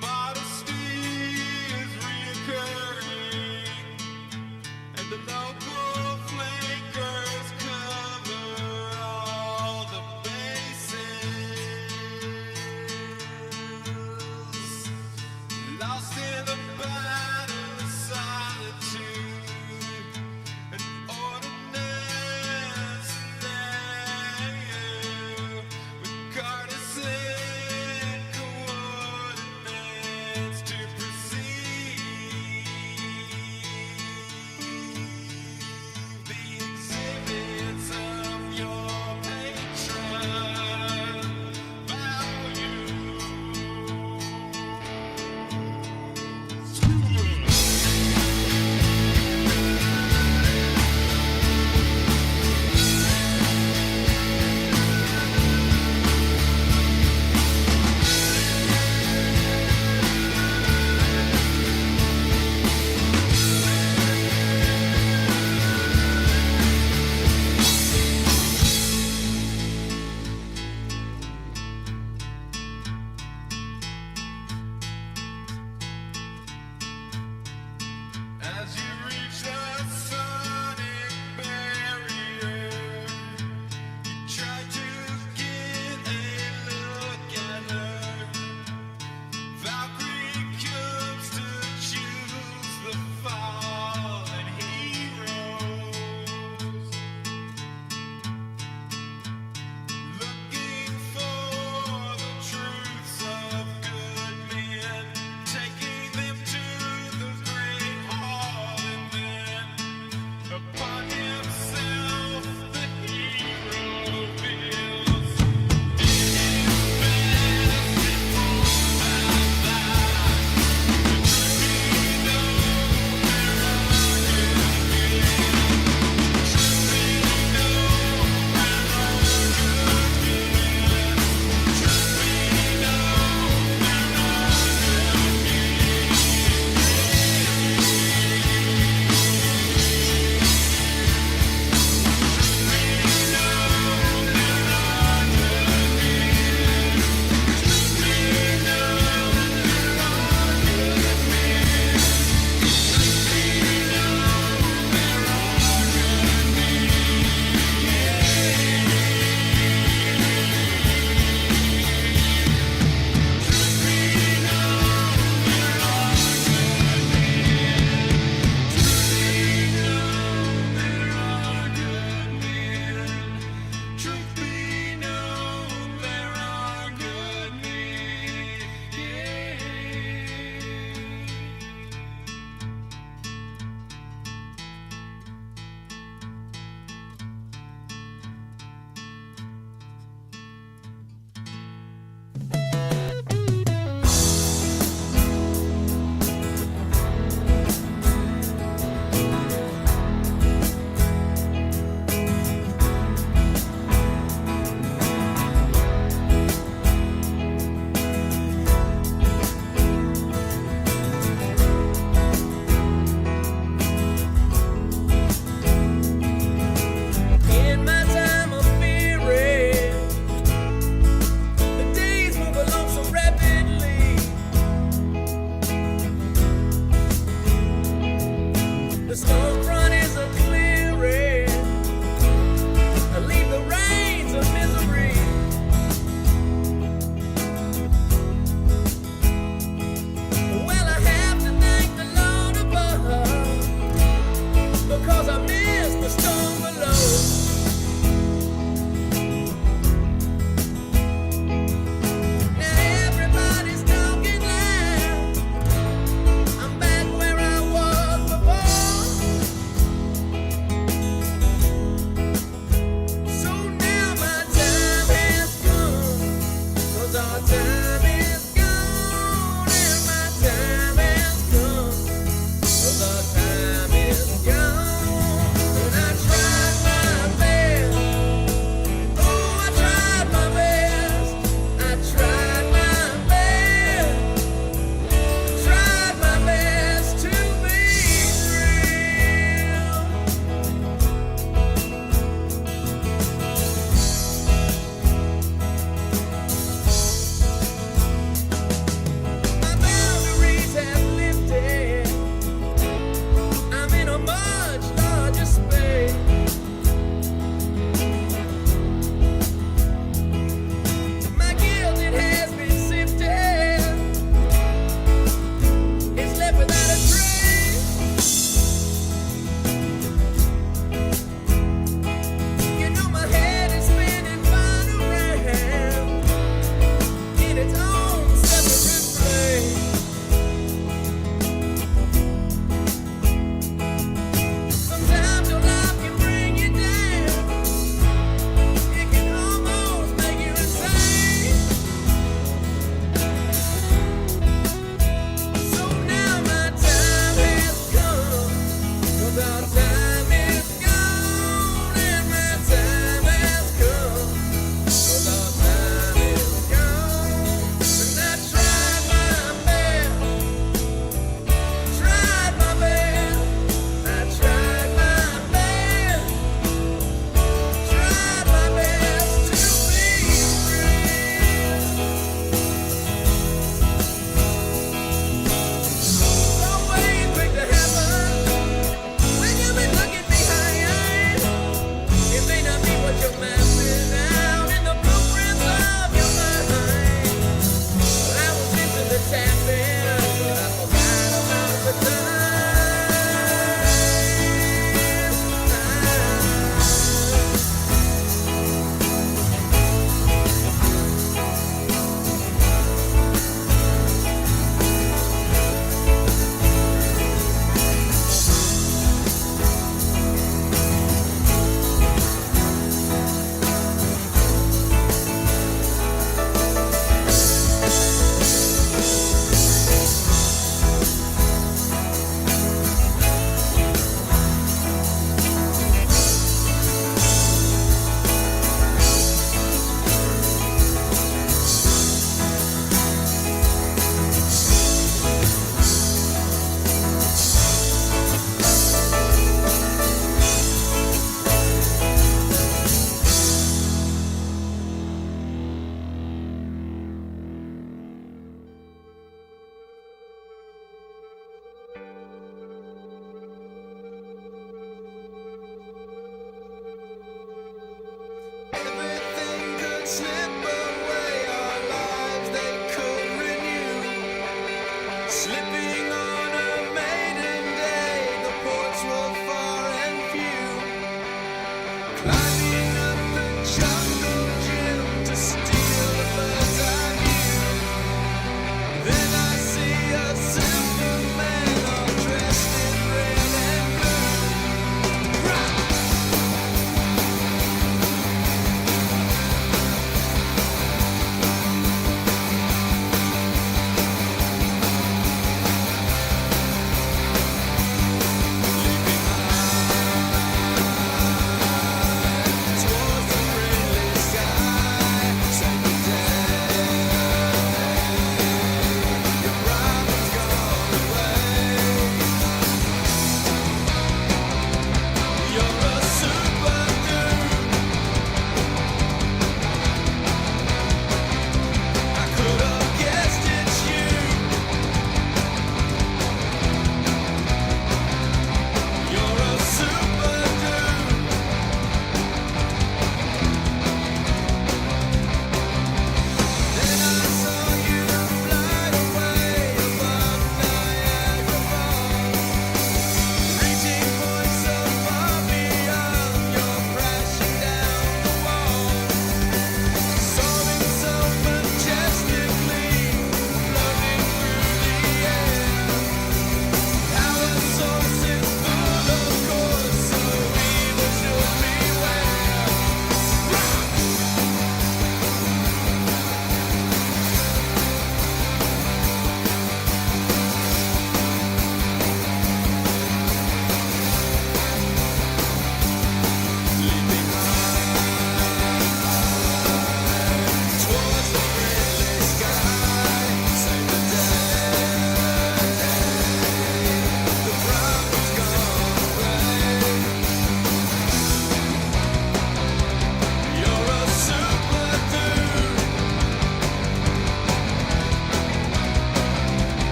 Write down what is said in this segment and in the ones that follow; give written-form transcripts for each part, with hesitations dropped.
Modesty is reoccurring.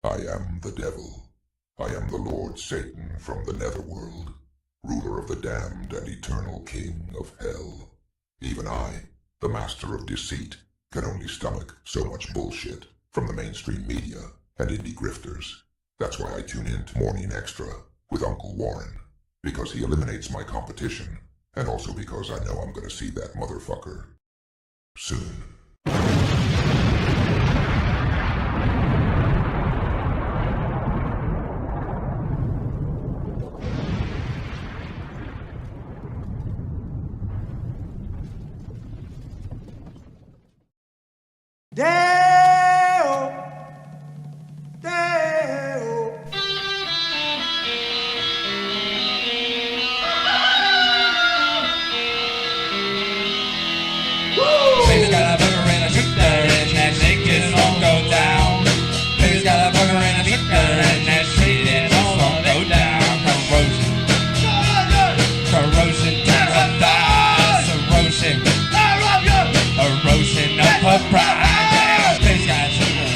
I am the devil. I am the Lord Satan from the netherworld, ruler of the damned and eternal king of hell. Even I, the master of deceit, can only stomach so much bullshit from the mainstream media and indie grifters. That's why I tune in to Morning Extra with Uncle Warren, because he eliminates my competition, and also because I know I'm gonna see that motherfucker soon. Deo, Deo. Baby's got a burger and a sugar and that shake is all go down. Baby's got a burger and a sugar and that shake is all go down. Corrosion to the thighs, erosion of her pride. Baby's got sugar,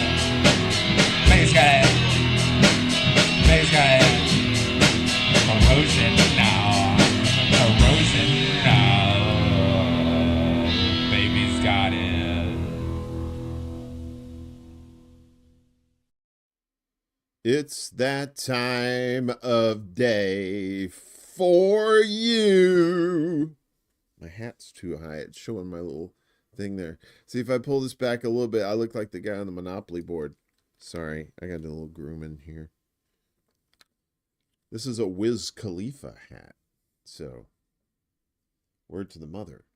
baby's got corrosion now, corrosion now. Baby's got it. It's that time of day for you. My hat's too high. It's showing my little thing there. See, if I pull this back a little bit, I look like the guy on the Monopoly board. Sorry, I got a little grooming here. This is a Wiz Khalifa hat. So, word to the mother.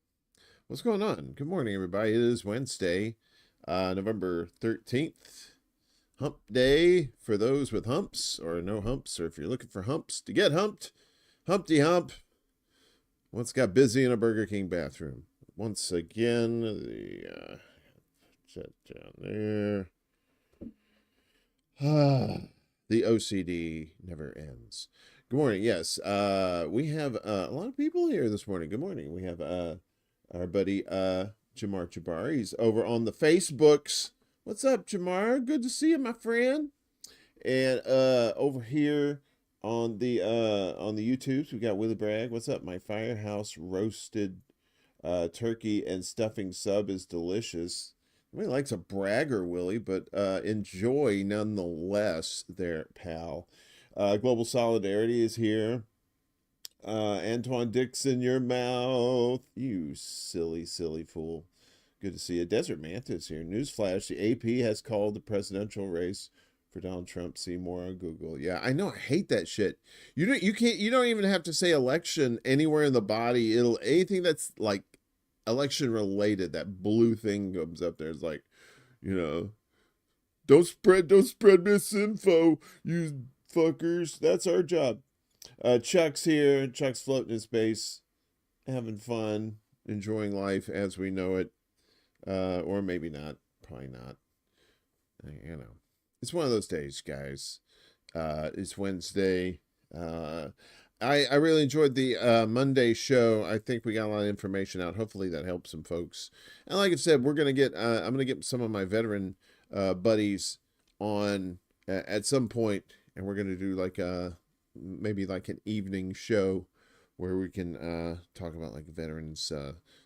What's going on? Good morning, everybody. It is Wednesday, November 13th. Hump day for those with humps or no humps, or if you're looking for humps to get humped. Humpty Hump. Once got busy in a Burger King bathroom. Once again, set down there. The OCD never ends. Good morning. Yes, we have a lot of people here this morning. Good morning. We have our buddy Jamar Jabbar. He's over on the Facebooks. What's up, Jamar? Good to see you, my friend. And over here on the YouTubes, we got Willie Bragg. What's up? My Firehouse roasted turkey and stuffing sub is delicious. Nobody likes a bragger, Willie, but enjoy nonetheless there, pal. Global Solidarity is here. Antoine Dixon, your mouth. You silly, silly fool. Good to see you. Desert Manta is here. Newsflash, the AP has called the presidential race for Donald Trump. See more on Google. Yeah, I know. I hate that shit. You don't even have to say election anywhere in the body. Anything that's like election related, that blue thing comes up there. It's like, don't spread misinfo, you fuckers. That's our job. Chuck's here. Chuck's floating in space, having fun, enjoying life as we know it. Or maybe not. Probably not. It's one of those days, guys. It's Wednesday. I really enjoyed the Monday show. I think we got a lot of information out. Hopefully that helps some folks. And like I said, I'm gonna get some of my veteran buddies on at some point, and we're gonna do like maybe like an evening show where we can talk about like veterans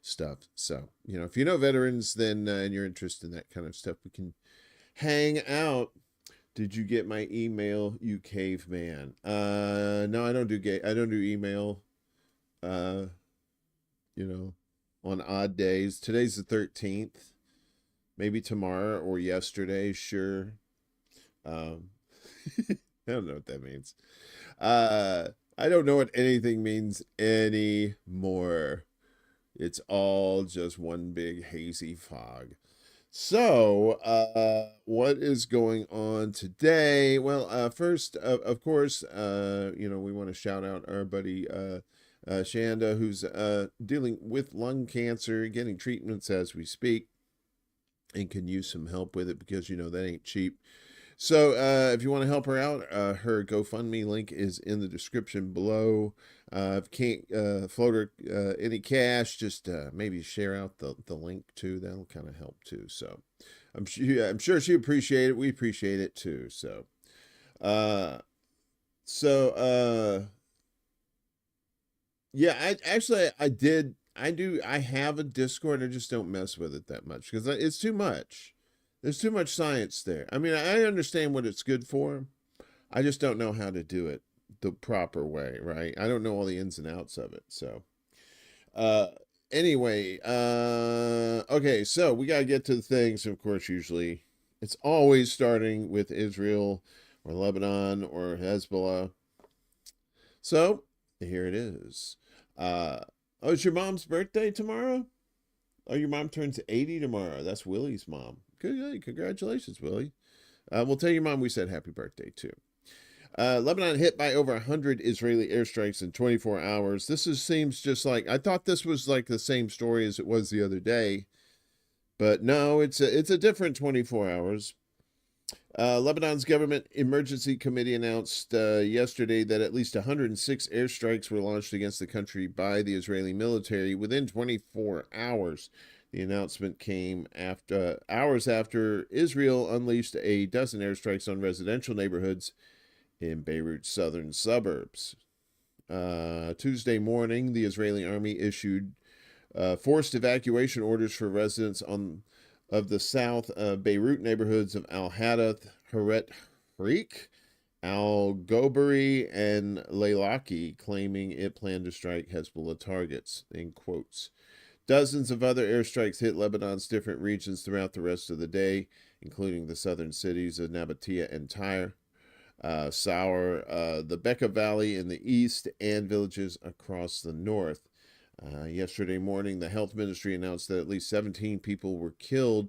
stuff. So, if you know veterans, then and you're interested in that kind of stuff, we can hang out. Did you get my email, you caveman? No, I don't do email. On odd days. Today's the 13th. Maybe tomorrow or yesterday, sure. I don't know what that means. I don't know what anything means anymore. It's all just one big hazy fog. So, what is going on today? Well, first, of course, we want to shout out our buddy Chanda, who's dealing with lung cancer, getting treatments as we speak, and can use some help with it because, that ain't cheap. So if you want to help her out, her GoFundMe link is in the description below. If you can't float her any cash, just maybe share out the link too. That'll kind of help too. So I'm sure she appreciate it. We appreciate it too. So Uh, so yeah, I have a Discord. I just don't mess with it that much because it's too much. There's too much science there. I mean, I understand what it's good for. I just don't know how to do it the proper way, right? I don't know all the ins and outs of it. So, uh, anyway, okay, so we got to get to the things. Of course, usually it's always starting with Israel or Lebanon or Hezbollah. So, here it is. Oh, it's your mom's birthday tomorrow? Oh, your mom turns 80 tomorrow. That's Willie's mom. Good, hey, congratulations, Willie. We'll tell your mom we said happy birthday, too. Lebanon hit by over 100 Israeli airstrikes in 24 hours. Seems just like, I thought this was like the same story as it was the other day. But no, it's a different 24 hours. Lebanon's Government Emergency Committee announced yesterday that at least 106 airstrikes were launched against the country by the Israeli military within 24 hours. The announcement came hours after Israel unleashed a dozen airstrikes on residential neighborhoods in Beirut's southern suburbs. Tuesday morning, the Israeli army issued forced evacuation orders for residents of the south Beirut neighborhoods of Al-Hadath, Haret Harik, Al-Gobari, and Laylaki, claiming it planned to strike Hezbollah targets, in quotes. Dozens of other airstrikes hit Lebanon's different regions throughout the rest of the day, including the southern cities of Nabatea and Tyre, Sour, the Bekaa Valley in the east, and villages across the north. Yesterday morning, the health ministry announced that at least 17 people were killed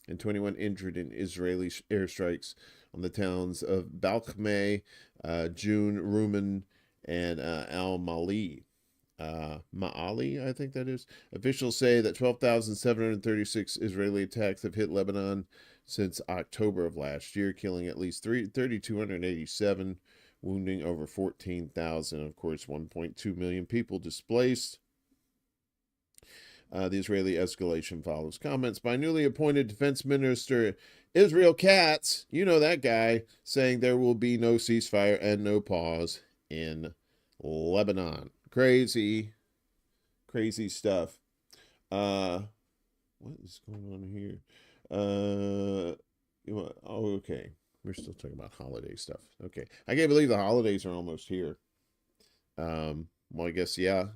and 21 injured in Israeli airstrikes on the towns of Balkhmeh, June, Rumen, and Al-Mali. Ma'ali, I think that is. Officials say that 12,736 Israeli attacks have hit Lebanon since October of last year, killing at least 3,287, wounding over 14,000. Of course, 1.2 million people displaced. The Israeli escalation follows comments by newly appointed Defense Minister Israel Katz, you know that guy, saying there will be no ceasefire and no pause in Lebanon. Crazy stuff. What is going on here? Okay. We're still talking about holiday stuff. Okay. I can't believe the holidays are almost here. Well, I guess, yeah.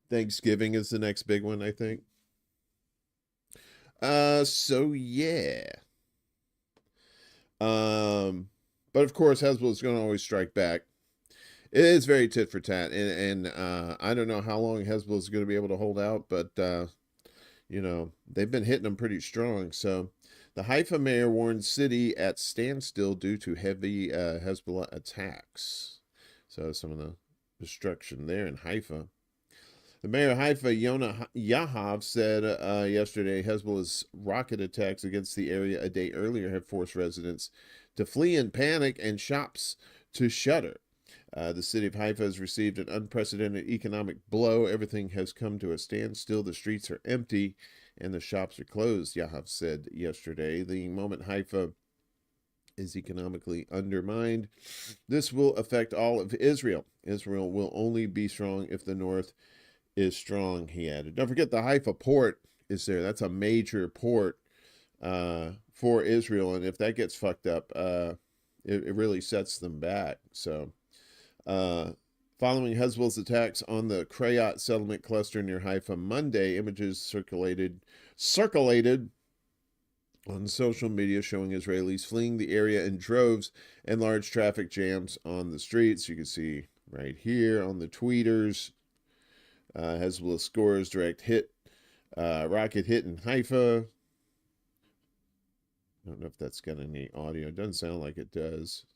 Thanksgiving is the next big one, I think. So yeah. But of course, Hezbollah is going to always strike back. It is very tit for tat, and I don't know how long Hezbollah is going to be able to hold out, but they've been hitting them pretty strong. So the Haifa mayor warned city at standstill due to heavy Hezbollah attacks. So some of the destruction there in Haifa. The mayor of Haifa, Yonah Yahav, said yesterday Hezbollah's rocket attacks against the area a day earlier have forced residents to flee in panic and shops to shutter. The city of Haifa has received an unprecedented economic blow. Everything has come to a standstill. The streets are empty and the shops are closed, Yahav said yesterday. The moment Haifa is economically undermined, this will affect all of Israel. Israel will only be strong if the north is strong, he added. Don't forget the Haifa port is there. That's a major port for Israel, and if that gets fucked up, it really sets them back. So, following Hezbollah's attacks on the Krayat settlement cluster near Haifa Monday, images circulated on social media showing Israelis fleeing the area in droves and large traffic jams on the streets. You can see right here on the tweeters. Hezbollah scores direct hit, rocket hit in Haifa. I don't know if that's got any audio. It doesn't sound like it does.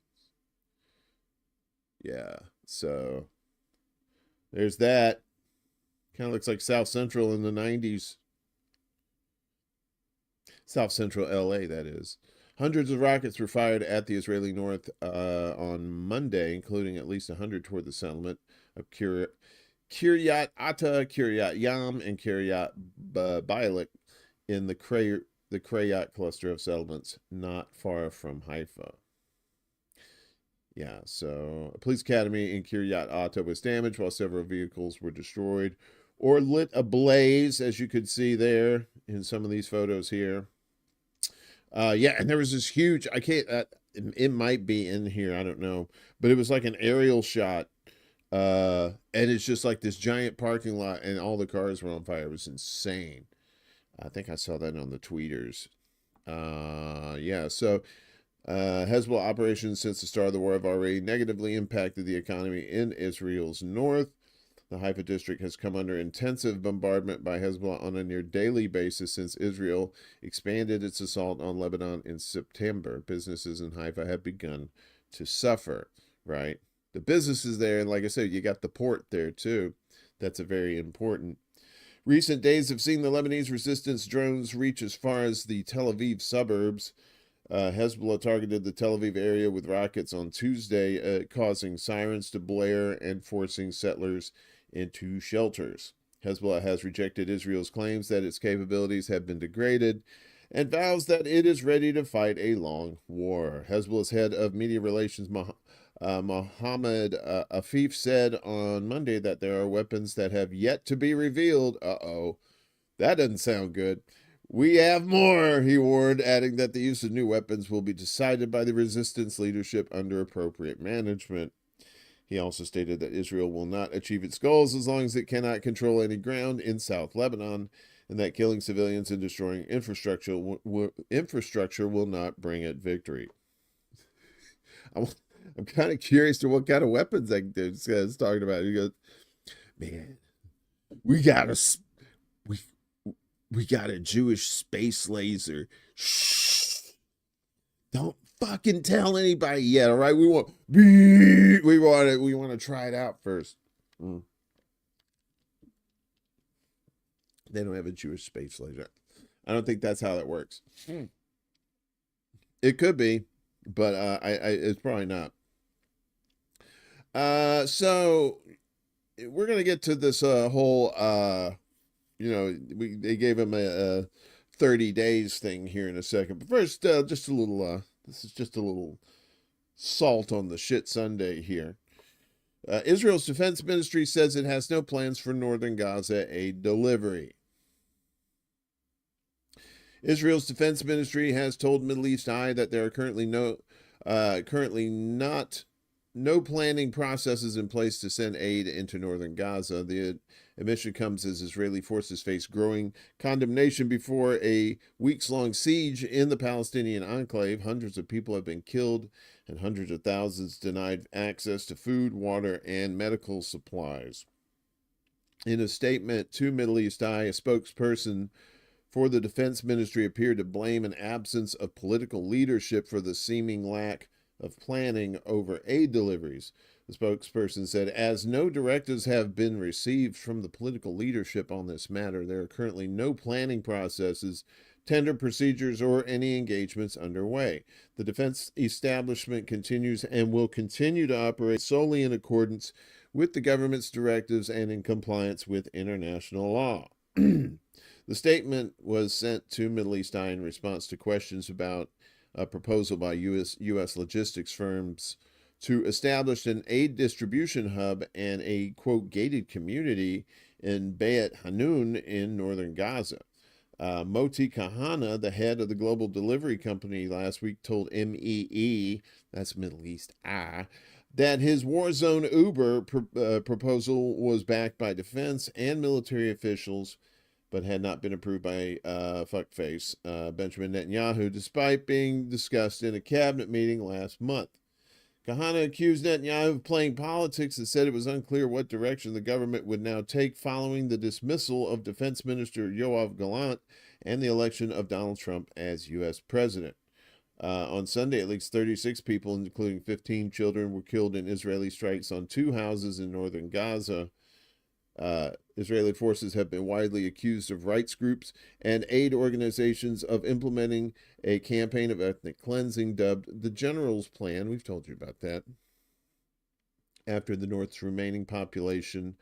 Yeah, so there's that. Kind of looks like South Central in the 90s. South Central LA, that is. Hundreds of rockets were fired at the Israeli north on Monday, including at least 100 toward the settlement of Kiryat Atta, Kiryat Yam, and Kiryat Bialik in the the Krayat cluster of settlements not far from Haifa. Yeah, so a police academy in Kiryat Ata was damaged while several vehicles were destroyed or lit ablaze, as you could see there in some of these photos here. Yeah, and there was this huge, I can't, it might be in here, I don't know, but it was like an aerial shot. And it's just like this giant parking lot and all the cars were on fire. It was insane. I think I saw that on the tweeters. Yeah, so Hezbollah operations since the start of the war have already negatively impacted the economy in Israel's north. The Haifa district has come under intensive bombardment by Hezbollah on a near daily basis since Israel expanded its assault on Lebanon in September. Businesses in Haifa have begun to suffer, right? The businesses there, and like I said, you got the port there too. That's a very important. Recent days have seen the Lebanese resistance drones reach as far as the Tel Aviv suburbs. Hezbollah targeted the Tel Aviv area with rockets on Tuesday, causing sirens to blare and forcing settlers into shelters. Hezbollah has rejected Israel's claims that its capabilities have been degraded and vows that it is ready to fight a long war. Hezbollah's head of media relations, Mohammed Afif, said on Monday that there are weapons that have yet to be revealed. Uh-oh, that doesn't sound good. We have more, he warned, adding that the use of new weapons will be decided by the resistance leadership under appropriate management. He also stated that Israel will not achieve its goals as long as it cannot control any ground in South Lebanon, and that killing civilians and destroying infrastructure will not bring it victory. I'm kind of curious to what kind of weapons that dude is talking about. He goes, man, we got a Jewish space laser. Shh. Don't fucking tell anybody yet, all right? We want to try it out first. They don't have a Jewish space laser. I don't think that's how that works. It could be, but it's probably not. So we're gonna get to this whole they gave him a 30 days thing here in a second. But first, just a little, this is just a little salt on the shit Sunday here. Israel's defense ministry says it has no plans for northern Gaza aid delivery. Israel's defense ministry has told Middle East Eye that there are currently no planning processes in place to send aid into northern Gaza. The admission comes as Israeli forces face growing condemnation before a weeks-long siege in the Palestinian enclave. Hundreds of people have been killed and hundreds of thousands denied access to food, water, and medical supplies. In a statement to Middle East Eye, a spokesperson for the defense ministry appeared to blame an absence of political leadership for the seeming lack of planning over aid deliveries. The spokesperson said, as no directives have been received from the political leadership on this matter, there are currently no planning processes, tender procedures, or any engagements underway. The defense establishment continues and will continue to operate solely in accordance with the government's directives and in compliance with international law. The statement was sent to Middle East Eye in response to questions about a proposal by U.S. logistics firms to establish an aid distribution hub and a, quote, gated community in Beit Hanun in northern Gaza. Moti Kahana, the head of the global delivery company, last week told MEE, that's Middle East Eye, that his war zone Uber proposal was backed by defense and military officials, but had not been approved by fuckface Benjamin Netanyahu, despite being discussed in a cabinet meeting last month. Kahana accused Netanyahu of playing politics and said it was unclear what direction the government would now take following the dismissal of Defense Minister Yoav Gallant and the election of Donald Trump as U.S. president. On Sunday, at least 36 people, including 15 children, were killed in Israeli strikes on 2 houses in northern Gaza. Israeli forces have been widely accused of rights groups and aid organizations of implementing a campaign of ethnic cleansing dubbed the General's Plan. We've told you about that. After the North's remaining population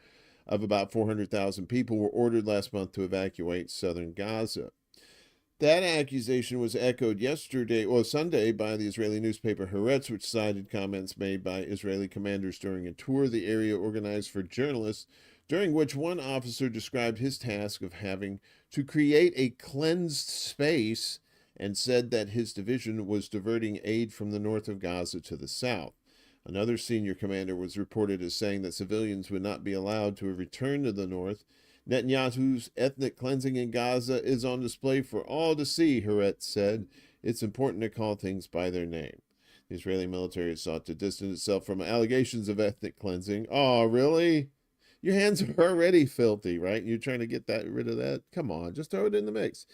of about 400,000 people were ordered last month to evacuate southern Gaza. That accusation was echoed Sunday, by the Israeli newspaper Haaretz, which cited comments made by Israeli commanders during a tour of the area organized for journalists, during which one officer described his task of having to create a cleansed space and said that his division was diverting aid from the north of Gaza to the south. Another senior commander was reported as saying that civilians would not be allowed to return to the north. Netanyahu's ethnic cleansing in Gaza is on display for all to see, Haaretz said. It's important to call things by their name. The Israeli military has sought to distance itself from allegations of ethnic cleansing. Oh, really? Your hands are already filthy, right? You're trying to get rid of that? Come on, just throw it in the mix.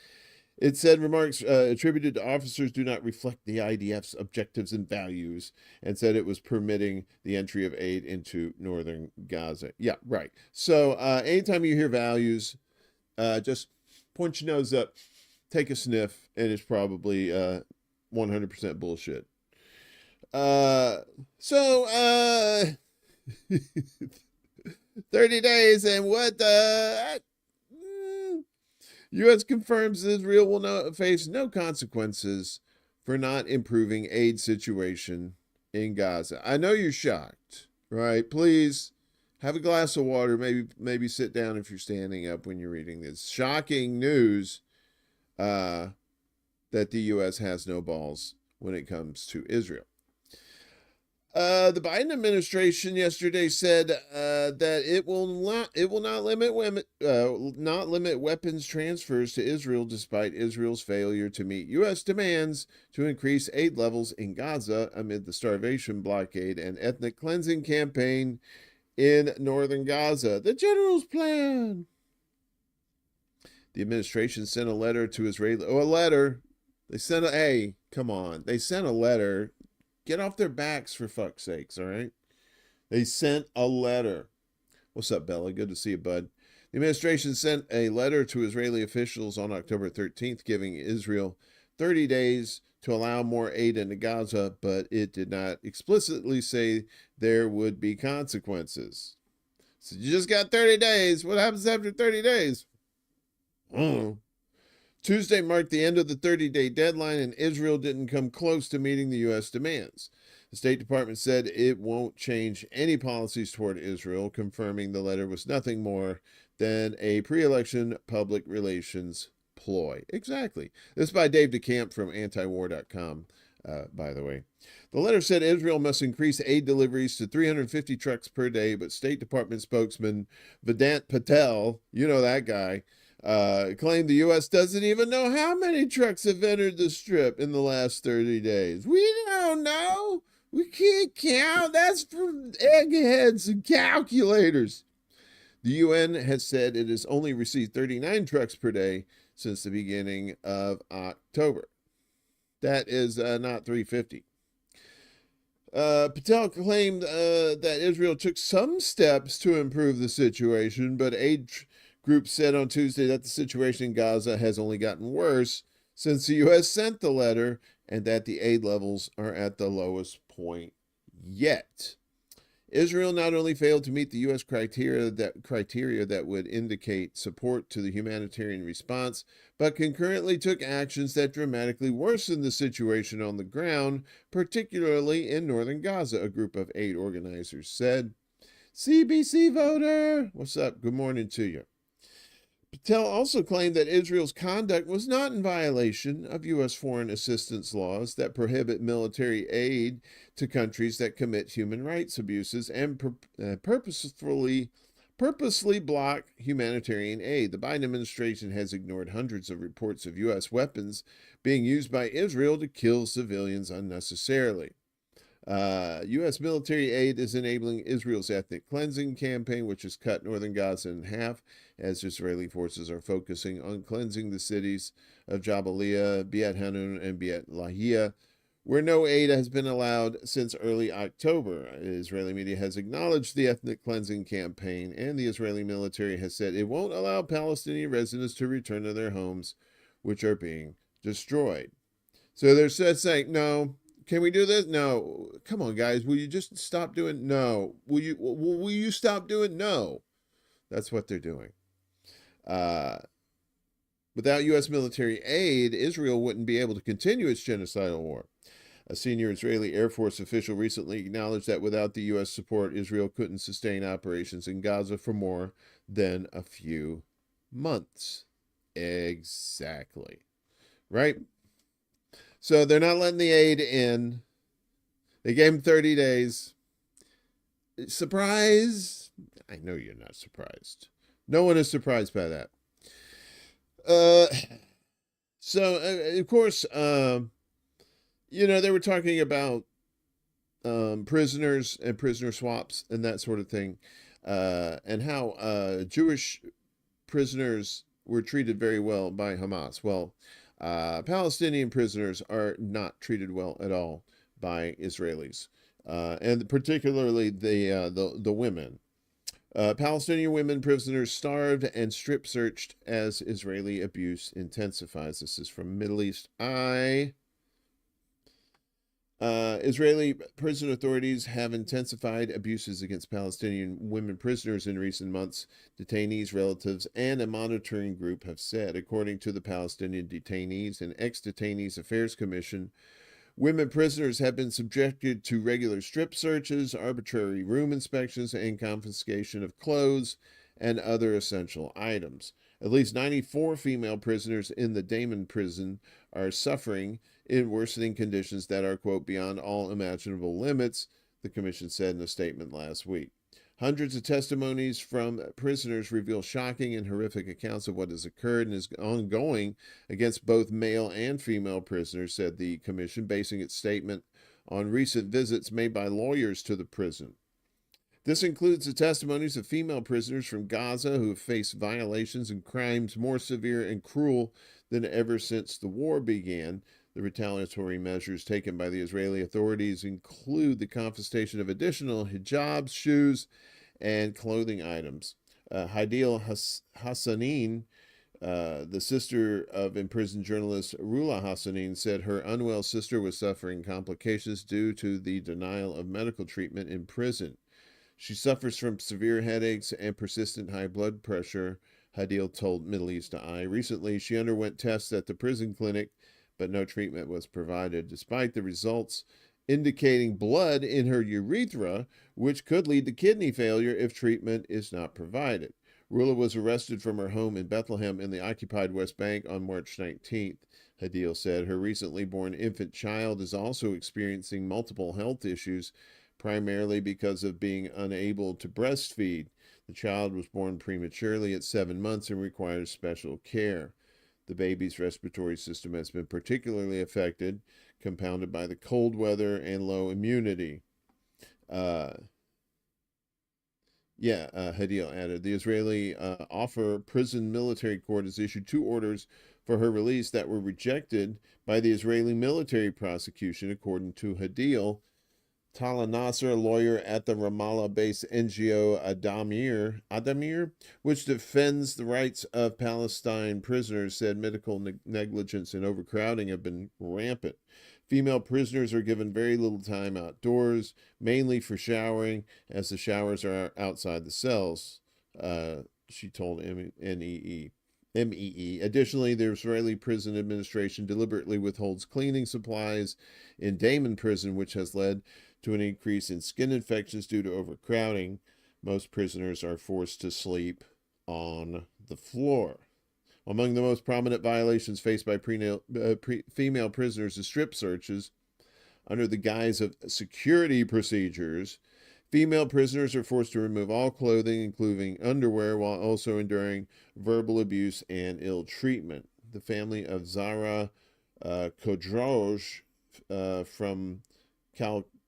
It said remarks attributed to officers do not reflect the IDF's objectives and values, and said it was permitting the entry of aid into northern Gaza. Yeah, right. So anytime you hear values, just point your nose up, take a sniff, and it's probably 100% bullshit. 30 days and what the... U.S. confirms Israel will face no consequences for not improving aid situation in Gaza. I know you're shocked, right? Please have a glass of water. Maybe sit down if you're standing up when you're reading this. Shocking news that the U.S. has no balls when it comes to Israel. The Biden administration yesterday said that it will not limit weapons transfers to Israel, despite Israel's failure to meet U.S. demands to increase aid levels in Gaza amid the starvation blockade and ethnic cleansing campaign in northern Gaza. The general's plan. The administration sent a letter to Israel. Oh, a letter. They sent come on. They sent a letter. Get off their backs, for fuck's sakes, all right? They sent a letter. What's up, Bella? Good to see you, bud. The administration sent a letter to Israeli officials on October 13th, giving Israel 30 days to allow more aid into Gaza, but it did not explicitly say there would be consequences. So you just got 30 days. What happens after 30 days? Tuesday marked the end of the 30-day deadline, and Israel didn't come close to meeting the U.S. demands. The State Department said it won't change any policies toward Israel, confirming the letter was nothing more than a pre-election public relations ploy. Exactly. This is by Dave DeCamp from antiwar.com, by the way. The letter said Israel must increase aid deliveries to 350 trucks per day, but State Department spokesman Vedant Patel, you know that guy, claimed the U.S. doesn't even know how many trucks have entered the Strip in the last 30 days. We don't know. We can't count. That's for eggheads and calculators. The UN has said it has only received 39 trucks per day since the beginning of October. That is not 350. Patel claimed that Israel took some steps to improve the situation, but aid group said on Tuesday that the situation in Gaza has only gotten worse since the U.S. sent the letter, and that the aid levels are at the lowest point yet. Israel not only failed to meet the U.S. criteria that would indicate support to the humanitarian response, but concurrently took actions that dramatically worsened the situation on the ground, particularly in northern Gaza, a group of aid organizers said. CBC voter! What's up? Good morning to you. Patel also claimed that Israel's conduct was not in violation of U.S. foreign assistance laws that prohibit military aid to countries that commit human rights abuses and purposely block humanitarian aid. The Biden administration has ignored hundreds of reports of U.S. weapons being used by Israel to kill civilians unnecessarily. U.S. military aid is enabling Israel's ethnic cleansing campaign, which has cut northern Gaza in half, as Israeli forces are focusing on cleansing the cities of Jabalia, Beit Hanun, and Beit Lahia, where no aid has been allowed since early October. Israeli media has acknowledged the ethnic cleansing campaign, and the Israeli military has said it won't allow Palestinian residents to return to their homes, which are being destroyed. So they're saying, no. Can we do this? No. Come on, guys. Will you just stop doing? No. Will you stop doing? No. That's what they're doing. Without U.S. military aid, Israel wouldn't be able to continue its genocidal war. A senior Israeli Air Force official recently acknowledged that without the U.S. support, Israel couldn't sustain operations in Gaza for more than a few months. Exactly. Right? So they're not letting the aid in. They gave him 30 days. Surprise? I know you're not surprised. No one is surprised by that. Of course, they were talking about prisoners and prisoner swaps and that sort of thing, and how Jewish prisoners were treated very well by Hamas. Well, Palestinian prisoners are not treated well at all by Israelis, and particularly the women. Palestinian women prisoners starved and strip searched as Israeli abuse intensifies. This is from Middle East Eye. Israeli prison authorities have intensified abuses against Palestinian women prisoners in recent months, detainees, relatives, and a monitoring group have said. According to the Palestinian Detainees and Ex-Detainees Affairs Commission, women prisoners have been subjected to regular strip searches, arbitrary room inspections, and confiscation of clothes and other essential items. At least 94 female prisoners in the Daman prison are suffering in worsening conditions that are, quote, beyond all imaginable limits, the commission said in a statement last week. Hundreds of testimonies from prisoners reveal shocking and horrific accounts of what has occurred and is ongoing against both male and female prisoners, said the commission, basing its statement on recent visits made by lawyers to the prison. This includes the testimonies of female prisoners from Gaza who have faced violations and crimes more severe and cruel than ever since the war began. The retaliatory measures taken by the Israeli authorities include the confiscation of additional hijabs, shoes, and clothing items. Haidil Hassanin, the sister of imprisoned journalist Rula Hassanin, said her unwell sister was suffering complications due to the denial of medical treatment in prison. She suffers from severe headaches and persistent high blood pressure, Haidil told Middle East Eye. Recently, she underwent tests at the prison clinic, but no treatment was provided, despite the results indicating blood in her urethra, which could lead to kidney failure if treatment is not provided. Rula was arrested from her home in Bethlehem in the occupied West Bank on March 19th, Haidil said. Her recently born infant child is also experiencing multiple health issues, primarily because of being unable to breastfeed. The child was born prematurely at 7 months and requires special care. The baby's respiratory system has been particularly affected, compounded by the cold weather and low immunity. Hadil added. The Israeli prison military court has issued 2 orders for her release that were rejected by the Israeli military prosecution, according to Hadil. Tala Nasser, a lawyer at the Ramallah-based NGO Adamir, which defends the rights of Palestine prisoners, said medical negligence and overcrowding have been rampant. Female prisoners are given very little time outdoors, mainly for showering, as the showers are outside the cells, she told MEE. Additionally, the Israeli Prison Administration deliberately withholds cleaning supplies in Daman prison, which has led to an increase in skin infections due to overcrowding. Most prisoners are forced to sleep on the floor. Among the most prominent violations faced by female prisoners is strip searches. Under the guise of security procedures, female prisoners are forced to remove all clothing, including underwear, while also enduring verbal abuse and ill treatment. The family of Zara Kodroj from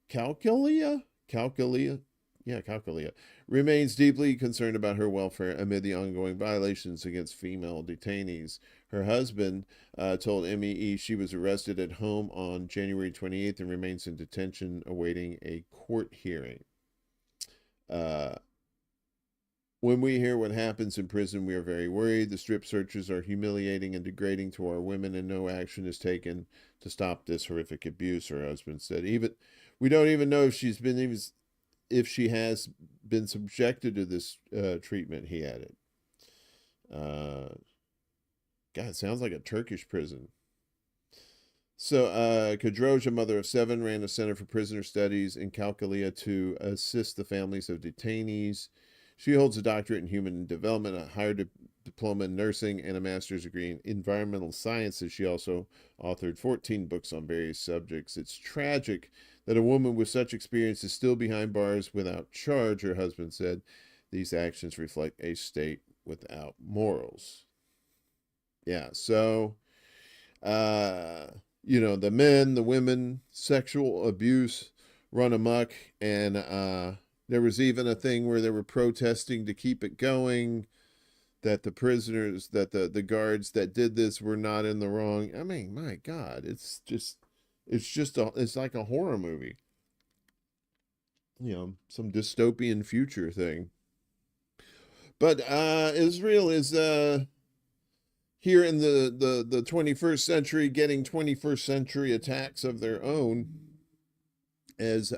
Calcalia, remains deeply concerned about her welfare amid the ongoing violations against female detainees. Her husband told MEE she was arrested at home on January 28th and remains in detention awaiting a court hearing. When we hear what happens in prison, we are very worried. The strip searches are humiliating and degrading to our women, and no action is taken to stop this horrific abuse, her husband said. We don't even know if she has been subjected to this treatment, he added. God, it sounds like a Turkish prison. So, Kadroja, mother of 7, ran a center for prisoner studies in Calcalia to assist the families of detainees. She holds a doctorate in human development, a higher diploma in nursing, and a master's degree in environmental sciences. She also authored 14 books on various subjects. It's tragic that a woman with such experience is still behind bars without charge, her husband said. These actions reflect a state without morals. Yeah, so, the men, the women, sexual abuse run amok, and there was even a thing where they were protesting to keep it going, that the prisoners, that the guards that did this were not in the wrong. I mean, my God, it's like a horror movie. Some dystopian future thing. But Israel is here in the 21st century getting 21st century attacks of their own. As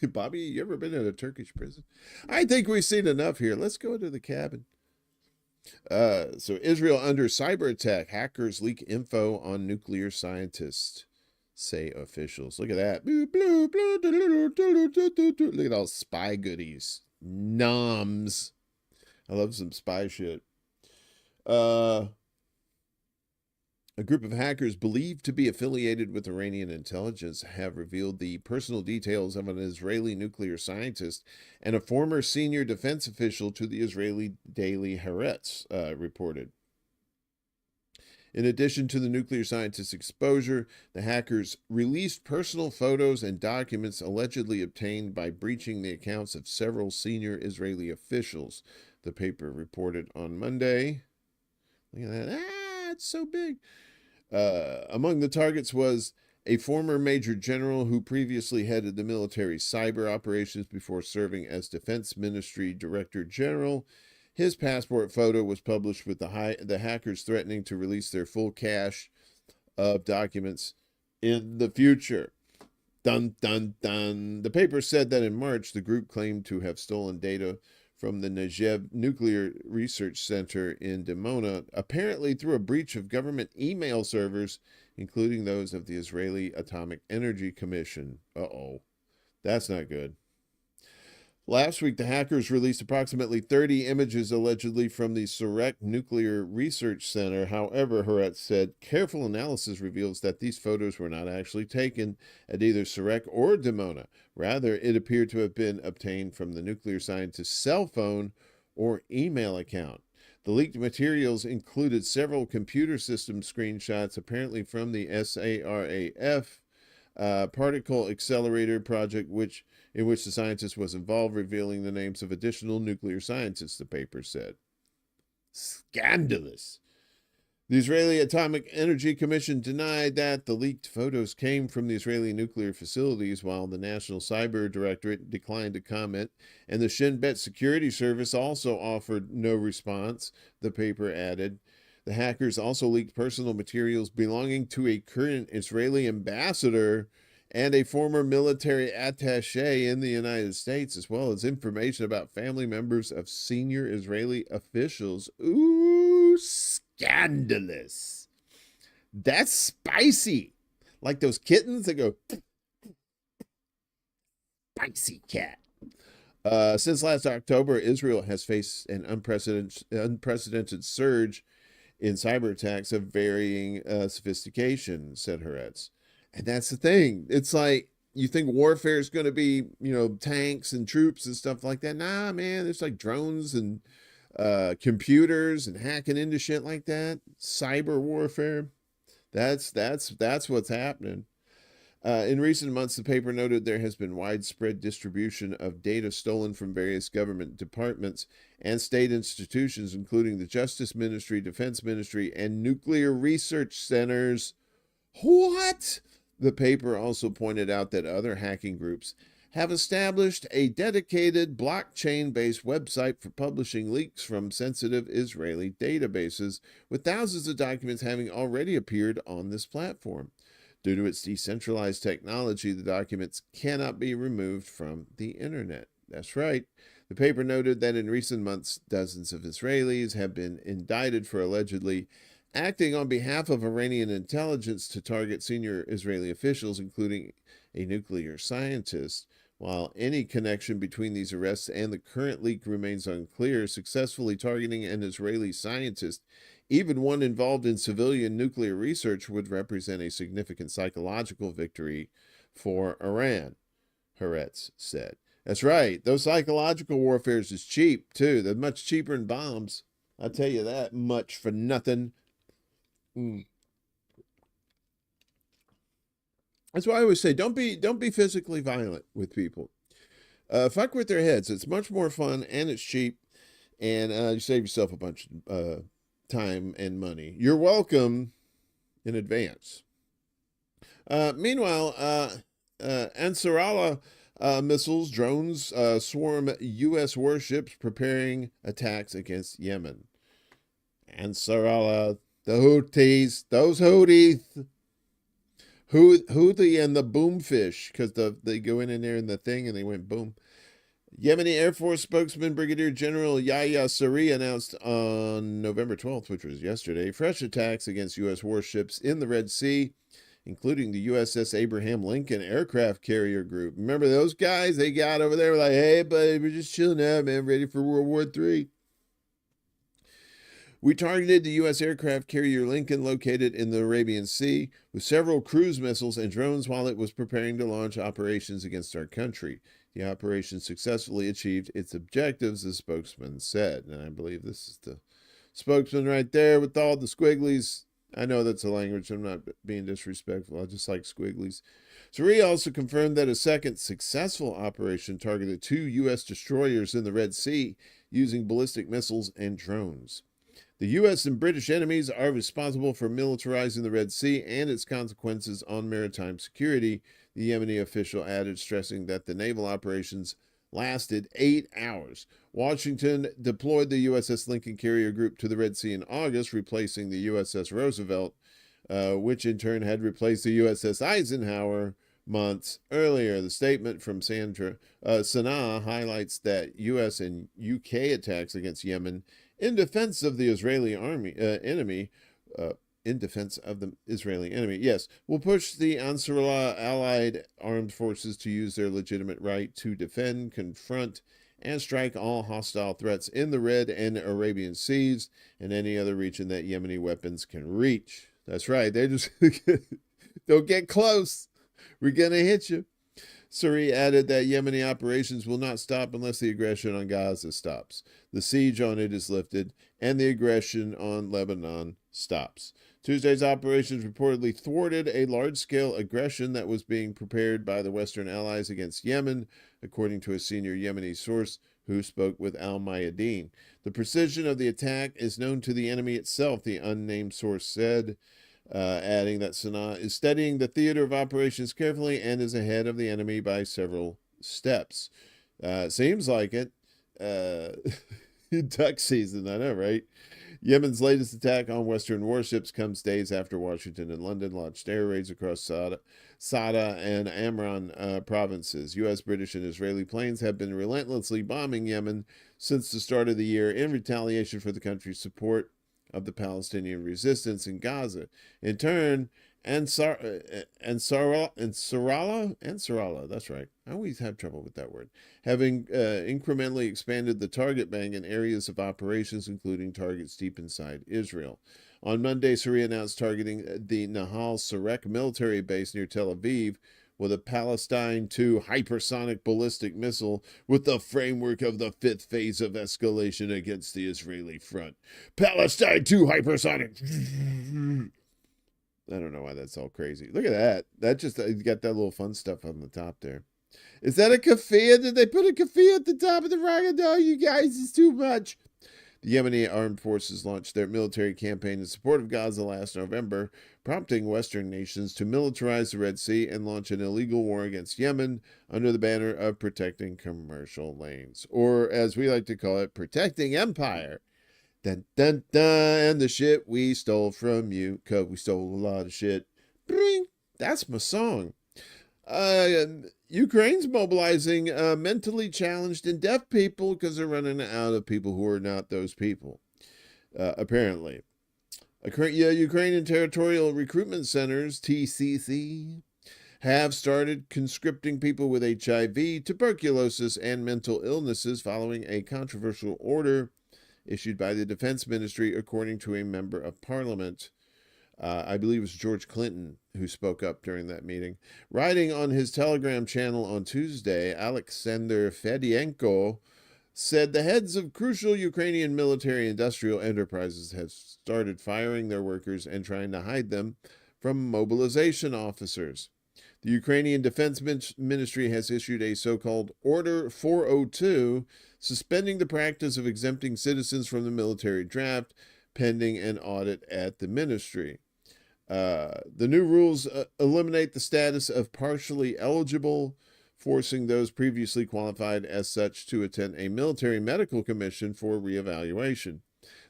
Bobby, you ever been in a Turkish prison? I think we've seen enough here. Let's go to the cabin. So Israel under cyber attack. Hackers leak info on nuclear scientists, say officials. Look at that. Look at all spy goodies. Noms. I love some spy shit. A group of hackers believed to be affiliated with Iranian intelligence have revealed the personal details of an Israeli nuclear scientist and a former senior defense official to the Israeli daily Haaretz, reported. In addition to the nuclear scientist's exposure, the hackers released personal photos and documents allegedly obtained by breaching the accounts of several senior Israeli officials, the paper reported on Monday. Look at that. It's so big. Among the targets was a former major general who previously headed the military cyber operations before serving as Defense Ministry Director General. His passport photo was published with the hackers threatening to release their full cache of documents in the future. Dun, dun, dun. The paper said that in March, the group claimed to have stolen data from the Negev Nuclear Research Center in Dimona, apparently through a breach of government email servers, including those of the Israeli Atomic Energy Commission. Uh-oh. That's not good. Last week, the hackers released approximately 30 images allegedly from the Sorek Nuclear Research Center. However, Haaretz said, careful analysis reveals that these photos were not actually taken at either Sorek or Dimona. Rather, it appeared to have been obtained from the nuclear scientist's cell phone or email account. The leaked materials included several computer system screenshots, apparently from the SARAF particle accelerator project, in which the scientist was involved, revealing the names of additional nuclear scientists, the paper said. Scandalous. The Israeli Atomic Energy Commission denied that the leaked photos came from the Israeli nuclear facilities, while the National Cyber Directorate declined to comment, and the Shin Bet Security Service also offered no response, the paper added. The hackers also leaked personal materials belonging to a current Israeli ambassador and a former military attaché in the United States, as well as information about family members of senior Israeli officials. Ooh, scandalous. That's spicy. Like those kittens that go, spicy cat. Since last October, Israel has faced an unprecedented surge in cyber attacks of varying sophistication, said Haaretz. And that's the thing. It's like, you think warfare is going to be, tanks and troops and stuff like that. Nah, man, there's like drones and computers and hacking into shit like that. Cyber warfare. That's what's happening. In recent months, the paper noted there has been widespread distribution of data stolen from various government departments and state institutions, including the Justice Ministry, Defense Ministry, and nuclear research centers. What? The paper also pointed out that other hacking groups have established a dedicated blockchain-based website for publishing leaks from sensitive Israeli databases, with thousands of documents having already appeared on this platform. Due to its decentralized technology, the documents cannot be removed from the internet. That's right. The paper noted that in recent months, dozens of Israelis have been indicted for allegedly acting on behalf of Iranian intelligence to target senior Israeli officials, including a nuclear scientist. While any connection between these arrests and the current leak remains unclear, successfully targeting an Israeli scientist, even one involved in civilian nuclear research, would represent a significant psychological victory for Iran, Haaretz said. That's right. Those psychological warfares is cheap, too. They're much cheaper than bombs. I'll tell you that much for nothing. That's why I always say don't be physically violent with people. Fuck with their heads. It's much more fun and it's cheap, and you save yourself a bunch of time and money. You're welcome in advance. Meanwhile, Ansarallah missiles, drones swarm U.S. warships preparing attacks against Yemen. Ansarallah, the Houthis, those Houthis. Houthi and the boomfish, because they go in there in the thing and they went boom. Yemeni Air Force spokesman Brigadier General Yahya Saree announced on November 12th, which was yesterday, fresh attacks against U.S. warships in the Red Sea, including the USS Abraham Lincoln aircraft carrier group. Remember those guys? They got over there like, hey, buddy, we're just chilling out, man, ready for World War III. We targeted the U.S. aircraft carrier Lincoln located in the Arabian Sea with several cruise missiles and drones while it was preparing to launch operations against our country. The operation successfully achieved its objectives, the spokesman said. And I believe this is the spokesman right there with all the squigglies. I know that's a language. I'm not being disrespectful. I just like squigglies. Saree also confirmed that a second successful operation targeted 2 U.S. destroyers in the Red Sea using ballistic missiles and drones. The U.S. and British enemies are responsible for militarizing the Red Sea and its consequences on maritime security, the Yemeni official added, stressing that the naval operations lasted 8 hours. Washington deployed the USS Lincoln carrier group to the Red Sea in August, replacing the USS Roosevelt, which in turn had replaced the USS Eisenhower months earlier. The statement from Sana'a highlights that U.S. and U.K. attacks against Yemen in defense of the Israeli enemy, yes, will push the Ansarullah allied armed forces to use their legitimate right to defend, confront, and strike all hostile threats in the Red and Arabian Seas and any other region that Yemeni weapons can reach. That's right. They just don't get close. We're going to hit you. Saree added that Yemeni operations will not stop unless the aggression on Gaza stops, the siege on it is lifted, and the aggression on Lebanon stops. Tuesday's operations reportedly thwarted a large-scale aggression that was being prepared by the Western allies against Yemen, according to a senior Yemeni source who spoke with Al Mayadeen. The precision of the attack is known to the enemy itself, the unnamed source said, adding that Sana'a is studying the theater of operations carefully and is ahead of the enemy by several steps. Seems like it. Duck season, I know, right? Yemen's latest attack on Western warships comes days after Washington and London launched air raids across Sada and Amran provinces. U.S., British, and Israeli planes have been relentlessly bombing Yemen since the start of the year in retaliation for the country's support of the Palestinian resistance in Gaza. In turn, Ansarallah, that's right. I always have trouble with that word. Having incrementally expanded the target bank in areas of operations, including targets deep inside Israel. On Monday, Syria announced targeting the Nahal Sarek military base near Tel Aviv with a Palestine II hypersonic ballistic missile with the framework of the 5th phase of escalation against the Israeli front. Palestine II hypersonic. I don't know why that's all crazy. Look at that. That just got that little fun stuff on the top there. Is that a kafir? Did they put a kafir at the top of the rocket? No, you guys, it's too much. The Yemeni armed forces launched their military campaign in support of Gaza last November, prompting Western nations to militarize the Red Sea and launch an illegal war against Yemen under the banner of protecting commercial lanes, or as we like to call it, protecting empire. Dun, dun, dun, and the shit we stole from you, 'cause we stole a lot of shit. Bring. That's my song. Ukraine's mobilizing mentally challenged and deaf people because they're running out of people who are not those people, apparently. Ukrainian Territorial Recruitment Centers, TCC, have started conscripting people with HIV, tuberculosis, and mental illnesses following a controversial order issued by the Defense Ministry, according to a member of Parliament. I believe it was George Clinton who spoke up during that meeting. Writing on his Telegram channel on Tuesday, Alexander Fedienko said the heads of crucial Ukrainian military industrial enterprises have started firing their workers and trying to hide them from mobilization officers. The Ukrainian Defense Ministry has issued a so-called Order 402, suspending the practice of exempting citizens from the military draft, pending an audit at the ministry. The new rules eliminate the status of partially eligible, forcing those previously qualified as such to attend a military medical commission for reevaluation.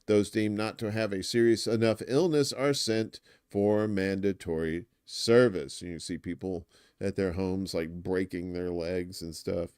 Those deemed not to have a serious enough illness are sent for mandatory service. You see people at their homes like breaking their legs and stuff.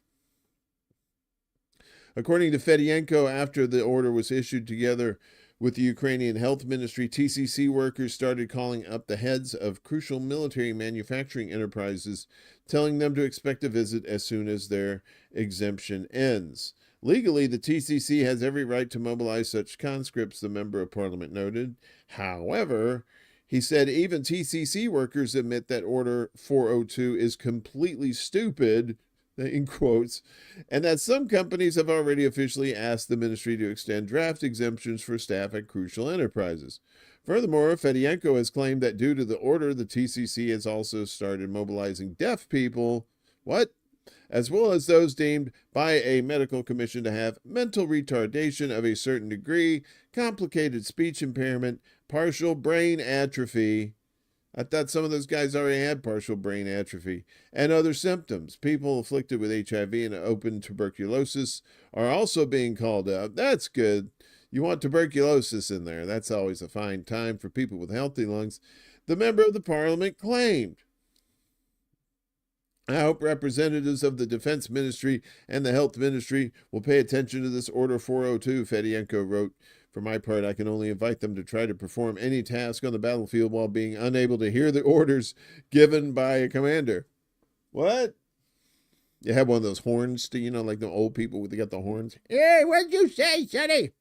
According to Fedienko, after the order was issued together with the Ukrainian Health Ministry, TCC workers started calling up the heads of crucial military manufacturing enterprises, telling them to expect a visit as soon as their exemption ends. Legally, the TCC has every right to mobilize such conscripts, the member of parliament noted. However, he said even TCC workers admit that Order 402 is completely stupid, in quotes, and that some companies have already officially asked the ministry to extend draft exemptions for staff at crucial enterprises. Furthermore, Fedienko has claimed that due to the order, the TCC has also started mobilizing deaf people, as well as those deemed by a medical commission to have mental retardation of a certain degree, complicated speech impairment, partial brain atrophy. I thought some of those guys already had partial brain atrophy and other symptoms. People afflicted with HIV and open tuberculosis are also being called out. That's good. You want tuberculosis in there. That's always a fine time for people with healthy lungs. The member of the parliament claimed. I hope representatives of the Defense Ministry and the Health Ministry will pay attention to this Order 402, Fedienko wrote. For my part, I can only invite them to try to perform any task on the battlefield while being unable to hear the orders given by a commander. What? You have one of those horns, like the old people they got the horns. Hey, what'd you say, Sonny?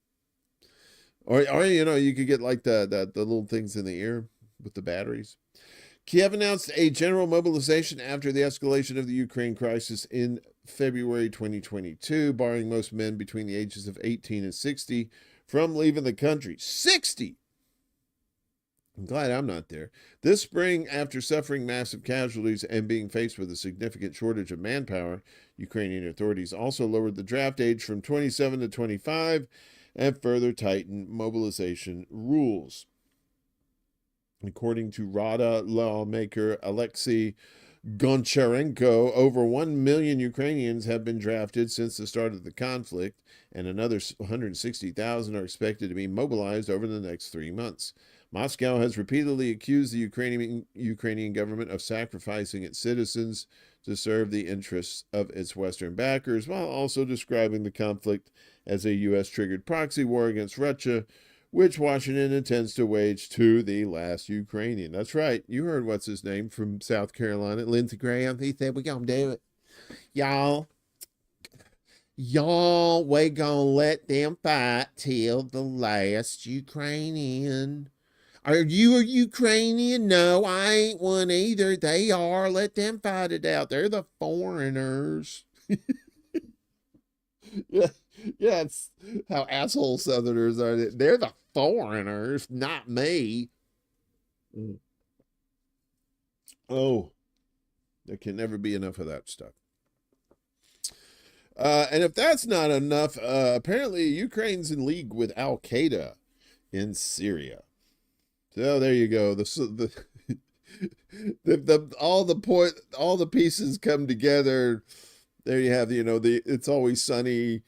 Or you could get like the little things in the ear with the batteries. Kiev announced a general mobilization after the escalation of the Ukraine crisis in February 2022, barring most men between the ages of 18 and 60 from leaving the country. 60! I'm glad I'm not there. This spring, after suffering massive casualties and being faced with a significant shortage of manpower, Ukrainian authorities also lowered the draft age from 27 to 25 and further tightened mobilization rules. According to Rada lawmaker Alexei Goncharenko, over 1 million Ukrainians have been drafted since the start of the conflict, and another 160,000 are expected to be mobilized over the next 3 months. Moscow has repeatedly accused the Ukrainian government of sacrificing its citizens to serve the interests of its Western backers, while also describing the conflict as a U.S.-triggered proxy war against Russia, which Washington intends to wage to the last Ukrainian. That's right. You heard what's his name from South Carolina, Lindsey Graham. He said, we're going to do it. Y'all, we're going to let them fight till the last Ukrainian. Are you a Ukrainian? No, I ain't one either. They are. Let them fight it out. They're the foreigners. Yeah, it's how asshole Southerners are. They're the foreigners, not me. Oh, there can never be enough of that stuff. And if that's not enough, apparently Ukraine's in league with Al Qaeda in Syria. So there you go. All the pieces come together. There you have, It's Always Sunny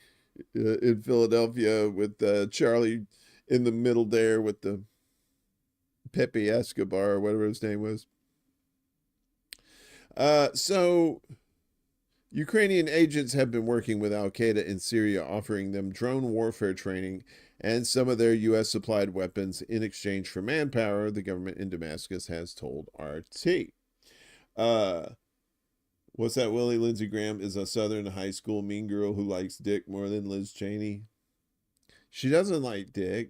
in Philadelphia with Charlie in the middle there with the Pepe Escobar or whatever his name was. So Ukrainian agents have been working with Al Qaeda in Syria, offering them drone warfare training and some of their U.S. supplied weapons in exchange for manpower, the government in Damascus has told RT. What's that? Willie Lindsey Graham is a Southern high school mean girl who likes dick more than Liz Cheney. She doesn't like dick.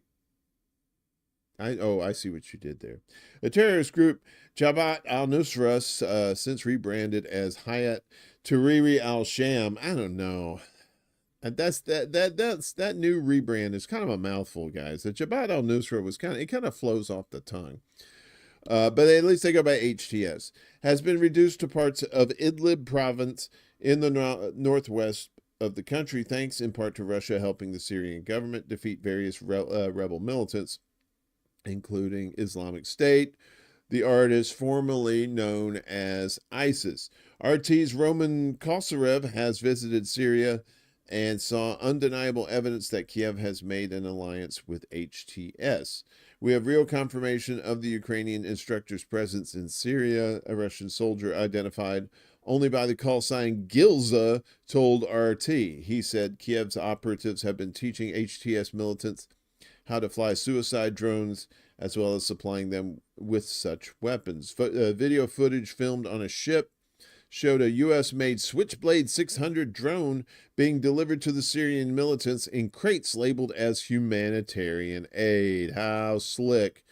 I see what you did there. The terrorist group Jabhat al-Nusra, since rebranded as Hayat Tahrir al-Sham. I don't know. That's that new rebrand is kind of a mouthful, guys. The Jabhat al-Nusra was kind of flows off the tongue. But at least they go by HTS. Has been reduced to parts of Idlib province in the northwest of the country, thanks in part to Russia helping the Syrian government defeat various rebel militants, including Islamic State, the artist formerly known as ISIS. RT's Roman Kosarev has visited Syria and saw undeniable evidence that Kiev has made an alliance with HTS. We have real confirmation of the Ukrainian instructor's presence in Syria, a Russian soldier identified only by the call sign Gilza told RT. He said Kiev's operatives have been teaching HTS militants how to fly suicide drones, as well as supplying them with such weapons. Video footage filmed on a ship showed a U.S.-made Switchblade 600 drone being delivered to the Syrian militants in crates labeled as humanitarian aid. How slick.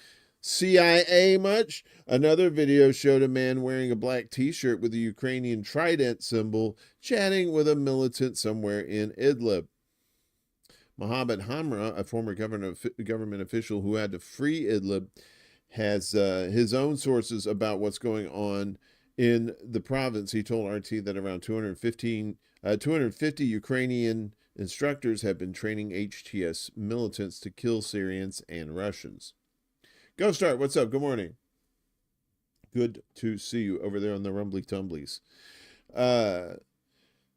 CIA much? Another video showed a man wearing a black t-shirt with a Ukrainian trident symbol chatting with a militant somewhere in Idlib. Mohammed Hamra, a former government official who had to free Idlib, has his own sources about what's going on in the province. He told RT that around 250 Ukrainian instructors have been training HTS militants to kill Syrians and Russians. Go Start, what's up? Good morning. Good to see you over there on the Rumbly Tumblies.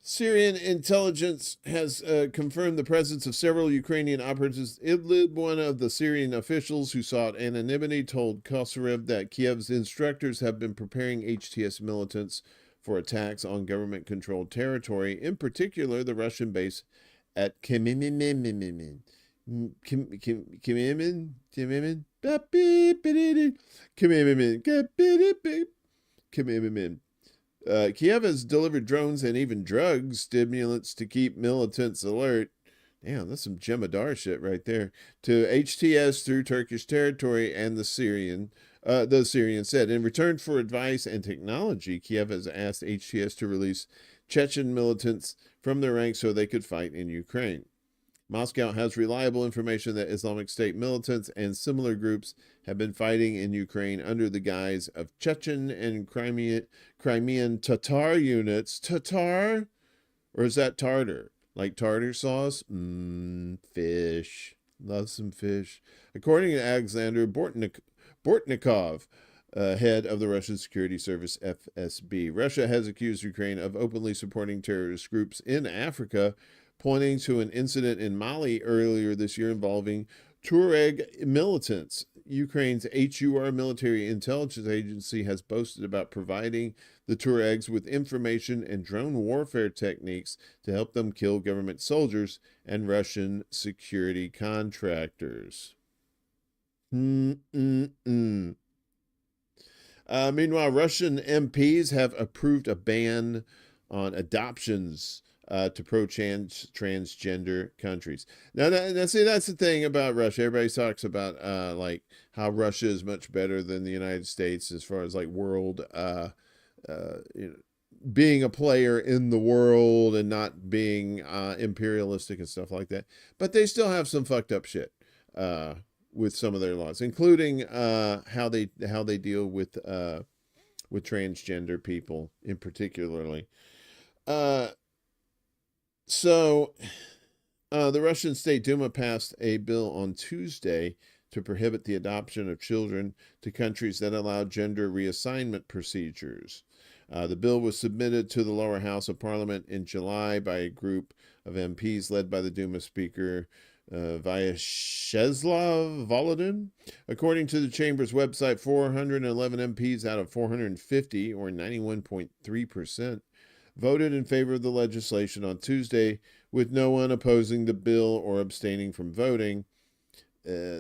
Syrian intelligence has confirmed the presence of several Ukrainian operatives. Idlib, one of the Syrian officials who sought anonymity, told Kosarev that Kiev's instructors have been preparing HTS militants for attacks on government-controlled territory, in particular the Russian base at Kimimin. Kiev has delivered drones and even drug stimulants to keep militants alert. Damn, that's some Jemadar shit right there. To HTS through Turkish territory, and the Syrian said. In return for advice and technology, Kiev has asked HTS to release Chechen militants from their ranks so they could fight in Ukraine. Moscow has reliable information that Islamic State militants and similar groups have been fighting in Ukraine under the guise of Chechen and Crimean Tatar units. Tatar? Or is that tartar? Like tartar sauce? Fish. Love some fish. According to Alexander Bortnikov, head of the Russian Security Service FSB, Russia has accused Ukraine of openly supporting terrorist groups in Africa, pointing to an incident in Mali earlier this year involving Tuareg militants. Ukraine's HUR military intelligence agency has boasted about providing the Tuaregs with information and drone warfare techniques to help them kill government soldiers and Russian security contractors. Meanwhile, Russian MPs have approved a ban on adoptions to pro-transgender countries. Now, see, that's the thing about Russia. Everybody talks about like how Russia is much better than the United States as far as like world, being a player in the world and not being imperialistic and stuff like that. But they still have some fucked up shit with some of their laws, including how they deal with transgender people in particularly. So, the Russian State Duma passed a bill on Tuesday to prohibit the adoption of children to countries that allow gender reassignment procedures. The bill was submitted to the lower house of parliament in July by a group of MPs led by the Duma speaker, Vyacheslav Volodin. According to the chamber's website, 411 MPs out of 450, or 91.3%, voted in favor of the legislation on Tuesday, with no one opposing the bill or abstaining from voting.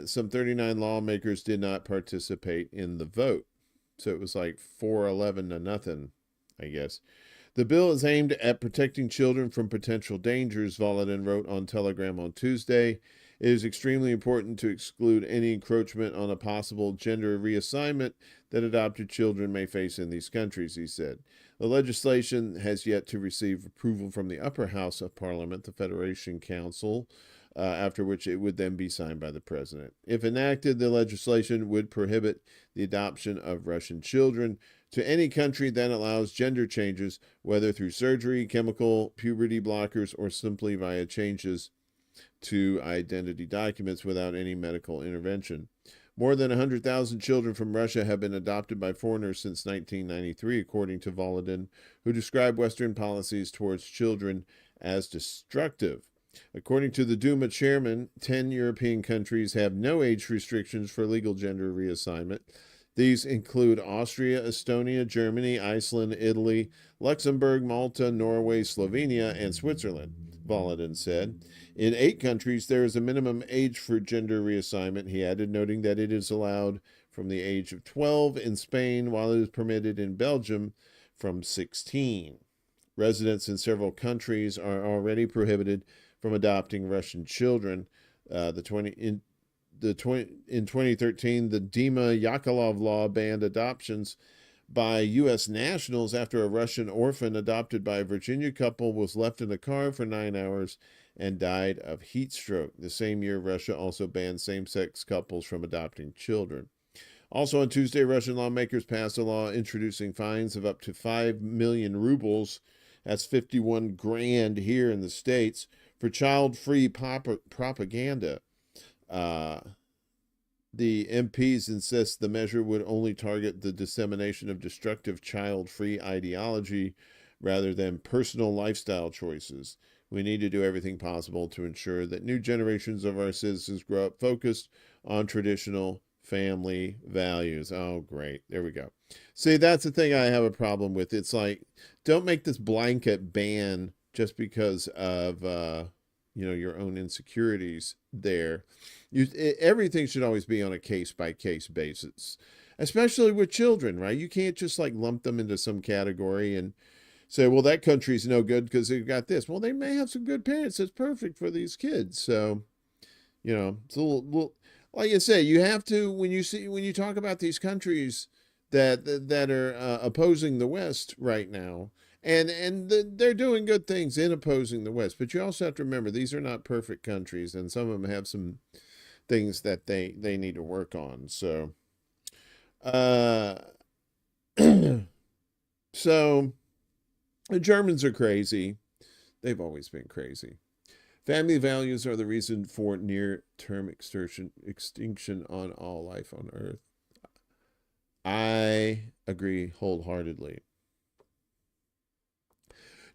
Some 39 lawmakers did not participate in the vote. So it was like 4-11 to nothing, I guess. The bill is aimed at protecting children from potential dangers, Volodin wrote on Telegram on Tuesday. It is extremely important to exclude any encroachment on a possible gender reassignment that adopted children may face in these countries, he said. The legislation has yet to receive approval from the upper house of Parliament, the Federation Council, after which it would then be signed by the president. If enacted, the legislation would prohibit the adoption of Russian children to any country that allows gender changes, whether through surgery, chemical, puberty blockers, or simply via changes to identity documents without any medical intervention. More than 100,000 children from Russia have been adopted by foreigners since 1993, according to Volodin, who described Western policies towards children as destructive. According to the Duma chairman, 10 European countries have no age restrictions for legal gender reassignment. These include Austria, Estonia, Germany, Iceland, Italy, Luxembourg, Malta, Norway, Slovenia, and Switzerland, Volodin said. In 8 countries, there is a minimum age for gender reassignment, he added, noting that it is allowed from the age of 12 in Spain, while it is permitted in Belgium from 16. Residents in several countries are already prohibited from adopting Russian children. In 2013, the Dima Yakovlev law banned adoptions by U.S. nationals after a Russian orphan adopted by a Virginia couple was left in a car for 9 hours and died of heat stroke. The same year, Russia also banned same-sex couples from adopting children. Also on Tuesday, Russian lawmakers passed a law introducing fines of up to 5 million rubles, that's 51 grand here in the States, for child-free propaganda. The MPs insist the measure would only target the dissemination of destructive child-free ideology rather than personal lifestyle choices. We need to do everything possible to ensure that new generations of our citizens grow up focused on traditional family values. Oh, great. There we go. See, that's the thing I have a problem with. It's like, don't make this blanket ban just because of, your own insecurities there. Everything should always be on a case-by-case basis, especially with children, right? You can't just like lump them into some category and say, well, that country's no good because they've got this. Well, they may have some good parents that's perfect for these kids. So, it's a little like I say, you have to, when you talk about these countries that are opposing the West right now, and they're doing good things in opposing the West, but you also have to remember these are not perfect countries, and some of them have some things that they need to work on. So, so the Germans are crazy. They've always been crazy. Family values are the reason for near-term extinction on all life on Earth. I agree wholeheartedly.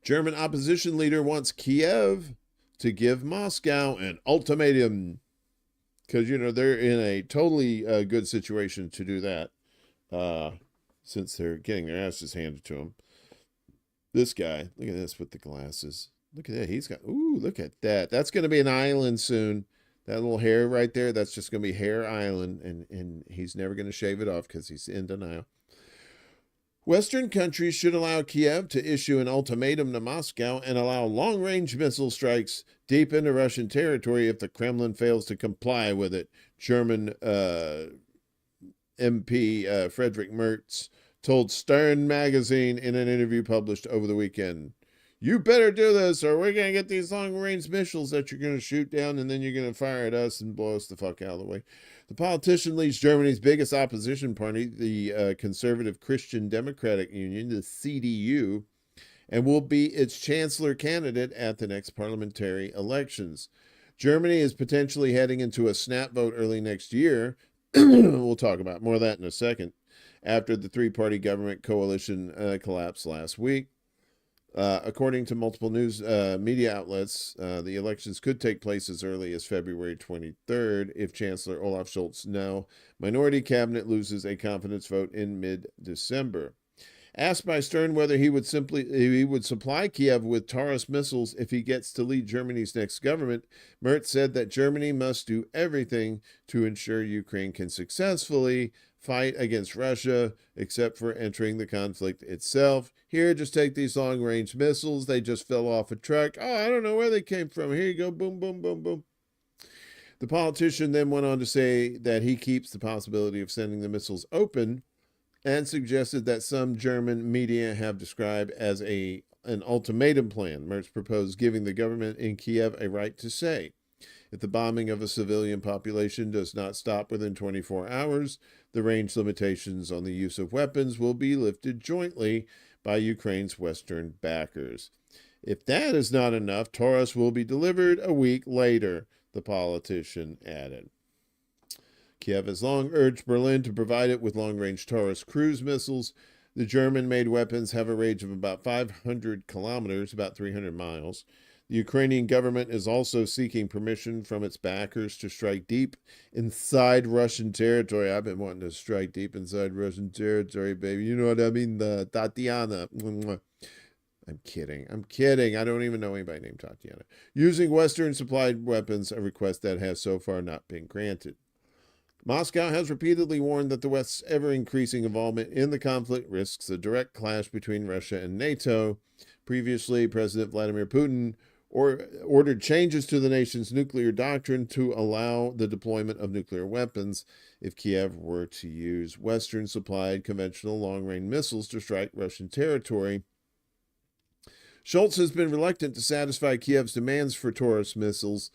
German opposition leader wants Kiev to give Moscow an ultimatum. Because, they're in a totally good situation to do that. Since they're getting their asses handed to them. This guy, look at this with the glasses. Look at that. He's got, look at that. That's going to be an island soon. That little hair right there, that's just going to be Hair Island. And he's never going to shave it off because he's in denial. Western countries should allow Kiev to issue an ultimatum to Moscow and allow long-range missile strikes deep into Russian territory if the Kremlin fails to comply with it, German MP Friedrich Merz told Stern magazine in an interview published over the weekend. You better do this or we're going to get these long-range missiles that you're going to shoot down and then you're going to fire at us and blow us the fuck out of the way. The politician leads Germany's biggest opposition party, the Conservative Christian Democratic Union, the CDU, and will be its chancellor candidate at the next parliamentary elections. Germany is potentially heading into a snap vote early next year. We'll talk about more of that in a second. After the three-party government coalition collapsed last week. According to multiple news media outlets, the elections could take place as early as February 23rd if Chancellor Olaf Scholz's now minority cabinet loses a confidence vote in mid-December. Asked by Stern whether he would supply Kiev with Taurus missiles if he gets to lead Germany's next government, Merz said that Germany must do everything to ensure Ukraine can successfully fight against Russia, except for entering the conflict itself. Here, just take these long-range missiles. They just fell off a truck. Oh, I don't know where they came from. Here you go. Boom, boom, boom, boom. The politician then went on to say that he keeps the possibility of sending the missiles open, and suggested that some German media have described as an ultimatum plan. Merz proposed giving the government in Kiev a right to say, if the bombing of a civilian population does not stop within 24 hours, the range limitations on the use of weapons will be lifted jointly by Ukraine's Western backers. If that is not enough, Taurus will be delivered a week later, the politician added. Kiev has long urged Berlin to provide it with long-range Taurus cruise missiles. The German-made weapons have a range of about 500 kilometers, about 300 miles. The Ukrainian government is also seeking permission from its backers to strike deep inside Russian territory. I've been wanting to strike deep inside Russian territory, baby. You know what I mean? Tatiana. I'm kidding. I don't even know anybody named Tatiana. Using Western-supplied weapons, a request that has so far not been granted. Moscow has repeatedly warned that the West's ever-increasing involvement in the conflict risks a direct clash between Russia and NATO. Previously, President Vladimir Putin ordered changes to the nation's nuclear doctrine to allow the deployment of nuclear weapons if Kiev were to use Western-supplied conventional long-range missiles to strike Russian territory. Scholz has been reluctant to satisfy Kiev's demands for Taurus missiles,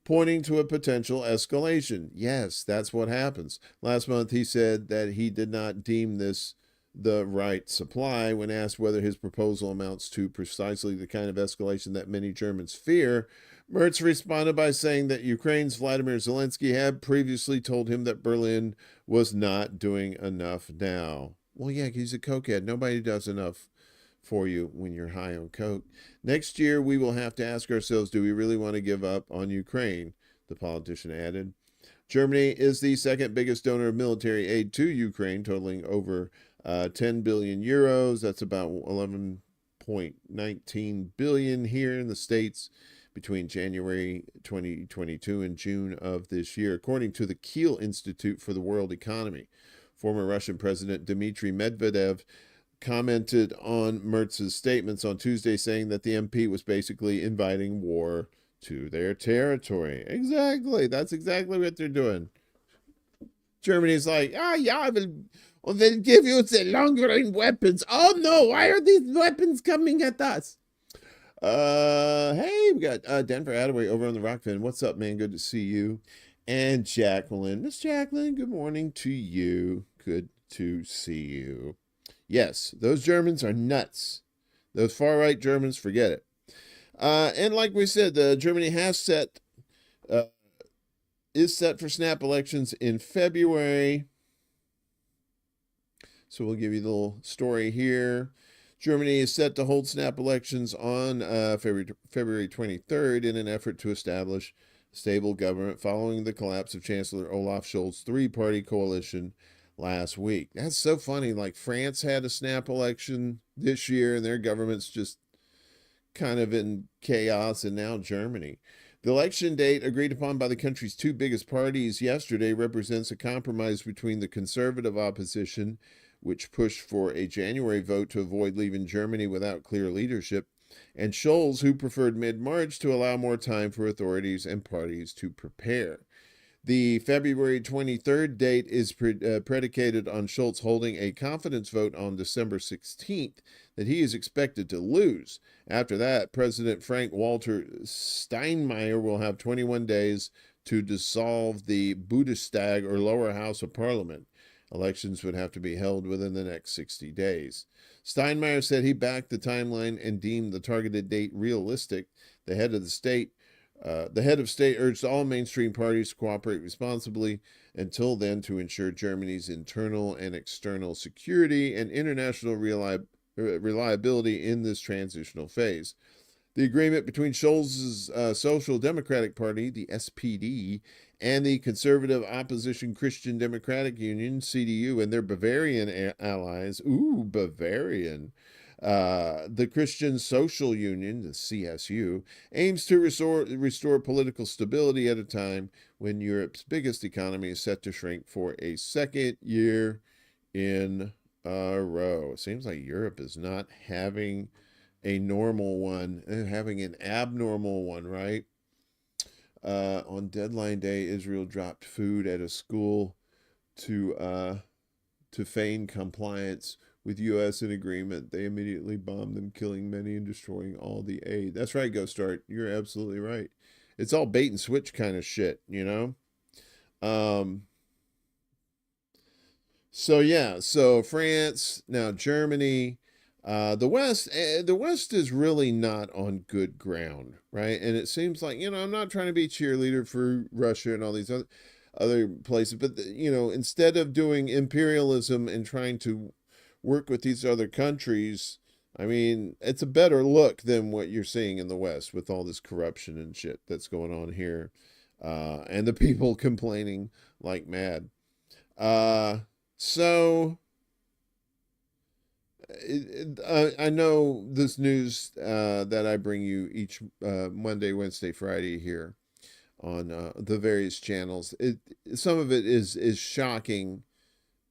pointing to a potential escalation. Yes, that's what happens. Last month, he said that he did not deem this the right supply when asked whether his proposal amounts to precisely the kind of escalation that many Germans fear. Merz responded by saying that Ukraine's Vladimir Zelensky had previously told him that Berlin was not doing enough now. Well, yeah, he's a cokehead. Nobody does enough for you when you're high on coke. Next year, we will have to ask ourselves, do we really want to give up on Ukraine? The politician added. Germany is the second biggest donor of military aid to Ukraine, totaling over 10 billion euros. That's about 11.19 billion here in the States between January 2022 and June of this year, according to the Kiel Institute for the World Economy. Former Russian President Dmitry Medvedev commented on Merz's statements on Tuesday, saying that the MP was basically inviting war to their territory. Exactly. That's exactly what they're doing. Germany's like, yeah, I will give you the long-range weapons. Oh, no, why are these weapons coming at us? Hey, we got Denver Attaway over on the Rockfin. What's up, man? Good to see you. And Jacqueline. Miss Jacqueline, good morning to you. Good to see you. Yes, those Germans are nuts. Those far-right Germans, forget it. And like we said, Germany is set for snap elections in February. So we'll give you the little story here. Germany is set to hold snap elections on February 23rd in an effort to establish a stable government following the collapse of Chancellor Olaf Scholz's three-party coalition last week. That's so funny. Like France had a snap election this year and their government's just kind of in chaos, and now Germany. The election date agreed upon by the country's two biggest parties yesterday represents a compromise between the conservative opposition, which pushed for a January vote to avoid leaving Germany without clear leadership, and Scholz, who preferred mid-March to allow more time for authorities and parties to prepare. The February 23rd date is predicated on Scholz holding a confidence vote on December 16th that he is expected to lose. After that, President Frank-Walter Steinmeier will have 21 days to dissolve the Bundestag, or lower house of parliament. Elections would have to be held within the next 60 days. Steinmeier said he backed the timeline and deemed the targeted date realistic. The head of state urged all mainstream parties to cooperate responsibly until then to ensure Germany's internal and external security and international reliability in this transitional phase. The agreement between Scholz's Social Democratic Party, the SPD, and the conservative opposition Christian Democratic Union, CDU, and their Bavarian allies, Bavarian, the Christian Social Union, the CSU, aims to restore political stability at a time when Europe's biggest economy is set to shrink for a second year in a row. It seems like Europe is not having a normal one, having an abnormal one, right? On deadline day, Israel dropped food at a school to feign compliance with U.S. in agreement. They immediately bombed them, killing many and destroying all the aid. That's right, Ghost Start. You're absolutely right. It's all bait and switch kind of shit, you know? So France, now Germany, the West is really not on good ground, right? And it seems like, I'm not trying to be a cheerleader for Russia and all these other places, but instead of doing imperialism and trying to work with these other countries, I mean, it's a better look than what you're seeing in the West with all this corruption and shit that's going on here, and the people complaining like mad. So I know this news that I bring you each Monday, Wednesday, Friday here on the various channels. Some of it is shocking,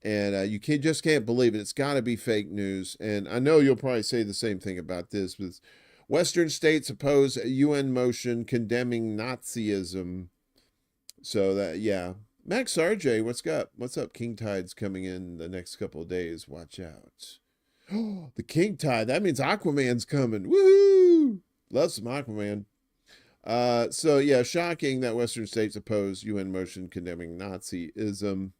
and you just can't believe it. It's got to be fake news. And I know you'll probably say the same thing about this. With Western states oppose a UN motion condemning Nazism. So that, yeah. Max RJ, what's up? King Tide's coming in the next couple of days. Watch out. Oh, the King Tide. That means Aquaman's coming. Woohoo! Love some Aquaman. So yeah, shocking that Western states oppose UN motion condemning Nazism.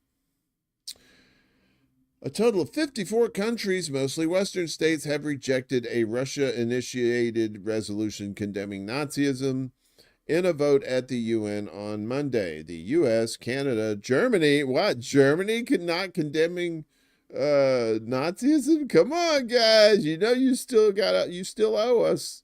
A total of 54 countries, mostly Western states, have rejected a Russia-initiated resolution condemning Nazism in a vote at the UN on Monday. The U.S., Canada, Germany. What? Germany not condemning Nazism? Come on, guys. You still owe us.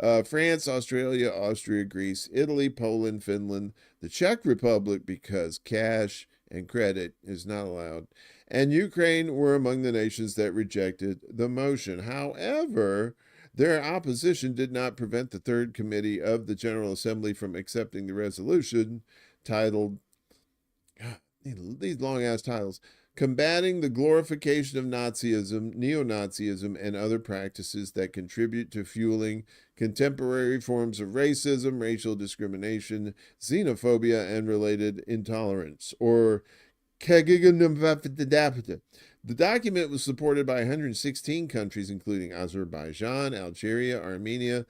France, Australia, Austria, Greece, Italy, Poland, Finland, the Czech Republic, because cash and credit is not allowed, and Ukraine were among the nations that rejected the motion. However, their opposition did not prevent the Third Committee of the General Assembly from accepting the resolution titled, these long-ass titles, Combating the Glorification of Nazism, Neo-Nazism, and Other Practices that Contribute to Fueling Contemporary Forms of Racism, Racial Discrimination, Xenophobia, and Related Intolerance, or the document was supported by 116 countries, including Azerbaijan, Algeria, Armenia,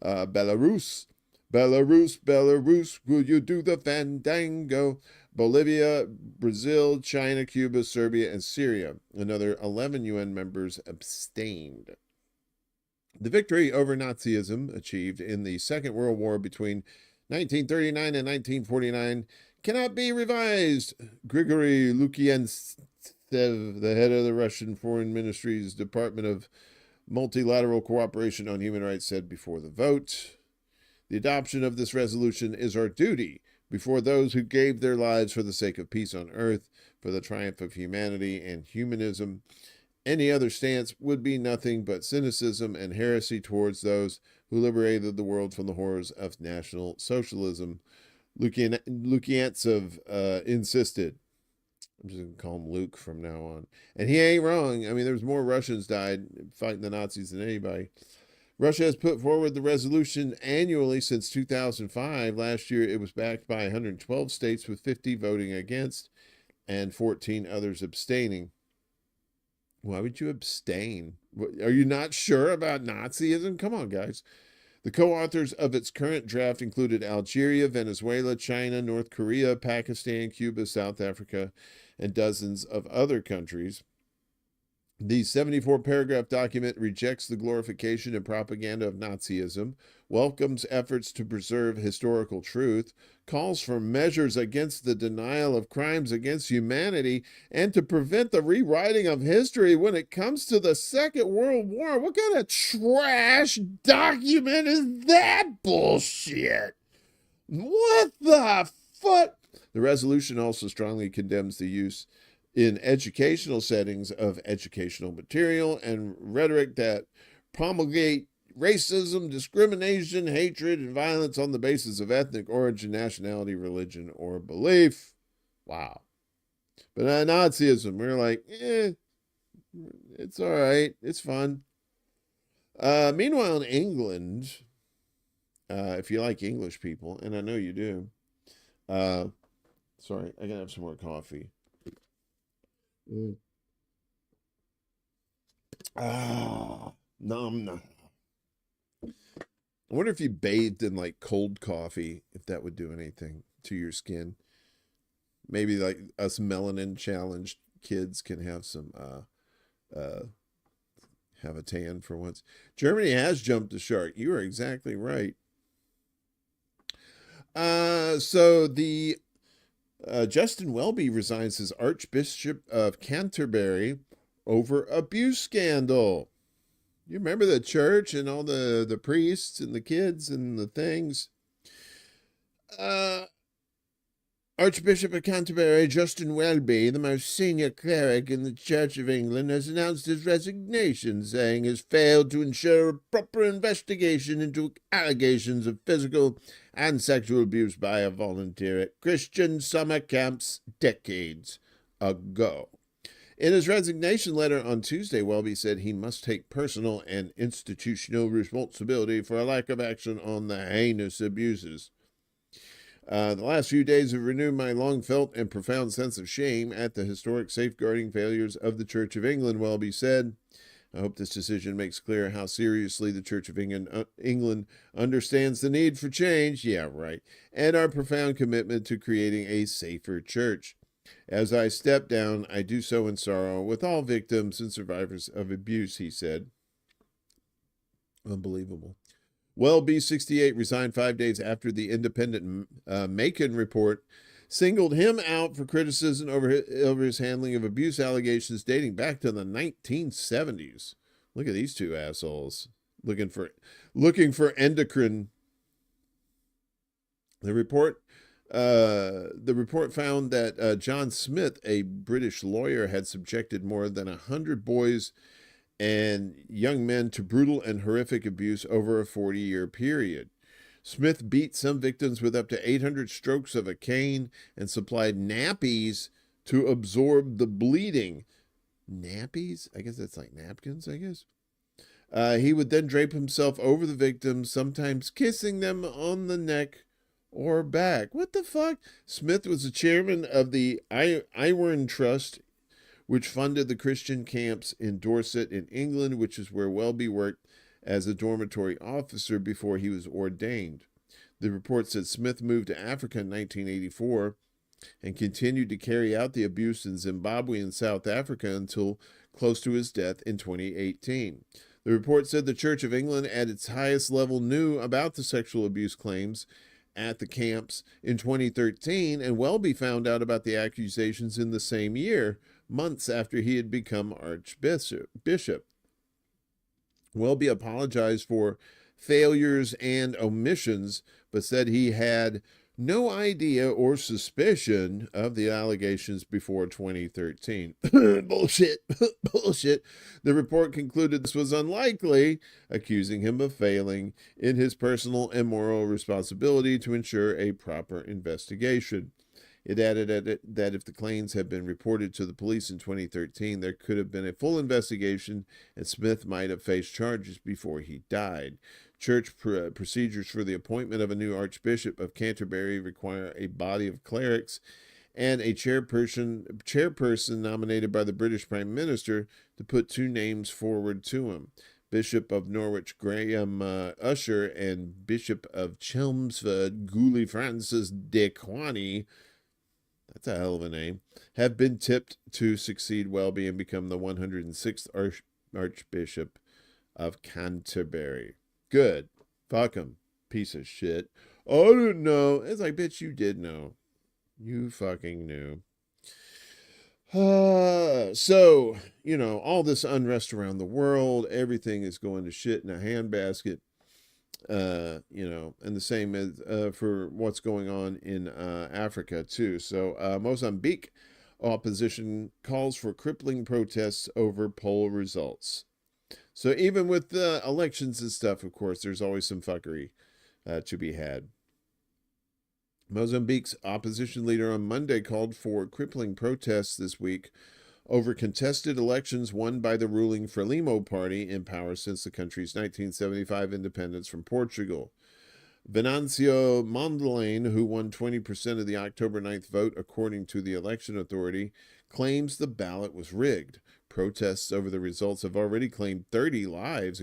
Belarus, will you do the fandango? Bolivia, Brazil, China, Cuba, Serbia, and Syria. Another 11 UN members abstained. The victory over Nazism, achieved in the Second World War between 1939 and 1949, cannot be revised. Grigory Lukiantsev, the head of the Russian Foreign Ministry's Department of Multilateral Cooperation on Human Rights, said before the vote. The adoption of this resolution is our duty before those who gave their lives for the sake of peace on earth, for the triumph of humanity and humanism. Any other stance would be nothing but cynicism and heresy towards those who liberated the world from the horrors of National Socialism. Lukiantsev insisted. I'm just going to call him Luke from now on. And he ain't wrong. I mean, there's more Russians died fighting the Nazis than anybody. Russia has put forward the resolution annually since 2005. Last year, it was backed by 112 states, with 50 voting against and 14 others abstaining. Why would you abstain? Are you not sure about Nazism? Come on, guys. The co-authors of its current draft included Algeria, Venezuela, China, North Korea, Pakistan, Cuba, South Africa, and dozens of other countries. The 74-paragraph document rejects the glorification and propaganda of Nazism, welcomes efforts to preserve historical truth, calls for measures against the denial of crimes against humanity, and to prevent the rewriting of history when it comes to the Second World War. What kind of trash document is that bullshit? What the fuck? The resolution also strongly condemns the use in educational settings of educational material and rhetoric that promulgate racism, discrimination, hatred, and violence on the basis of ethnic origin, nationality, religion, or belief. Wow. But Nazism, we're like, it's all right. It's fun. Meanwhile, in England, if you like English people, and I know you do, sorry, I gotta have some more coffee. Nom. I wonder if you bathed in like cold coffee, if that would do anything to your skin. Maybe like us melanin challenged kids can have some have a tan for once. Germany has jumped the shark. You are exactly right. So the Justin Welby resigns as Archbishop of Canterbury over abuse scandal. You remember the church and all the priests and the kids and the things? Archbishop of Canterbury, Justin Welby, the most senior cleric in the Church of England, has announced his resignation, saying he has failed to ensure a proper investigation into allegations of physical and sexual abuse by a volunteer at Christian summer camps decades ago. In his resignation letter on Tuesday, Welby said he must take personal and institutional responsibility for a lack of action on the heinous abuses. The last few days have renewed my long-felt and profound sense of shame at the historic safeguarding failures of the Church of England, Welby said. I hope this decision makes clear how seriously the Church of England understands the need for change, yeah, right, and our profound commitment to creating a safer church. As I step down, I do so in sorrow with all victims and survivors of abuse, he said. Unbelievable. Welby, 68, resigned 5 days after the independent Macon report singled him out for criticism over his handling of abuse allegations dating back to the 1970s. Look at these two assholes looking for endocrine. The report found that John Smith, a British lawyer, had subjected more than 100 boys and young men to brutal and horrific abuse over a 40-year period. Smith beat some victims with up to 800 strokes of a cane and supplied nappies to absorb the bleeding. Nappies? I guess that's like napkins, I guess. He would then drape himself over the victims, sometimes kissing them on the neck or back. What the fuck? Smith was the chairman of the Iron Trust, which funded the Christian camps in Dorset in England, which is where Welby worked as a dormitory officer before he was ordained. The report said Smith moved to Africa in 1984 and continued to carry out the abuse in Zimbabwe and South Africa until close to his death in 2018. The report said the Church of England at its highest level knew about the sexual abuse claims at the camps in 2013, and Welby found out about the accusations in the same year, months after he had become Archbishop. Welby apologized for failures and omissions, but said he had no idea or suspicion of the allegations before 2013. Bullshit. Bullshit. The report concluded this was unlikely, accusing him of failing in his personal and moral responsibility to ensure a proper investigation. It added that if the claims had been reported to the police in 2013, there could have been a full investigation and Smith might have faced charges before he died. Church procedures for the appointment of a new Archbishop of Canterbury require a body of clerics and a chairperson nominated by the British Prime Minister to put two names forward to him. Bishop of Norwich Graham Usher and Bishop of Chelmsford Gooley Francis de Quani. That's a hell of a name. Have been tipped to succeed Welby and become the 106th Archbishop of Canterbury. Good. Fuck him. Piece of shit. I didn't know. It's like, bitch, you did know. You fucking knew. So, all this unrest around the world, everything is going to shit in a handbasket. And the same as for what's going on in Africa too. So Mozambique opposition calls for crippling protests over poll results. So even with the elections and stuff, of course, there's always some fuckery to be had. Mozambique's opposition leader on Monday called for crippling protests this week over contested elections won by the ruling Frelimo party in power since the country's 1975 independence from Portugal. Venancio Mondlane, who won 20% of the October 9th vote according to the election authority, claims the ballot was rigged. Protests over the results have already claimed 30 lives,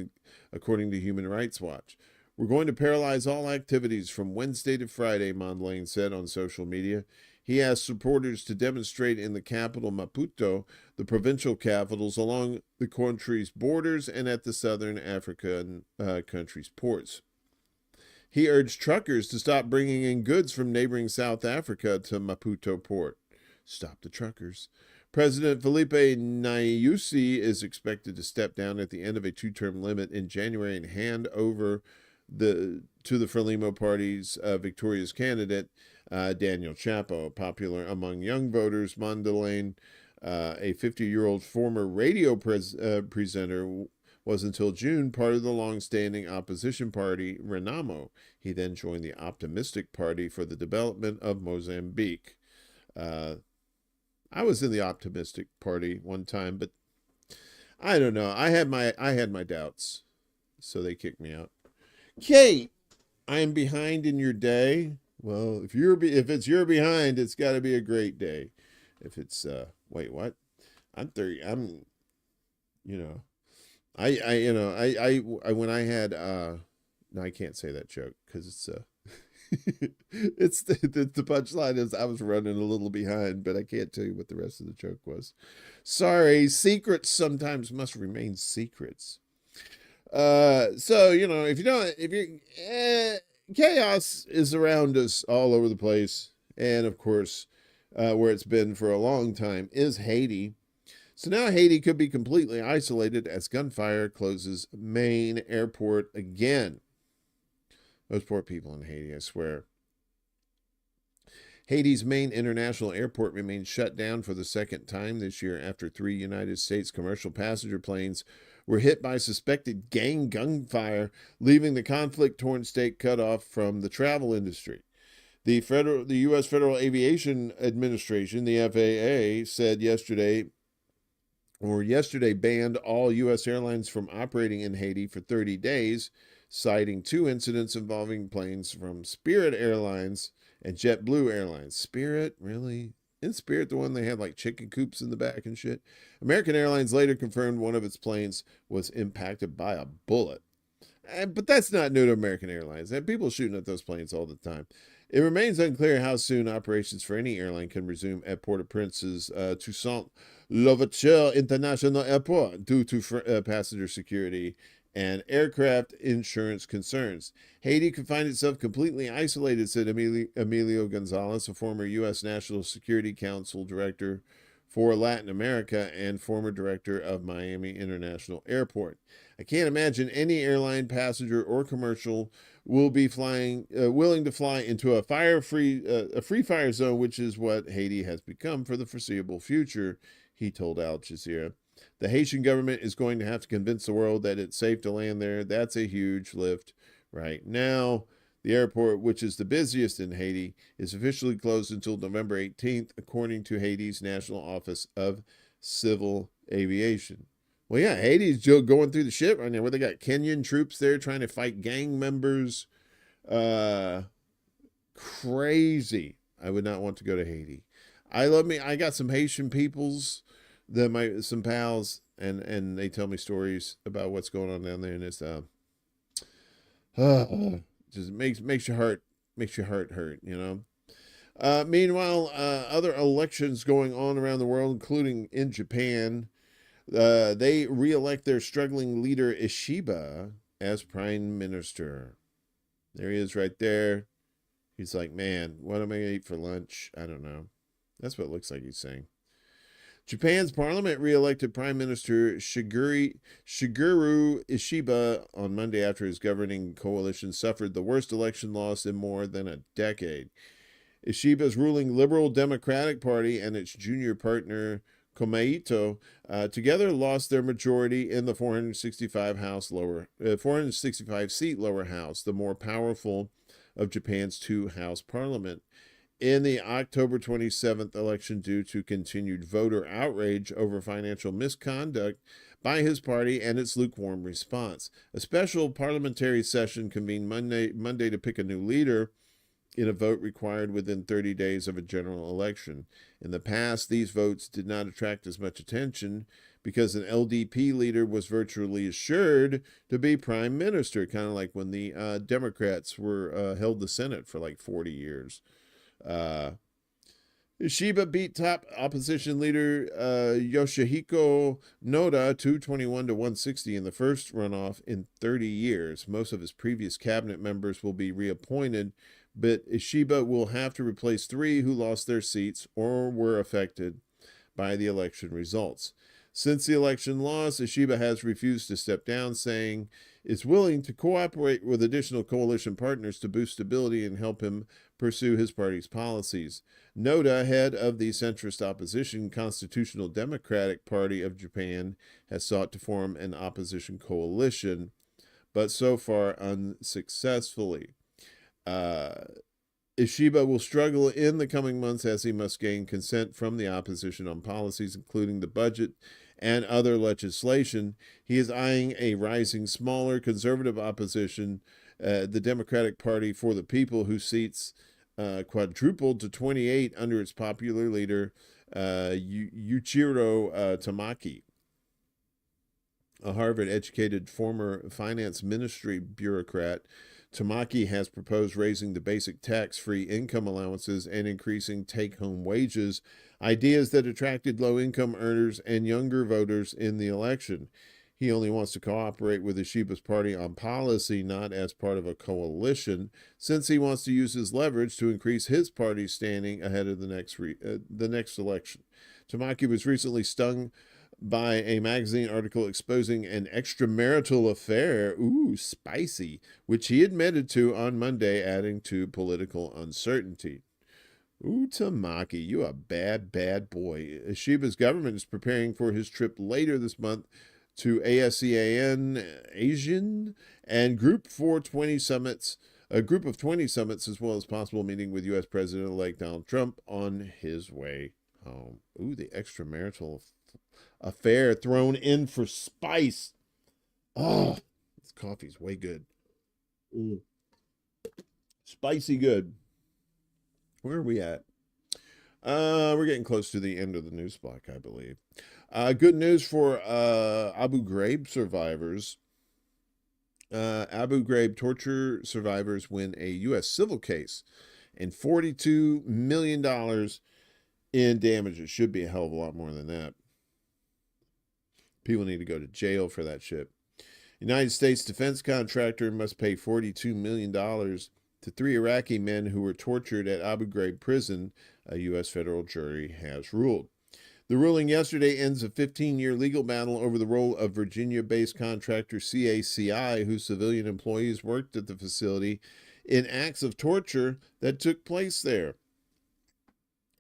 according to Human Rights Watch. We're going to paralyze all activities from Wednesday to Friday, Mondlane said on social media. He asked supporters to demonstrate in the capital, Maputo, the provincial capitals along the country's borders and at the southern African country's ports. He urged truckers to stop bringing in goods from neighboring South Africa to Maputo port. Stop the truckers. President Felipe Nyusi is expected to step down at the end of a two-term limit in January and hand over to the Frelimo party's victorious candidate, Daniel Chapo. Popular among young voters, Mondlane, a 50-year-old former radio presenter, was until June part of the long-standing opposition party, Renamo. He then joined the Optimistic Party for the Development of Mozambique. I was in the Optimistic Party one time, but I don't know. I had my doubts, so they kicked me out. Kate, I am behind in your day. Well, if it's you're behind, it's got to be a great day. If it's wait, what? I'm 30. I'm, I when I had no, I can't say that joke because it's it's the punchline is I was running a little behind, but I can't tell you what the rest of the joke was. Sorry, secrets sometimes must remain secrets. So chaos is around us all over the place, and of course, where it's been for a long time is Haiti. So now Haiti could be completely isolated as gunfire closes main airport again. Those poor people in Haiti, I swear. Haiti's main international airport remains shut down for the second time this year after 3 United States commercial passenger planes were hit by suspected gang gunfire, leaving the conflict-torn state cut off from the travel industry. The U.S. Federal Aviation Administration, the FAA, said yesterday banned all U.S. airlines from operating in Haiti for 30 days, citing 2 incidents involving planes from Spirit Airlines and JetBlue Airlines. Spirit? Really? In Spirit, the one they had like chicken coops in the back and shit? American Airlines later confirmed one of its planes was impacted by a bullet. But that's not new to American Airlines. And people shooting at those planes all the time. It remains unclear how soon operations for any airline can resume at Port-au-Prince's Toussaint Louverture International Airport due to passenger security and aircraft insurance concerns. Haiti could find itself completely isolated, said Emilio Gonzalez, a former U.S. National Security Council director for Latin America and former director of Miami International Airport. I can't imagine any airline, passenger, or commercial will be willing to fly into a free fire zone, which is what Haiti has become for the foreseeable future, he told Al Jazeera. The Haitian government is going to have to convince the world that it's safe to land there. That's a huge lift. Right now, the airport, which is the busiest in Haiti, is officially closed until November 18th, according to Haiti's National Office of Civil Aviation. Well, yeah, Haiti's going through the shit right now, where they got Kenyan troops there trying to fight gang members. Crazy. I would not want to go to Haiti. I got some Haitian peoples, some pals, and they tell me stories about what's going on down there, and it's just makes your heart hurt, Meanwhile, other elections going on around the world, including in Japan, they re-elect their struggling leader Ishiba as prime minister. There he is right there. He's like, man, what am I going to eat for lunch? I don't know. That's what it looks like he's saying. Japan's parliament re-elected Prime Minister Shigeru Ishiba on Monday after his governing coalition suffered the worst election loss in more than a decade. Ishiba's ruling Liberal Democratic Party and its junior partner Komeito together lost their majority in the 465 seat lower house, the more powerful of Japan's two-house parliament, in the October 27th election due to continued voter outrage over financial misconduct by his party and its lukewarm response. A special parliamentary session convened Monday to pick a new leader in a vote required within 30 days of a general election. In the past, these votes did not attract as much attention because an LDP leader was virtually assured to be prime minister, kind of like when the Democrats were held the Senate for like 40 years. Ishiba beat top opposition leader Yoshihiko Noda 221 to 160 in the first runoff in 30 years. Most of his previous cabinet members will be reappointed, but Ishiba will have to replace 3 who lost their seats or were affected by the election results. Since the election loss, Ishiba has refused to step down, saying is willing to cooperate with additional coalition partners to boost stability and help him pursue his party's policies. Noda, head of the centrist opposition Constitutional Democratic Party of Japan, has sought to form an opposition coalition, but so far unsuccessfully. Ishiba will struggle in the coming months as he must gain consent from the opposition on policies, including the budget and other legislation. He is eyeing a rising, smaller, conservative opposition, the Democratic Party for the People, whose seats quadrupled to 28 under its popular leader, Yuichiro Tamaki. A Harvard-educated former finance ministry bureaucrat, Tamaki has proposed raising the basic tax-free income allowances and increasing take-home wages, ideas that attracted low-income earners and younger voters in the election. He only wants to cooperate with Ishiba's party on policy, not as part of a coalition, since he wants to use his leverage to increase his party's standing ahead of the next election. Tamaki was recently stung by a magazine article exposing an extramarital affair, spicy, which he admitted to on Monday, adding to political uncertainty. Tamaki, you a bad, bad boy. Ishiba's government is preparing for his trip later this month to ASEAN, Asian, and Group of 20 summits, as well as possible meeting with U.S. President-elect Donald Trump on his way home. The extramarital affair thrown in for spice. Oh, this coffee's way good. Spicy good. Where are we at? We're getting close to the end of the news block, I believe. Good news for Abu Ghraib survivors. Abu Ghraib torture survivors win a U.S. civil case and $42 million in damages. Should be a hell of a lot more than that. People need to go to jail for that shit. United States defense contractor must pay $42 million to 3 Iraqi men who were tortured at Abu Ghraib prison, a U.S. federal jury has ruled. The ruling yesterday ends a 15-year legal battle over the role of Virginia-based contractor CACI, whose civilian employees worked at the facility, in acts of torture that took place there.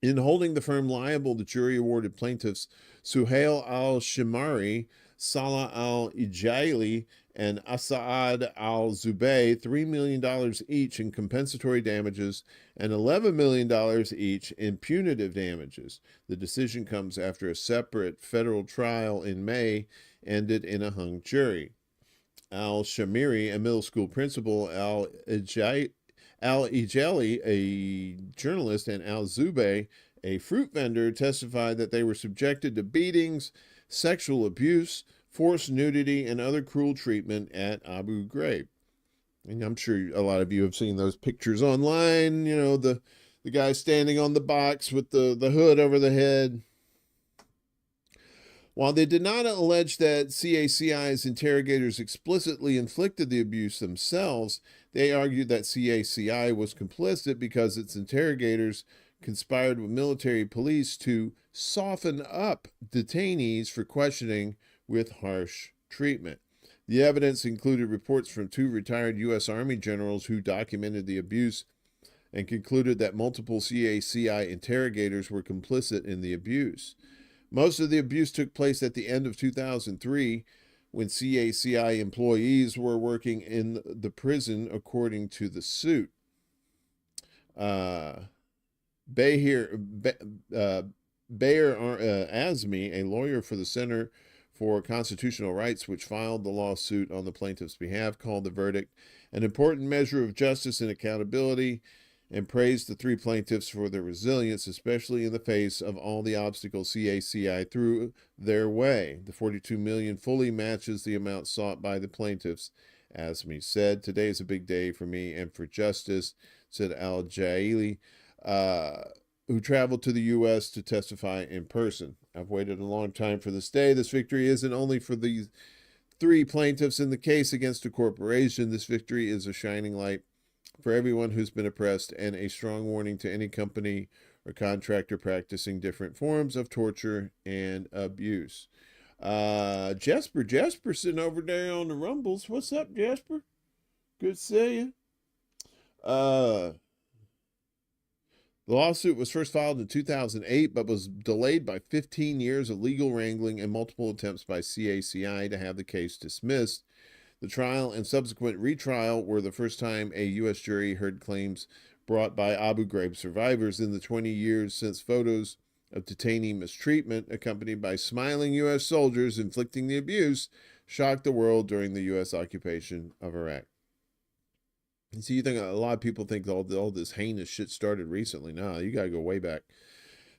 In holding the firm liable, the jury awarded plaintiffs Suhail al-Shimari, Salah al-Ijaili, and Asad al-Zubayr $3 million each in compensatory damages and $11 million each in punitive damages. The decision comes after a separate federal trial in May ended in a hung jury. Al-Shamiri, a middle school principal, Al-Ijali, a journalist, and Al-Zubayr, a fruit vendor, testified that they were subjected to beatings, sexual abuse, forced nudity, and other cruel treatment at Abu Ghraib. And I'm sure a lot of you have seen those pictures online, the The guy standing on the box with the hood over the head. While they did not allege that CACI's interrogators explicitly inflicted the abuse themselves, they argued that CACI was complicit because its interrogators conspired with military police to soften up detainees for questioning with harsh treatment. The evidence included reports from 2 retired U.S. Army generals who documented the abuse and concluded that multiple CACI interrogators were complicit in the abuse. Most of the abuse took place at the end of 2003 when CACI employees were working in the prison, according to the suit. Bayer Azmi, a lawyer for the Center for Constitutional Rights, which filed the lawsuit on the plaintiff's behalf, called the verdict an important measure of justice and accountability, and praised the 3 plaintiffs for their resilience, especially in the face of all the obstacles CACI threw their way. The $42 million fully matches the amount sought by the plaintiffs. Azmi said, "Today is a big day for me and for justice," said Al-Jaili, who traveled to the U.S. to testify in person. "I've waited a long time for this day. This victory isn't only for the 3 plaintiffs in the case against a corporation. This victory is a shining light for everyone who's been oppressed and a strong warning to any company or contractor practicing different forms of torture and abuse." Jasper sitting over there on the Rumbles. What's up, Jasper? Good to see you. The lawsuit was first filed in 2008, but was delayed by 15 years of legal wrangling and multiple attempts by CACI to have the case dismissed. The trial and subsequent retrial were the first time a U.S. jury heard claims brought by Abu Ghraib survivors in the 20 years since photos of detainee mistreatment, accompanied by smiling U.S. soldiers inflicting the abuse, shocked the world during the U.S. occupation of Iraq. And so you think a lot of people think all this heinous shit started recently. No, you got to go way back.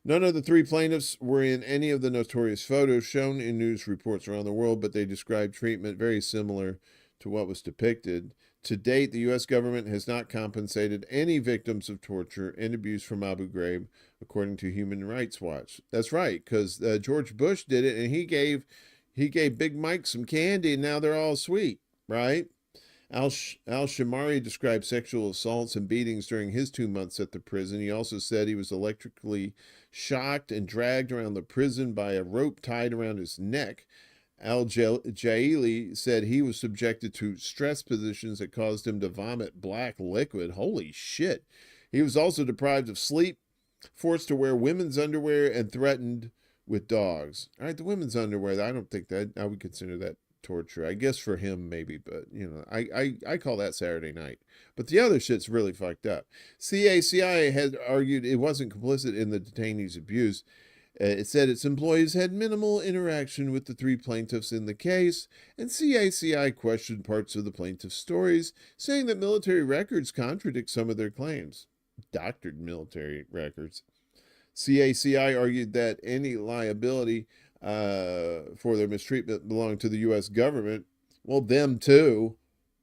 None of the 3 plaintiffs were in any of the notorious photos shown in news reports around the world, but they described treatment very similar to what was depicted. To date, the U.S. government has not compensated any victims of torture and abuse from Abu Ghraib, according to Human Rights Watch. That's right, because George Bush did it, and he gave Big Mike some candy, and now they're all sweet, right? Al-Shamari described sexual assaults and beatings during his 2 months at the prison. He also said he was electrically shocked and dragged around the prison by a rope tied around his neck. Al-Jaili said he was subjected to stress positions that caused him to vomit black liquid. Holy shit. He was also deprived of sleep, forced to wear women's underwear, and threatened with dogs. All right, the women's underwear, I don't think that I would consider that torture. I guess for him maybe, but I call that Saturday night. But the other shit's really fucked up. CACI had argued it wasn't complicit in the detainees' abuse. It said its employees had minimal interaction with the 3 plaintiffs in the case, and CACI questioned parts of the plaintiffs' stories, saying that military records contradict some of their claims. Doctored military records. CACI argued that any liability for their mistreatment belonged to the U.S. government. Well, them too.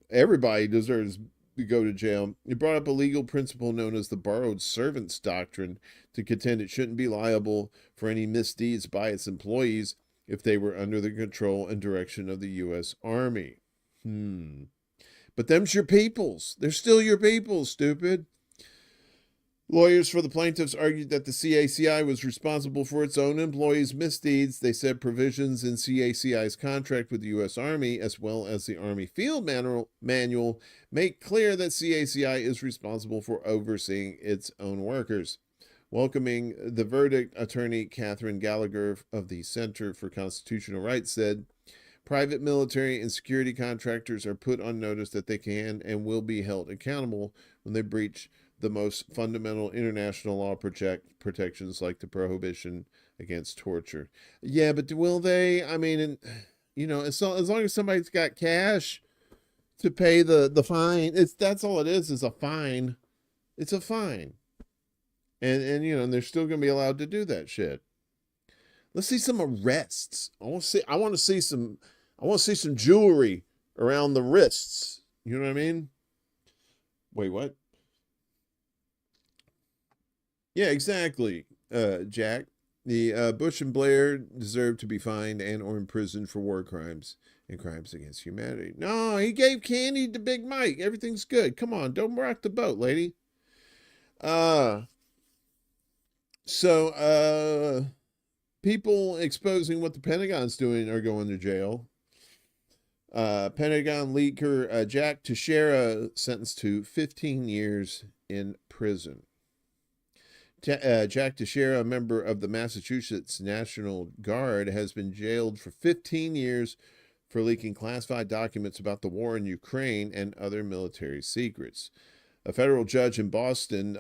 Everybody deserves to go to jail. It brought up a legal principle known as the borrowed servants doctrine to contend it shouldn't be liable for any misdeeds by its employees if they were under the control and direction of the U.S. Army. But them's your peoples. They're still your peoples, stupid. Lawyers for the plaintiffs argued that the CACI was responsible for its own employees' misdeeds. They said provisions in CACI's contract with the U.S. Army, as well as the Army Field Manual, make clear that CACI is responsible for overseeing its own workers. Welcoming the verdict, attorney Catherine Gallagher of the Center for Constitutional Rights said, "Private military and security contractors are put on notice that they can and will be held accountable when they breach the most fundamental international law protections like the prohibition against torture." Yeah, but will they? I mean, as long as somebody's got cash to pay the fine, that's all it is a fine. It's a fine. And they're still going to be allowed to do that shit. Let's see some arrests. I want to see some jewelry around the wrists. You know what I mean? Wait, what? Yeah, exactly, Jack. The Bush and Blair deserve to be fined and or imprisoned for war crimes and crimes against humanity. No, he gave candy to Big Mike. Everything's good. Come on, don't rock the boat, lady. Uh, so people exposing what the Pentagon's doing are going to jail. Pentagon leaker Jack Teixeira sentenced to 15 years in prison. Jack Teixeira, a member of the Massachusetts National Guard, has been jailed for 15 years for leaking classified documents about the war in Ukraine and other military secrets. A federal judge in Boston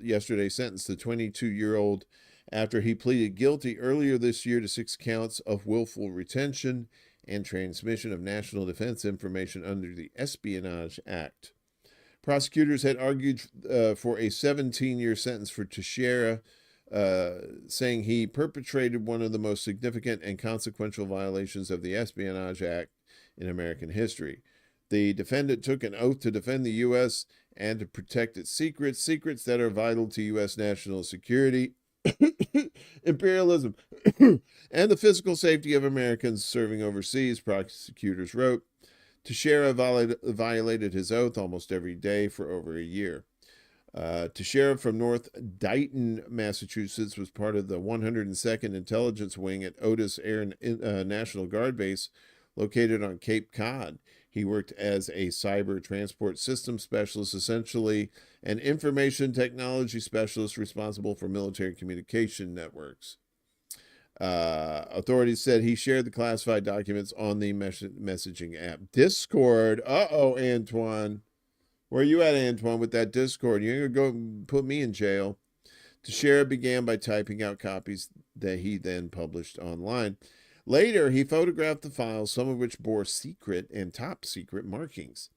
yesterday sentenced the 22-year-old after he pleaded guilty earlier this year to 6 counts of willful retention and transmission of national defense information under the Espionage Act. Prosecutors had argued for a 17-year sentence for Teixeira, saying he perpetrated one of the most significant and consequential violations of the Espionage Act in American history. The defendant took an oath to defend the U.S. and to protect its secrets that are vital to U.S. national security, imperialism, and the physical safety of Americans serving overseas, prosecutors wrote. Teixeira violated his oath almost every day for over a year. Teixeira from North Dayton, Massachusetts, was part of the 102nd Intelligence Wing at Otis Air National Guard Base located on Cape Cod. He worked as a cyber transport system specialist, essentially an information technology specialist responsible for military communication networks. Authorities said he shared the classified documents on the messaging app Discord. Antoine. Where you at, Antoine, with that Discord? You're going to go put me in jail. Teixeira began by typing out copies that he then published online. Later, he photographed the files, some of which bore secret and top secret markings.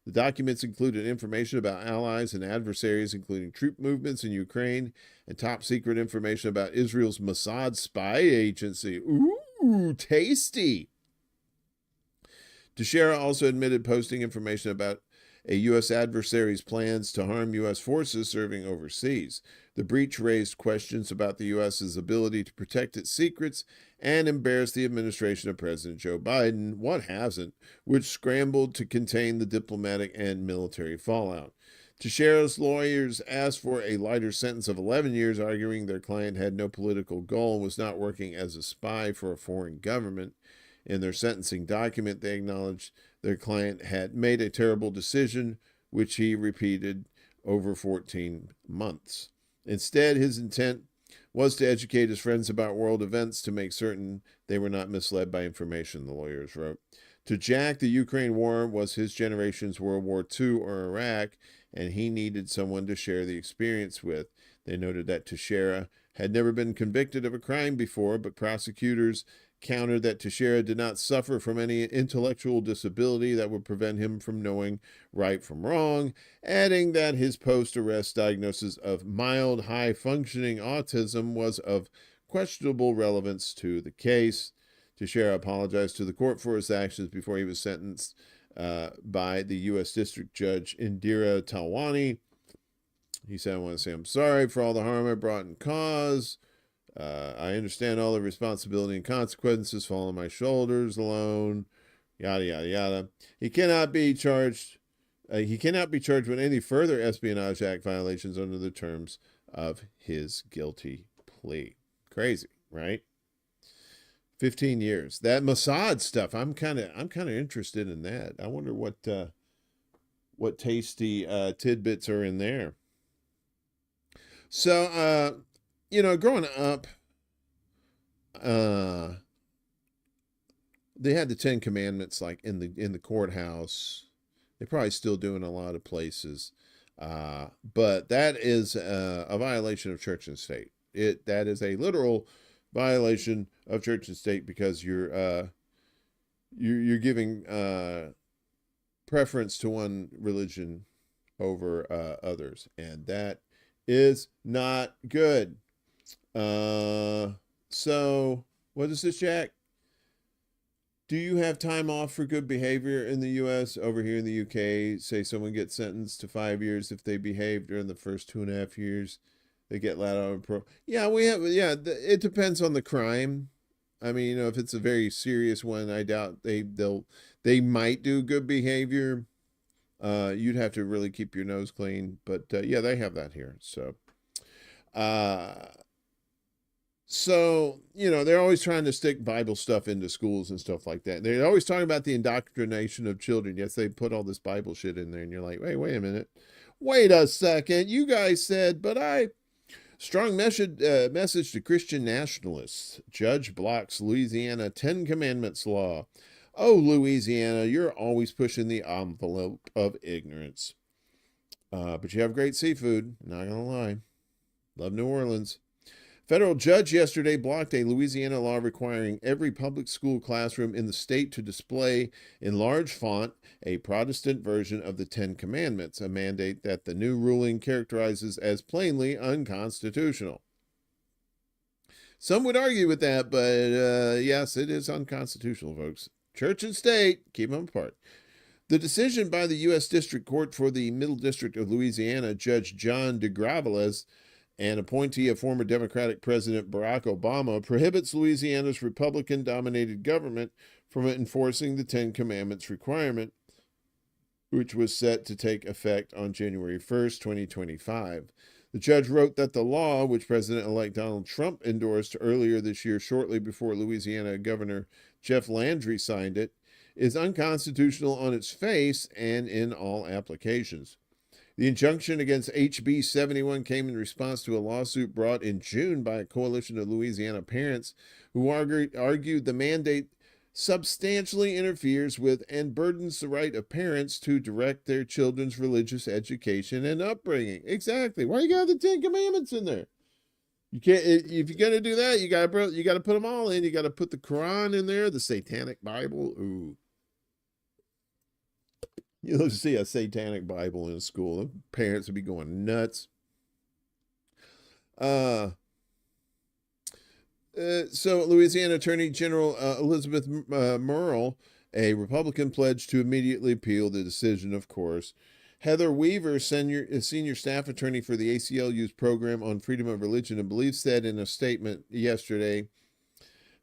The documents included information about allies and adversaries, including troop movements in Ukraine, and top secret information about Israel's Mossad spy agency. Ooh, tasty. Teixeira also admitted posting information about a U.S. adversary's plans to harm U.S. forces serving overseas. The breach raised questions about the U.S.'s ability to protect its secrets and embarrassed the administration of President Joe Biden, what hasn't, which scrambled to contain the diplomatic and military fallout. Teixeira's lawyers asked for a lighter sentence of 11 years, arguing their client had no political goal and was not working as a spy for a foreign government. In their sentencing document, they acknowledged their client had made a terrible decision, which he repeated over 14 months. Instead, his intent was to educate his friends about world events to make certain they were not misled by information, the lawyers wrote. To Jack, the Ukraine war was his generation's World War II or Iraq, and he needed someone to share the experience with. They noted that Teixeira had never been convicted of a crime before, but prosecutors countered that Teixeira did not suffer from any intellectual disability that would prevent him from knowing right from wrong, adding that his post-arrest diagnosis of mild high-functioning autism was of questionable relevance to the case. Teixeira apologized to the court for his actions before he was sentenced by the U.S. District Judge Indira Talwani. He said, I want to say I'm sorry for all the harm I brought and caused. I understand all the responsibility and consequences fall on my shoulders alone. Yada, yada, yada. He cannot be charged with any further Espionage Act violations under the terms of his guilty plea. Crazy, right? 15 years. That Mossad stuff, I'm kind of interested in that. I wonder what tasty tidbits are in there. So, growing up, they had the 10 Commandments like in the courthouse. They're probably still doing a lot of places, but that is a violation of church and state. That is a literal violation of church and state because you're giving preference to one religion over others, and that is not good. So what is this, Jack? Do you have time off for good behavior in the U.S.? Over here in the U.K., say someone gets sentenced to 5 years if they behave during the first 2.5 years. They get let out of pro. Yeah, we have. Yeah, it depends on the crime. I mean, you know, if it's a very serious one, I doubt they might do good behavior. You'd have to really keep your nose clean, but yeah, they have that here. Uh, so you know, they're always trying to stick Bible stuff into schools and stuff like that. They're always talking about the indoctrination of children. Yes, they put all this Bible shit in there, and you're like, wait a minute, wait a second. You guys said, but I. Strong message to Christian nationalists. Judge blocks Louisiana Ten Commandments law. Oh, Louisiana, you're always pushing the envelope of ignorance. But you have great seafood, not gonna lie. Love New Orleans. Federal judge yesterday blocked a Louisiana law requiring every public school classroom in the state to display in large font a Protestant version of the Ten Commandments, a mandate that the new ruling characterizes as plainly unconstitutional. Some would argue with that, but yes, it is unconstitutional, folks. Church and state, keep them apart. The decision by the U.S. District Court for the Middle District of Louisiana, Judge John Ghraib, an appointee of former Democratic President Barack Obama, prohibits Louisiana's Republican-dominated government from enforcing the Ten Commandments requirement, which was set to take effect on January 1st, 2025. The judge wrote that the law, which President-elect Donald Trump endorsed earlier this year shortly before Louisiana Governor Jeff Landry signed it, is unconstitutional on its face and in all applications. The injunction against HB 71 came in response to a lawsuit brought in June by a coalition of Louisiana parents who argued the mandate substantially interferes with and burdens the right of parents to direct their children's religious education and upbringing. Exactly. Why you got the Ten Commandments in there? You can't. If you're gonna do that, you gotta put them all in. You gotta put the Quran in there, the Satanic Bible. Ooh. You'll see a Satanic Bible in school. The parents would be going nuts. So Louisiana Attorney General Elizabeth Murrell, a Republican, pledged to immediately appeal the decision, of course. Heather Weaver, senior staff attorney for the ACLU's program on freedom of religion and belief, said in a statement yesterday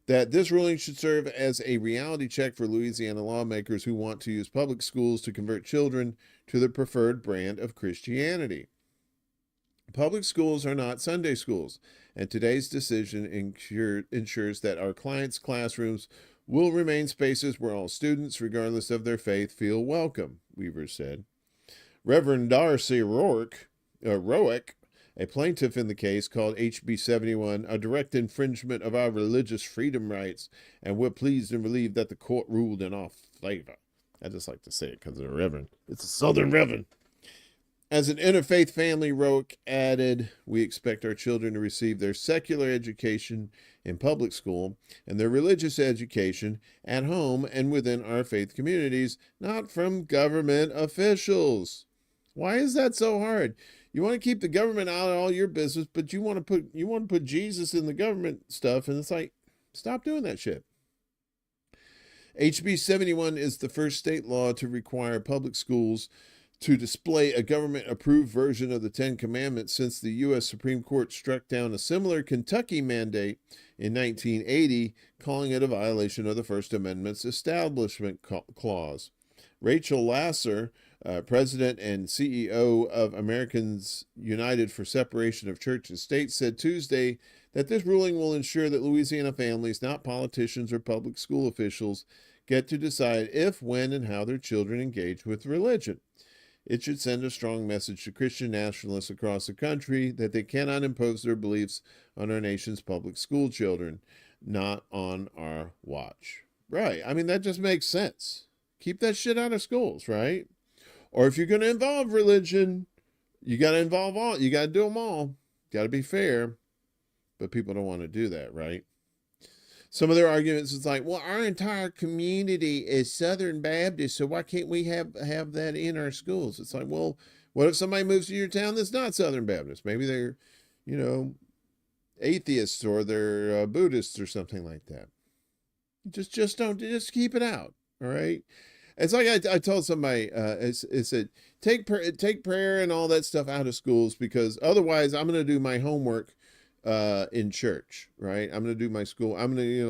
that this ruling should serve as a reality check for Louisiana lawmakers who want to use public schools to convert children to the preferred brand of Christianity. Public schools are not Sunday schools, and today's decision ensures that our clients' classrooms will remain spaces where all students, regardless of their faith, feel welcome, Weaver said. Reverend Darcy Roick, a plaintiff in the case, called HB 71 a direct infringement of our religious freedom rights, and we're pleased and relieved that the court ruled in our favor. I just like to say it because of the Reverend. It's a Southern Reverend. As an interfaith family, Roick added, we expect our children to receive their secular education in public school and their religious education at home and within our faith communities, not from government officials. Why is that so hard? You want to keep the government out of all your business, but you want to put Jesus in the government stuff, and it's like, stop doing that shit. HB 71 is the first state law to require public schools to display a government-approved version of the Ten Commandments since the U.S. Supreme Court struck down a similar Kentucky mandate in 1980, calling it a violation of the First Amendment's Establishment Clause. Rachel Lasser, President and CEO of Americans United for Separation of Church and State, said Tuesday that this ruling will ensure that Louisiana families, not politicians or public school officials, get to decide if, when, and how their children engage with religion. It should send a strong message to Christian nationalists across the country that they cannot impose their beliefs on our nation's public school children, not on our watch. Right. I mean, that just makes sense. Keep that shit out of schools, right? Or if you're going to involve religion, you got to involve all. You got to do them all. Got to be fair. But people don't want to do that, right? Some of their arguments is like, well, our entire community is Southern Baptist, so why can't we have that in our schools? It's like, well, what if somebody moves to your town that's not Southern Baptist? Maybe they're, atheists or they're Buddhists or something like that. Just keep it out, all right? It's like I told somebody, it said, take prayer and all that stuff out of schools, because otherwise I'm going to do my homework in church, right? I'm going to do my school. I'm going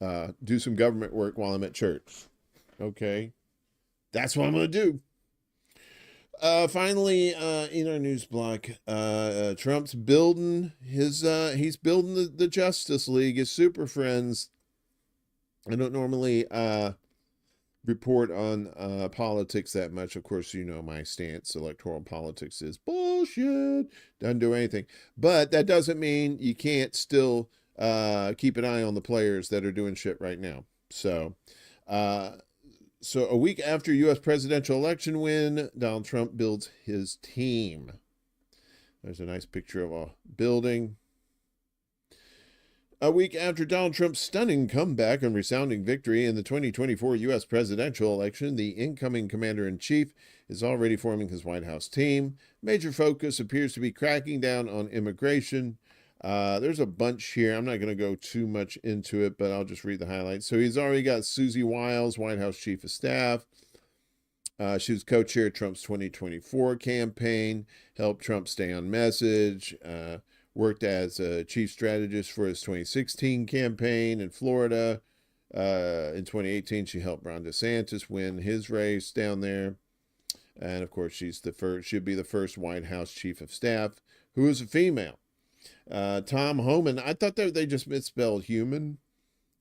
to, do some government work while I'm at church. Okay. That's what I'm going to do. Finally, in our news block, Trump's building he's building the Justice League, his super friends. I don't normally, report on politics that much. Of course, you know my stance. Electoral politics is bullshit. Doesn't do anything. But that doesn't mean you can't still keep an eye on the players that are doing shit right now. So a week after U.S. presidential election win, Donald Trump builds his team. There's a nice picture of a building. A week after Donald Trump's stunning comeback and resounding victory in the 2024 U.S. presidential election, the incoming commander-in-chief is already forming his White House team. Major focus appears to be cracking down on immigration. There's a bunch here. I'm not going to go too much into it, but I'll just read the highlights. So he's already got Susie Wiles, White House Chief of Staff. She was co-chair of Trump's 2024 campaign, helped Trump stay on message, worked as a chief strategist for his 2016 campaign in Florida. In 2018, she helped Ron DeSantis win his race down there. And of course, she'll be the first White House Chief of Staff who is a female. Tom Homan, I thought they just misspelled human,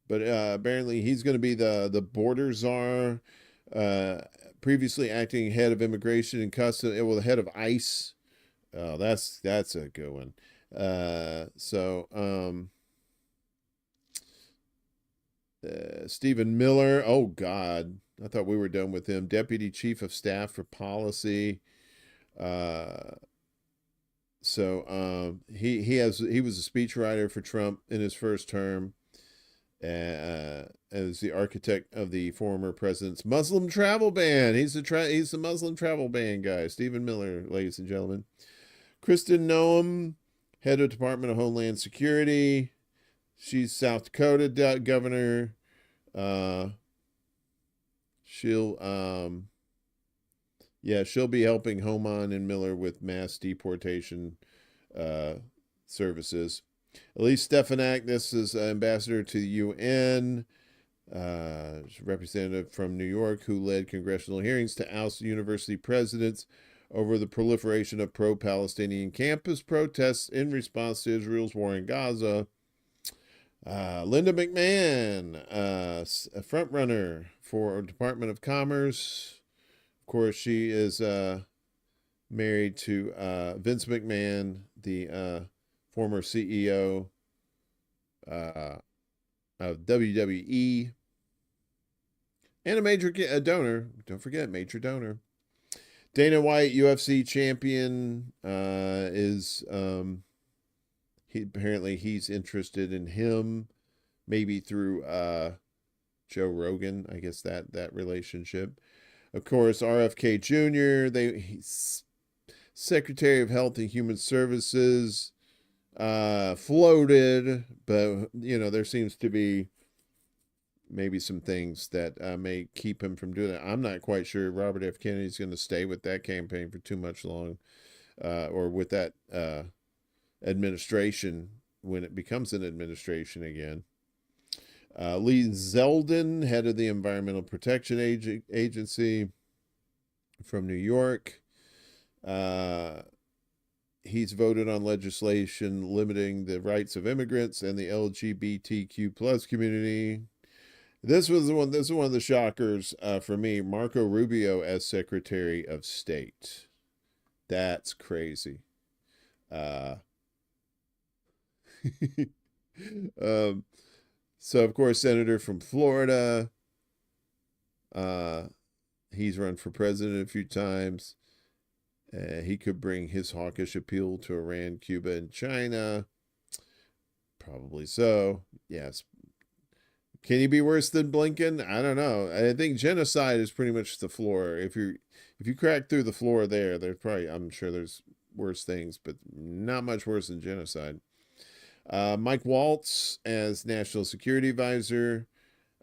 but apparently he's going to be the border czar, previously acting head of immigration and customs, well, the head of ICE. Oh, that's a good one. Stephen Miller. Oh God, I thought we were done with him. Deputy Chief of Staff for Policy. He was a speechwriter for Trump in his first term, as the architect of the former president's Muslim travel ban. He's the Muslim travel ban guy. Stephen Miller, ladies and gentlemen. Kristen Noem, head of Department of Homeland Security. She's South Dakota governor. She'll be helping Homan and Miller with mass deportation services. Elise Stefanik, is ambassador to the UN, representative from New York, who led congressional hearings to oust university presidents over the proliferation of pro-Palestinian campus protests in response to Israel's war in Gaza. Linda McMahon, a frontrunner for Department of Commerce. Of course, she is married to Vince McMahon, the former CEO of WWE, and a major donor. Don't forget, major donor. Dana White, UFC champion, he's interested in him, maybe through Joe Rogan. I guess that relationship. Of course, RFK Jr. He's Secretary of Health and Human Services, floated, but there seems to be maybe some things that may keep him from doing that. I'm not quite sure Robert F. Kennedy's going to stay with that campaign for too much long, or with that administration when it becomes an administration again. Lee Zeldin, head of the Environmental Protection Agency from New York. He's voted on legislation limiting the rights of immigrants and the LGBTQ plus community. This is one of the shockers for me. Marco Rubio as Secretary of State. That's crazy. So of course, Senator from Florida. He's run for president a few times. He could bring his hawkish appeal to Iran, Cuba, and China. Probably so. Yes. Can he be worse than Blinken? I don't know. I think genocide is pretty much the floor. If you crack through the floor there's probably, I'm sure there's worse things, but not much worse than genocide. Mike Waltz as National Security Advisor.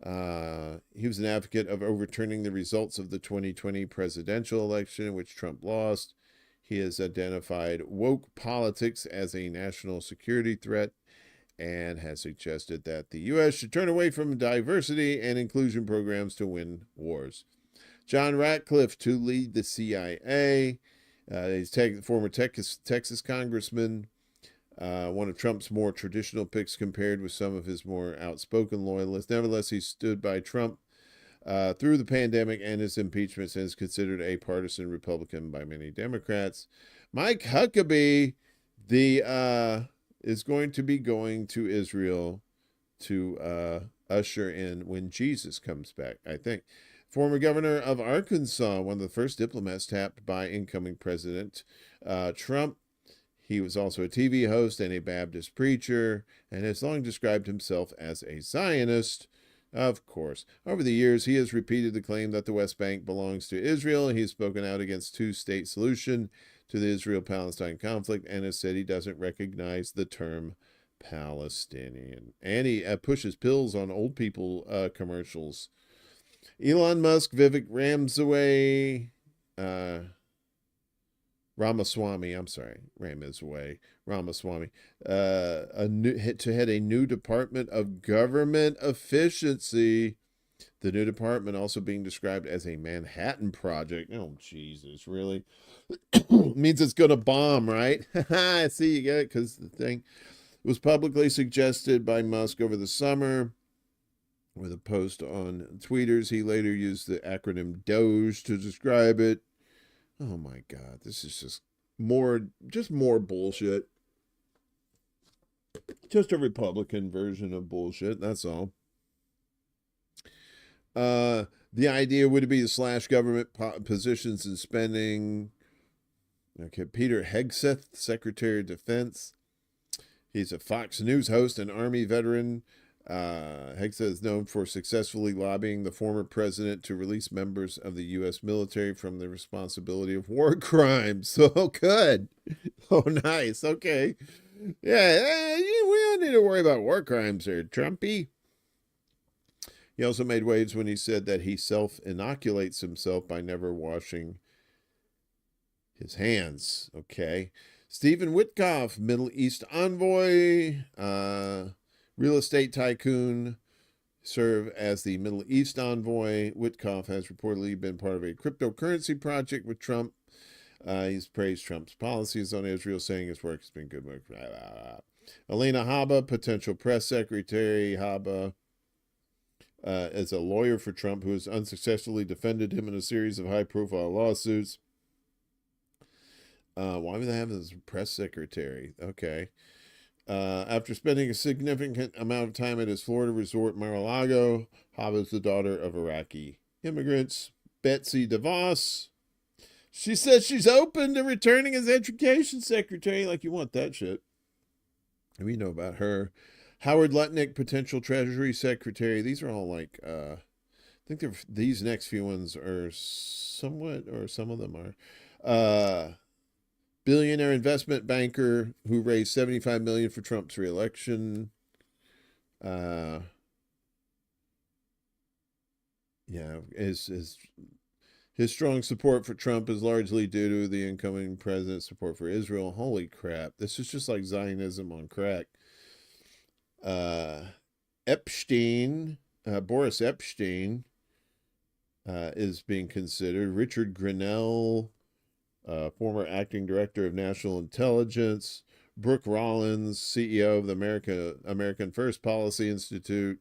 He was an advocate of overturning the results of the 2020 presidential election, in which Trump lost. He has identified woke politics as a national security threat and has suggested that the U.S. should turn away from diversity and inclusion programs to win wars. John Ratcliffe to lead the CIA. He's former Texas congressman, one of Trump's more traditional picks compared with some of his more outspoken loyalists. Nevertheless, he stood by Trump through the pandemic and his impeachment and is considered a partisan Republican by many Democrats. Mike Huckabee is going to be going to Israel to usher in when Jesus comes back, I think. Former governor of Arkansas, one of the first diplomats tapped by incoming President Trump. He was also a TV host and a Baptist preacher, and has long described himself as a Zionist. Of course. Over the years, he has repeated the claim that the West Bank belongs to Israel. He's spoken out against two-state solution to the Israel-Palestine conflict and has said he doesn't recognize the term Palestinian. And he pushes pills on old people commercials. Elon Musk, Vivek Ramaswamy, to head a new Department of Government Efficiency. The new department also being described as a Manhattan Project. Oh, Jesus, really? Means it's going to bomb, right? I see, you get it, because the thing was publicly suggested by Musk over the summer. With a post on Tweeters, he later used the acronym DOGE to describe it. Oh my God, this is just more bullshit. Just a Republican version of bullshit, that's all. The idea would be to slash government positions and spending. Okay, Peter Hegseth, Secretary of Defense. He's a Fox News host and Army veteran. Hegseth is known for successfully lobbying the former president to release members of the U.S. military from the responsibility of war crimes. Oh, good. Oh, nice. Okay. Yeah, we don't need to worry about war crimes here, Trumpy. He also made waves when he said that he self-inoculates himself by never washing his hands. Okay. Stephen Witkoff, Middle East envoy, real estate tycoon, serve as the Middle East envoy. Witkoff has reportedly been part of a cryptocurrency project with Trump. He's praised Trump's policies on Israel, saying his work has been good work. Elena Haba, potential press secretary. Haba is a lawyer for Trump who has unsuccessfully defended him in a series of high-profile lawsuits. Why would they have this press secretary? Okay. After spending a significant amount of time at his Florida resort, Mar-a-Lago, Haba is the daughter of Iraqi immigrants. Betsy DeVos. She says she's open to returning as education secretary. Like, you want that shit. We know about her. Howard Lutnick, potential Treasury Secretary. These are all like, I think these next few ones are somewhat, or some of them are. Billionaire investment banker who raised $75 million for Trump's reelection. His strong support for Trump is largely due to the incoming president's support for Israel. Holy crap. This is just like Zionism on crack. Epstein, Boris Epstein, is being considered. Richard Grenell, former acting director of national intelligence. Brooke Rollins, CEO of the American First Policy Institute.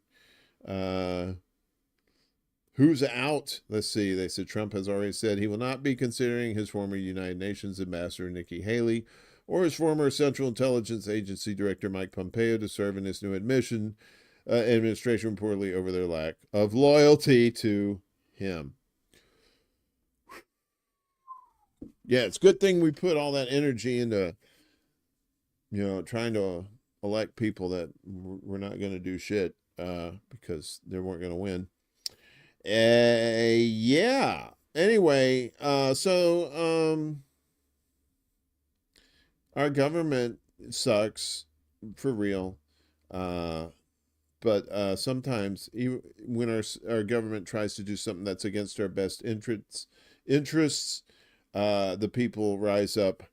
Who's out? Let's see. They said Trump has already said he will not be considering his former United Nations ambassador, Nikki Haley, or his former Central Intelligence Agency Director, Mike Pompeo, to serve in his new administration reportedly over their lack of loyalty to him. Yeah, it's a good thing we put all that energy into, trying to elect people that we're not going to do shit because they weren't going to win. Yeah. Anyway, so our government sucks for real. but sometimes even when our government tries to do something that's against our best interests, the people rise up,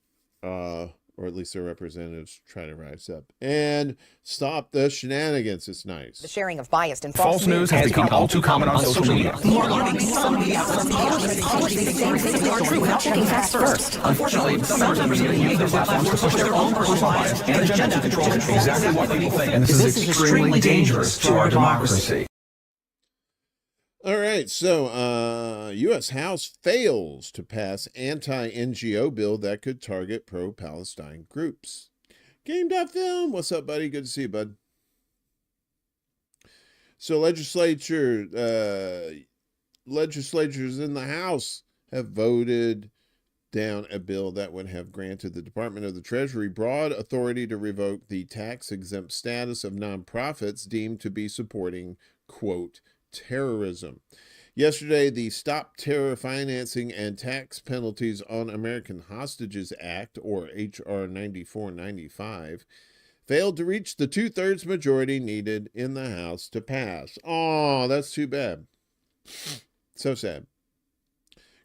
or at least their representatives try to rise up and stop the shenanigans. It's nice. The sharing of biased and False news has become all too common on social media. More alarming, some media outlets publish these same things that are true without checking facts first. Unfortunately, some members of the media use their platforms to push their own personal bias and agenda to control exactly what people think. And this is extremely dangerous to our democracy. All right, so U.S. House fails to pass anti-NGO bill that could target pro-Palestine groups. Game.film, what's up, buddy? Good to see you, bud. So legislatures in the House have voted down a bill that would have granted the Department of the Treasury broad authority to revoke the tax-exempt status of nonprofits deemed to be supporting, quote, terrorism. Yesterday, the Stop Terror Financing and Tax Penalties on American Hostages Act, or H.R. 9495, failed to reach the two-thirds majority needed in the House to pass. Oh, that's too bad. So sad.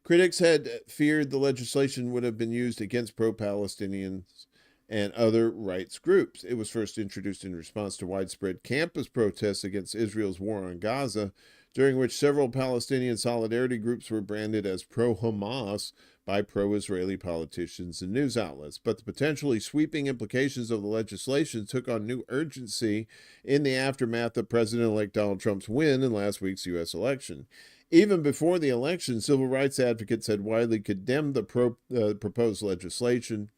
Critics had feared the legislation would have been used against pro-Palestinians and other rights groups. It was first introduced in response to widespread campus protests against Israel's war on Gaza, during which several Palestinian solidarity groups were branded as pro-Hamas by pro-Israeli politicians and news outlets. But the potentially sweeping implications of the legislation took on new urgency in the aftermath of President-elect Donald Trump's win in last week's U.S. election. Even before the election, civil rights advocates had widely condemned the proposed legislation.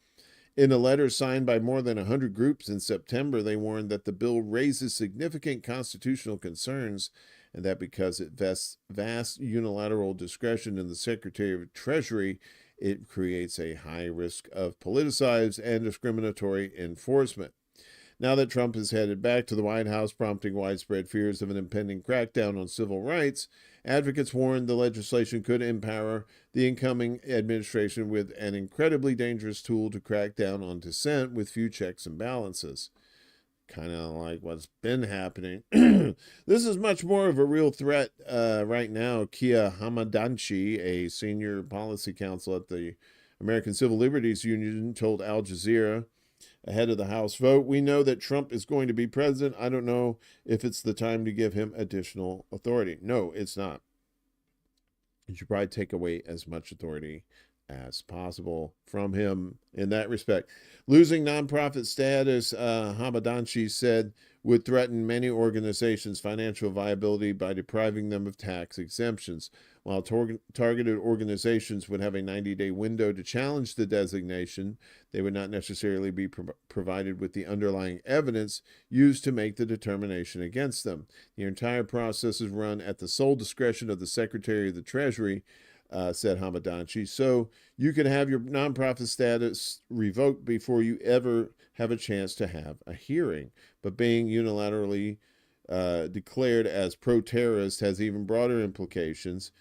In a letter signed by more than 100 groups in September, they warned that the bill raises significant constitutional concerns and that because it vests vast unilateral discretion in the Secretary of Treasury, it creates a high risk of politicized and discriminatory enforcement. Now that Trump is headed back to the White House, prompting widespread fears of an impending crackdown on civil rights, advocates warned the legislation could empower the incoming administration with an incredibly dangerous tool to crack down on dissent with few checks and balances. Kind of like what's been happening. This is much more of a real threat right now. Kia Hamadanchi, a senior policy counsel at the American Civil Liberties Union, told Al Jazeera ahead of the House vote, "We know that Trump is going to be president. I don't know if it's the time to give him additional authority." No, it's not. You should probably take away as much authority as possible from him in that respect. Losing nonprofit status, Hamadanchi said, would threaten many organizations' financial viability by depriving them of tax exemptions. While targeted organizations would have a 90-day window to challenge the designation, they would not necessarily be provided with the underlying evidence used to make the determination against them. The entire process is run at the sole discretion of the Secretary of the Treasury, said Hamadanchi. So you can have your nonprofit status revoked before you ever have a chance to have a hearing. But being unilaterally declared as pro-terrorist has even broader implications.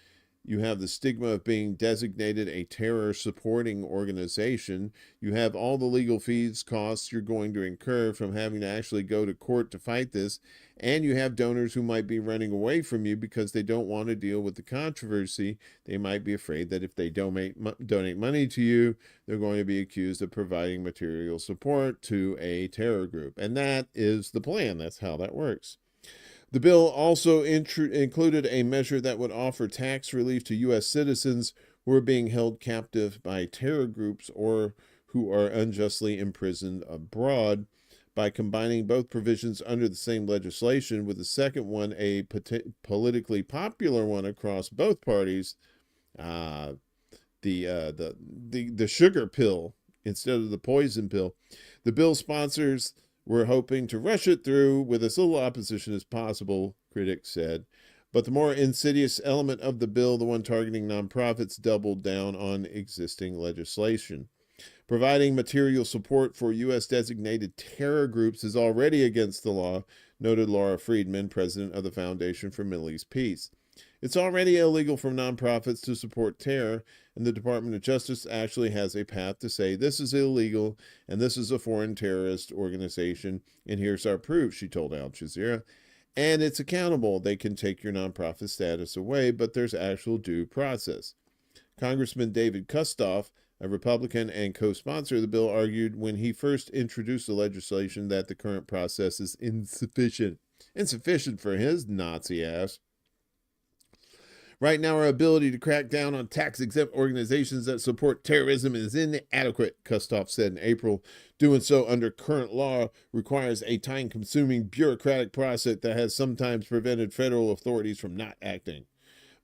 You have the stigma of being designated a terror-supporting organization. You have all the legal fees, costs you're going to incur from having to actually go to court to fight this. And you have donors who might be running away from you because they don't want to deal with the controversy. They might be afraid that if they donate money to you, they're going to be accused of providing material support to a terror group. And that is the plan. That's how that works. The bill also included a measure that would offer tax relief to U.S. citizens who are being held captive by terror groups or who are unjustly imprisoned abroad. By combining both provisions under the same legislation, with the second one a politically popular one across both parties, the sugar pill instead of the poison pill, the bill sponsors were hoping to rush it through with as little opposition as possible, critics said. But the more insidious element of the bill, the one targeting nonprofits, doubled down on existing legislation. Providing material support for U.S.-designated terror groups is already against the law, noted Laura Friedman, president of the Foundation for Middle East Peace. It's already illegal for nonprofits to support terror, and the Department of Justice actually has a path to say this is illegal and this is a foreign terrorist organization, and here's our proof, she told Al Jazeera. and it's accountable. They can take your nonprofit status away, but there's actual due process. Congressman David Kustoff, a Republican and co-sponsor of the bill, argued when he first introduced the legislation that the current process is insufficient. Insufficient for his Nazi ass. Right now, our ability to crack down on tax-exempt organizations that support terrorism is inadequate, Kustoff said in April. Doing so under current law requires a time-consuming bureaucratic process that has sometimes prevented federal authorities from not acting.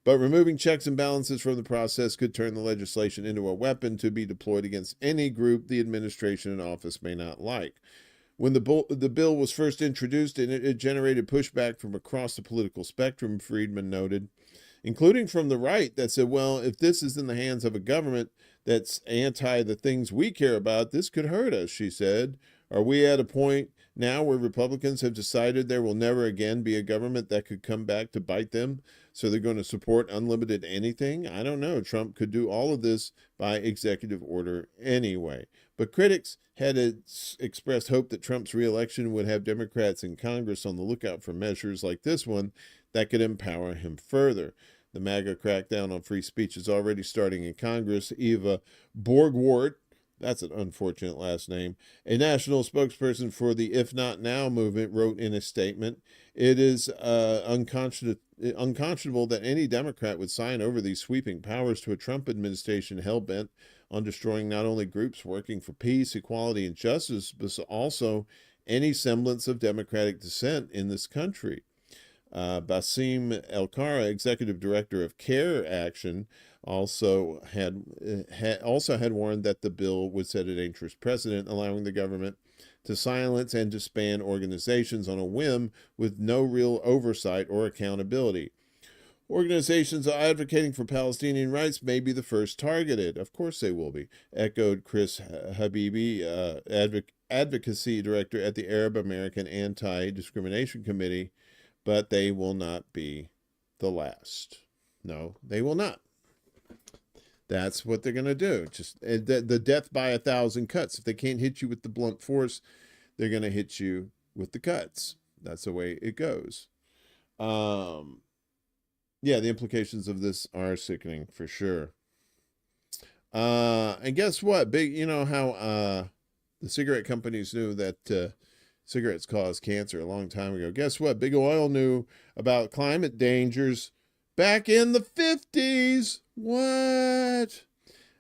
But removing checks and balances from the process could turn the legislation into a weapon to be deployed against any group the administration in office may not like. When the bill was first introduced, it generated pushback from across the political spectrum, Friedman noted, including from the right that said, well, if this is in the hands of a government that's anti the things we care about, this could hurt us, she said. Are we at a point now where Republicans have decided there will never again be a government that could come back to bite them? So they're going to support unlimited anything? I don't know. Trump could do all of this by executive order anyway. But critics had expressed hope that Trump's reelection would have Democrats in Congress on the lookout for measures like this one that could empower him further. The MAGA crackdown on free speech is already starting in Congress. Eva Borgwart, that's an unfortunate last name, a national spokesperson for the If Not Now movement, wrote in a statement, it is unconscionable that any Democrat would sign over these sweeping powers to a Trump administration hell-bent on destroying not only groups working for peace, equality, and justice, but also any semblance of democratic dissent in this country. Basim El-Kara, executive director of CARE Action, also had warned that the bill would set a dangerous precedent, allowing the government to silence and disband organizations on a whim with no real oversight or accountability. Organizations advocating for Palestinian rights may be the first targeted. Of course they will be, echoed Chris Habibi, advocacy director at the Arab American Anti-Discrimination Committee, but they will not be the last. No, they will not. That's what they're going to do. Just the death by 1,000 cuts. If they can't hit you with the blunt force, they're going to hit you with the cuts. That's the way it goes. Yeah, the implications of this are sickening for sure. And guess what? You know how the cigarette companies knew that cigarettes cause cancer a long time ago. Guess what? Big Oil knew about climate dangers back in the 50s. What?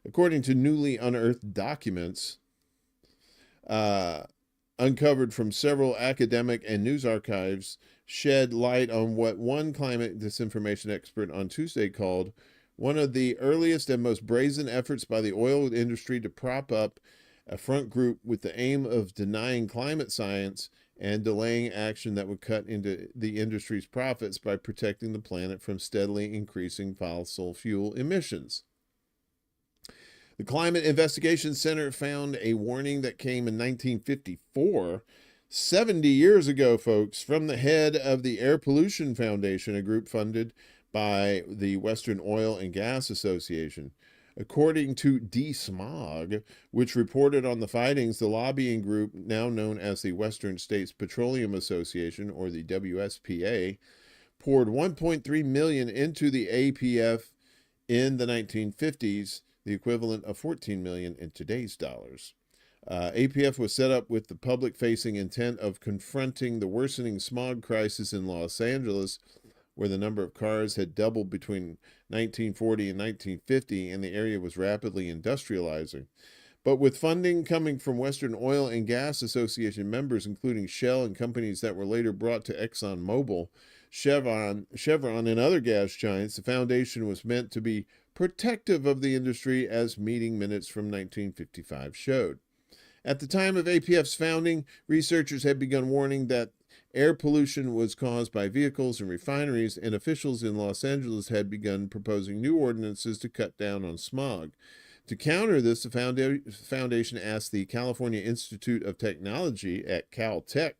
According to newly unearthed documents uncovered from several academic and news archives, shed light on what one climate disinformation expert on Tuesday called one of the earliest and most brazen efforts by the oil industry to prop up a front group with the aim of denying climate science and delaying action that would cut into the industry's profits by protecting the planet from steadily increasing fossil fuel emissions. The Climate Investigation Center found a warning that came in 1954, 70 years ago, folks, from the head of the Air Pollution Foundation, a group funded by the Western Oil and Gas Association. According to DSMOG, which reported on the findings, the lobbying group, now known as the Western States Petroleum Association, or the WSPA, poured $1.3 million into the APF in the 1950s, the equivalent of $14 million in today's dollars. APF was set up with the public-facing intent of confronting the worsening smog crisis in Los Angeles, where the number of cars had doubled between 1940 and 1950, and the area was rapidly industrializing. But with funding coming from Western Oil and Gas Association members, including Shell and companies that were later brought to ExxonMobil, Chevron, and other gas giants, the foundation was meant to be protective of the industry, as meeting minutes from 1955 showed. At the time of APF's founding, researchers had begun warning that air pollution was caused by vehicles and refineries, and officials in Los Angeles had begun proposing new ordinances to cut down on smog. To counter this, the foundation asked the California Institute of Technology at Caltech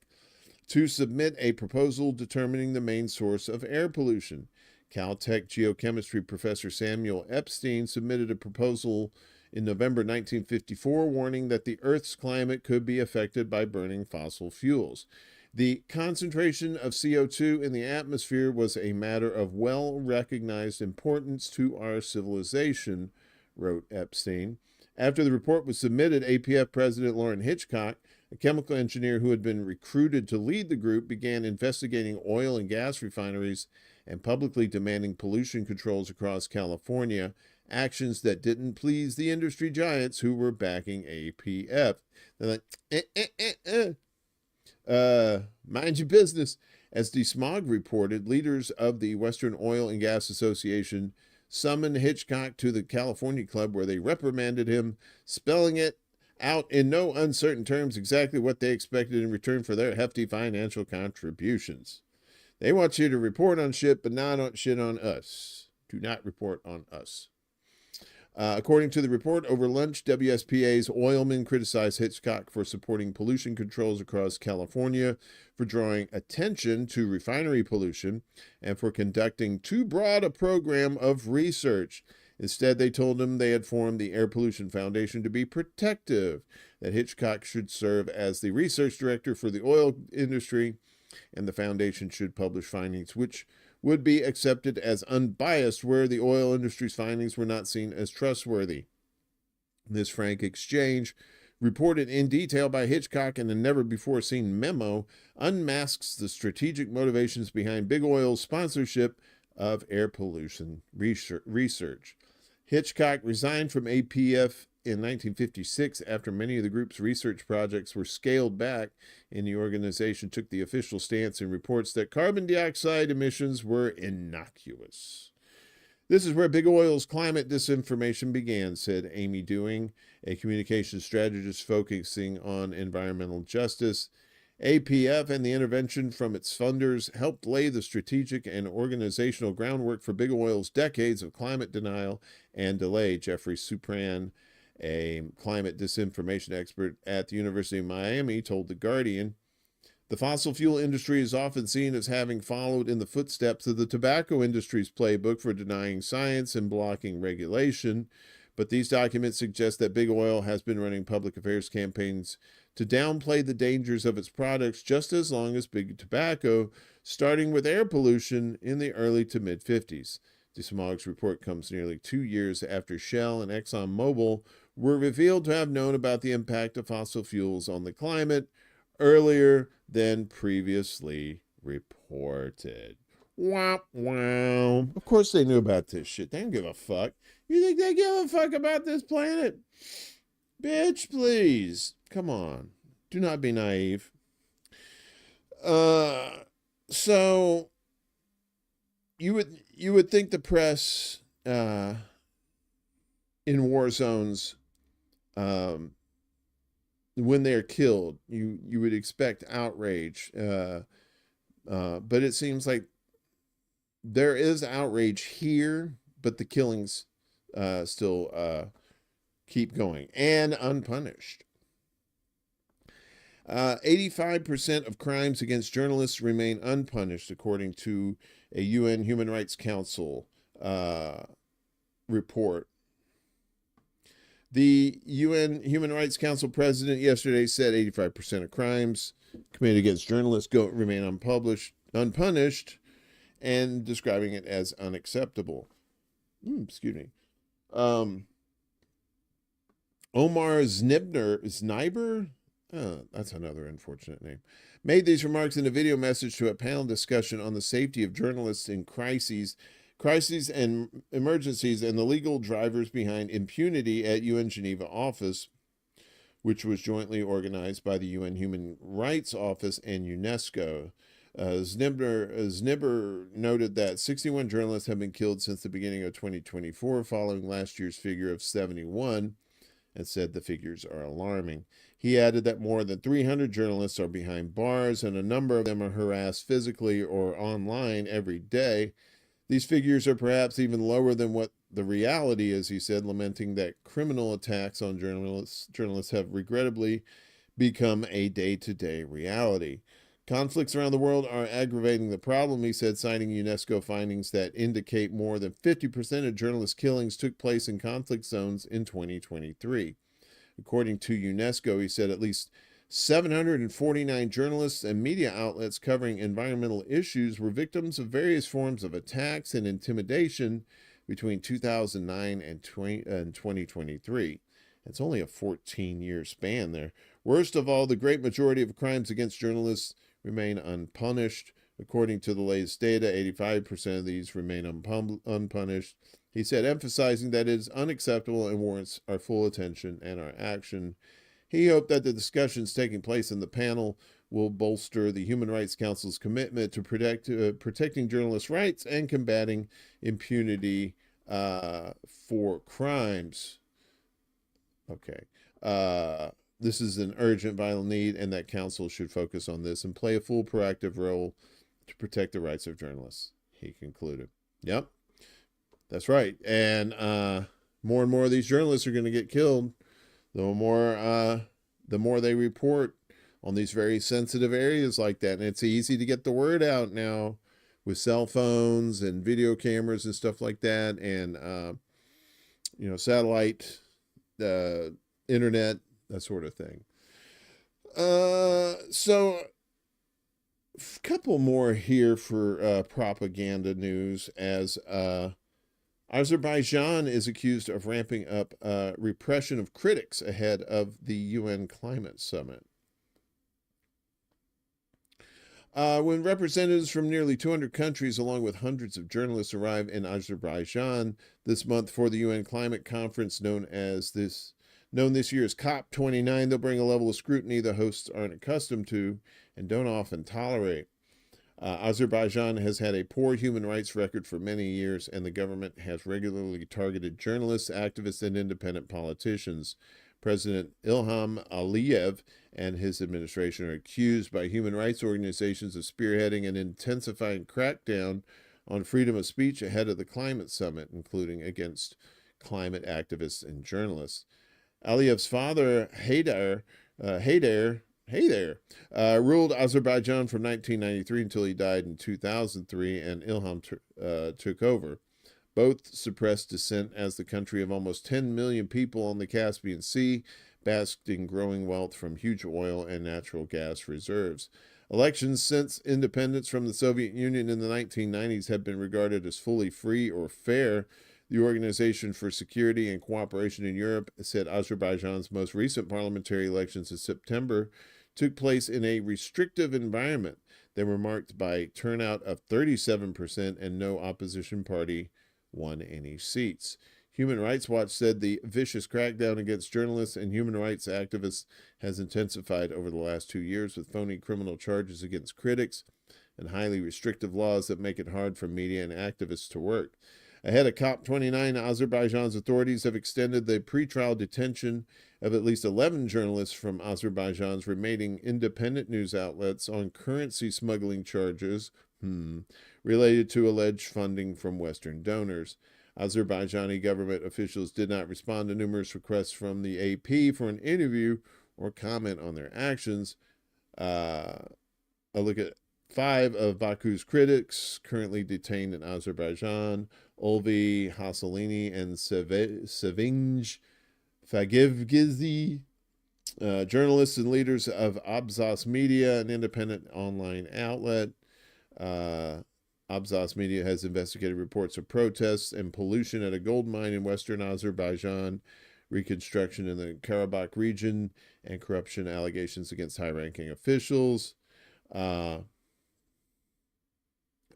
to submit a proposal determining the main source of air pollution. Caltech geochemistry professor Samuel Epstein submitted a proposal in November 1954, warning that the Earth's climate could be affected by burning fossil fuels. The concentration of CO2 in the atmosphere was a matter of well-recognized importance to our civilization, wrote Epstein. After the report was submitted, APF President Lauren Hitchcock, a chemical engineer who had been recruited to lead the group, began investigating oil and gas refineries and publicly demanding pollution controls across California, actions that didn't please the industry giants who were backing APF. They're like, mind your business. As DeSmog reported, leaders of the Western Oil and Gas Association summoned Hitchcock to the California Club, where they reprimanded him, spelling it out in no uncertain terms exactly what they expected in return for their hefty financial contributions. They want you to report on shit, but not on shit on us. Do not report on us. According to the report, over lunch, WSPA's oilmen criticized Hitchcock for supporting pollution controls across California, for drawing attention to refinery pollution, and for conducting too broad a program of research. Instead, they told him they had formed the Air Pollution Foundation to be protective, that Hitchcock should serve as the research director for the oil industry, and the foundation should publish findings which would be accepted as unbiased where the oil industry's findings were not seen as trustworthy. This frank exchange, reported in detail by Hitchcock in a never-before-seen memo, unmasks the strategic motivations behind Big Oil's sponsorship of air pollution research. Hitchcock resigned from APF in 1956 after many of the group's research projects were scaled back, and the organization took the official stance in reports that carbon dioxide emissions were innocuous. This is where Big Oil's climate disinformation began, said Amy Dewing, a communications strategist focusing on environmental justice. APF and the intervention from its funders helped lay the strategic and organizational groundwork for Big Oil's decades of climate denial and delay, Jeffrey Supran, a climate disinformation expert at the University of Miami, told The Guardian. The fossil fuel industry is often seen as having followed in the footsteps of the tobacco industry's playbook for denying science and blocking regulation, but these documents suggest that Big Oil has been running public affairs campaigns to downplay the dangers of its products just as long as Big Tobacco, starting with air pollution in the early to mid-50s. DeSmog's report comes nearly 2 years after Shell and ExxonMobil were revealed to have known about the impact of fossil fuels on the climate earlier than previously reported. Wow, wow. Of course they knew about this shit. They don't give a fuck. You think they give a fuck about this planet? Bitch, please. Come on. Do not be naive. So you would think the press in war zones, when they're killed, you would expect outrage, but it seems like there is outrage here, but the killings still keep going and unpunished. 85% of crimes against journalists remain unpunished, according to a UN Human Rights Council report. The UN Human Rights Council president yesterday said 85% of crimes committed against journalists remain unpunished, and describing it as unacceptable. Excuse me. Omar Znibber, that's another unfortunate name, made these remarks in a video message to a panel discussion on the safety of journalists in crises and emergencies and the legal drivers behind impunity at UN Geneva office, which was jointly organized by the UN Human Rights Office and UNESCO. Znibber noted that 61 journalists have been killed since the beginning of 2024, following last year's figure of 71, and said the figures are alarming. He added that more than 300 journalists are behind bars, and a number of them are harassed physically or online every day. These figures are perhaps even lower than what the reality is, he said, lamenting that criminal attacks on journalists have regrettably become a day-to-day reality. Conflicts around the world are aggravating the problem, he said, citing UNESCO findings that indicate more than 50% of journalist killings took place in conflict zones in 2023. According to UNESCO, he said at least 749 journalists and media outlets covering environmental issues were victims of various forms of attacks and intimidation between 2009 and 2023. It's only a 14-year span there. Worst of all, the great majority of crimes against journalists remain unpunished. According to the latest data, 85% of these remain unpunished. He said, emphasizing that it is unacceptable and warrants our full attention and our action. He hoped that the discussions taking place in the panel will bolster the Human Rights Council's commitment to protecting journalists' rights and combating impunity for crimes. Okay. This is an urgent, vital need, and that council should focus on this and play a full proactive role to protect the rights of journalists, he concluded. Yep, that's right. And more and more of these journalists are going to get killed. The more they report on these very sensitive areas like that. And it's easy to get the word out now with cell phones and video cameras and stuff like that. And, satellite, internet, that sort of thing. So a couple more here for propaganda news, as Azerbaijan is accused of ramping up repression of critics ahead of the UN climate summit. When representatives from nearly 200 countries, along with hundreds of journalists, arrive in Azerbaijan this month for the UN climate conference known this year as COP29, they'll bring a level of scrutiny the hosts aren't accustomed to and don't often tolerate. Azerbaijan has had a poor human rights record for many years, and the government has regularly targeted journalists, activists, and independent politicians. President Ilham Aliyev and his administration are accused by human rights organizations of spearheading an intensifying crackdown on freedom of speech ahead of the climate summit, including against climate activists and journalists. Aliyev's father, Haydar, ruled Azerbaijan from 1993 until he died in 2003, and Ilham took over. Both suppressed dissent as the country of almost 10 million people on the Caspian Sea basked in growing wealth from huge oil and natural gas reserves. Elections since independence from the Soviet Union in the 1990s have been regarded as fully free or fair. The Organization for Security and Cooperation in Europe said Azerbaijan's most recent parliamentary elections in September took place in a restrictive environment. They were marked by turnout of 37% and no opposition party won any seats. Human Rights Watch said the vicious crackdown against journalists and human rights activists has intensified over the last 2 years, with phony criminal charges against critics and highly restrictive laws that make it hard for media and activists to work. Ahead of COP29, Azerbaijan's authorities have extended the pretrial detention of at least 11 journalists from Azerbaijan's remaining independent news outlets on currency smuggling charges related to alleged funding from Western donors. Azerbaijani government officials did not respond to numerous requests from the AP for an interview or comment on their actions. A look at 5 of Baku's critics currently detained in Azerbaijan: Ulvi Hassalini and Sevinj Fagivgizi, journalists and leaders of Abzas Media, an independent online outlet. Abzas Media has investigated reports of protests and pollution at a gold mine in western Azerbaijan, reconstruction in the Karabakh region, and corruption allegations against high-ranking officials.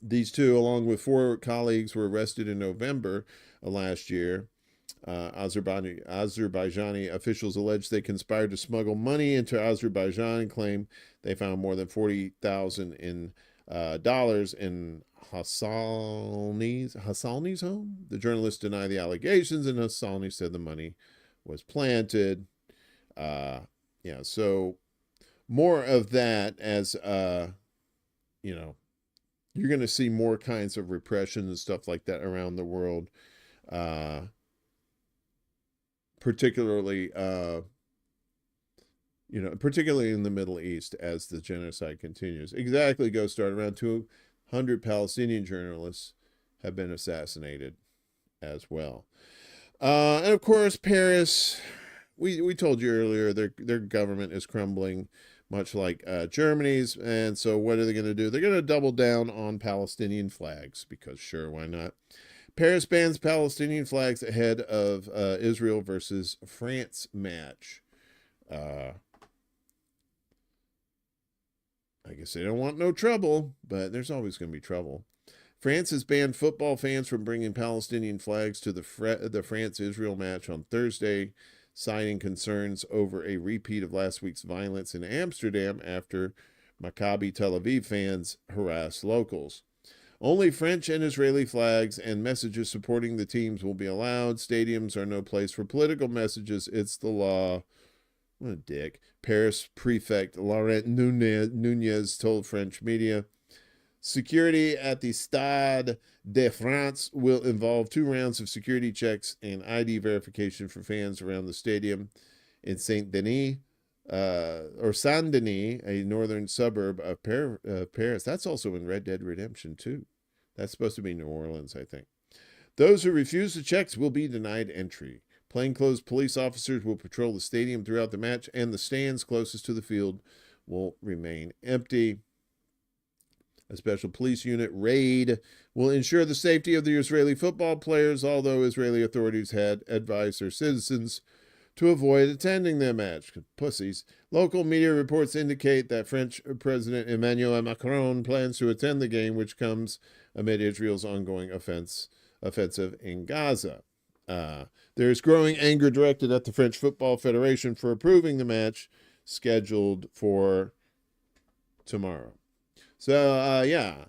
These two, along with 4 colleagues, were arrested in November last year. Azerbaijani officials allege they conspired to smuggle money into Azerbaijan and claim they found more than $40,000 in dollars in Hassalni's home. The journalists deny the allegations, and Hassalni said the money was planted. So more of that as, you're going to see more kinds of repression and stuff like that around the world, particularly in the Middle East as the genocide continues. Exactly, Ghost Start. Around 200 Palestinian journalists have been assassinated as well. And of course, Paris we told you earlier, their government is crumbling, much like Germany's. And so what are they going to do? They're going to double down on Palestinian flags because sure, why not? Paris bans Palestinian flags ahead of Israel versus France match. I guess they don't want no trouble, but there's always going to be trouble. France has banned football fans from bringing Palestinian flags to the France-Israel match on Thursday, citing concerns over a repeat of last week's violence in Amsterdam after Maccabi Tel Aviv fans harassed locals. Only French and Israeli flags and messages supporting the teams will be allowed. Stadiums are no place for political messages. It's the law. What a dick. Paris prefect Laurent Nunez told French media. Security at the Stade de France will involve 2 rounds of security checks and ID verification for fans around the stadium in Saint-Denis, or Saint-Denis, a northern suburb of Paris. That's also in Red Dead Redemption 2. That's supposed to be New Orleans, I think. Those who refuse the checks will be denied entry. Plainclothes police officers will patrol the stadium throughout the match, and the stands closest to the field will remain empty. A special police unit raid will ensure the safety of the Israeli football players, although Israeli authorities had advised their citizens to avoid attending their match. Pussies. Local media reports indicate that French President Emmanuel Macron plans to attend the game, which comes amid Israel's ongoing offensive in Gaza. There's growing anger directed at the French Football Federation for approving the match scheduled for tomorrow. So, yeah.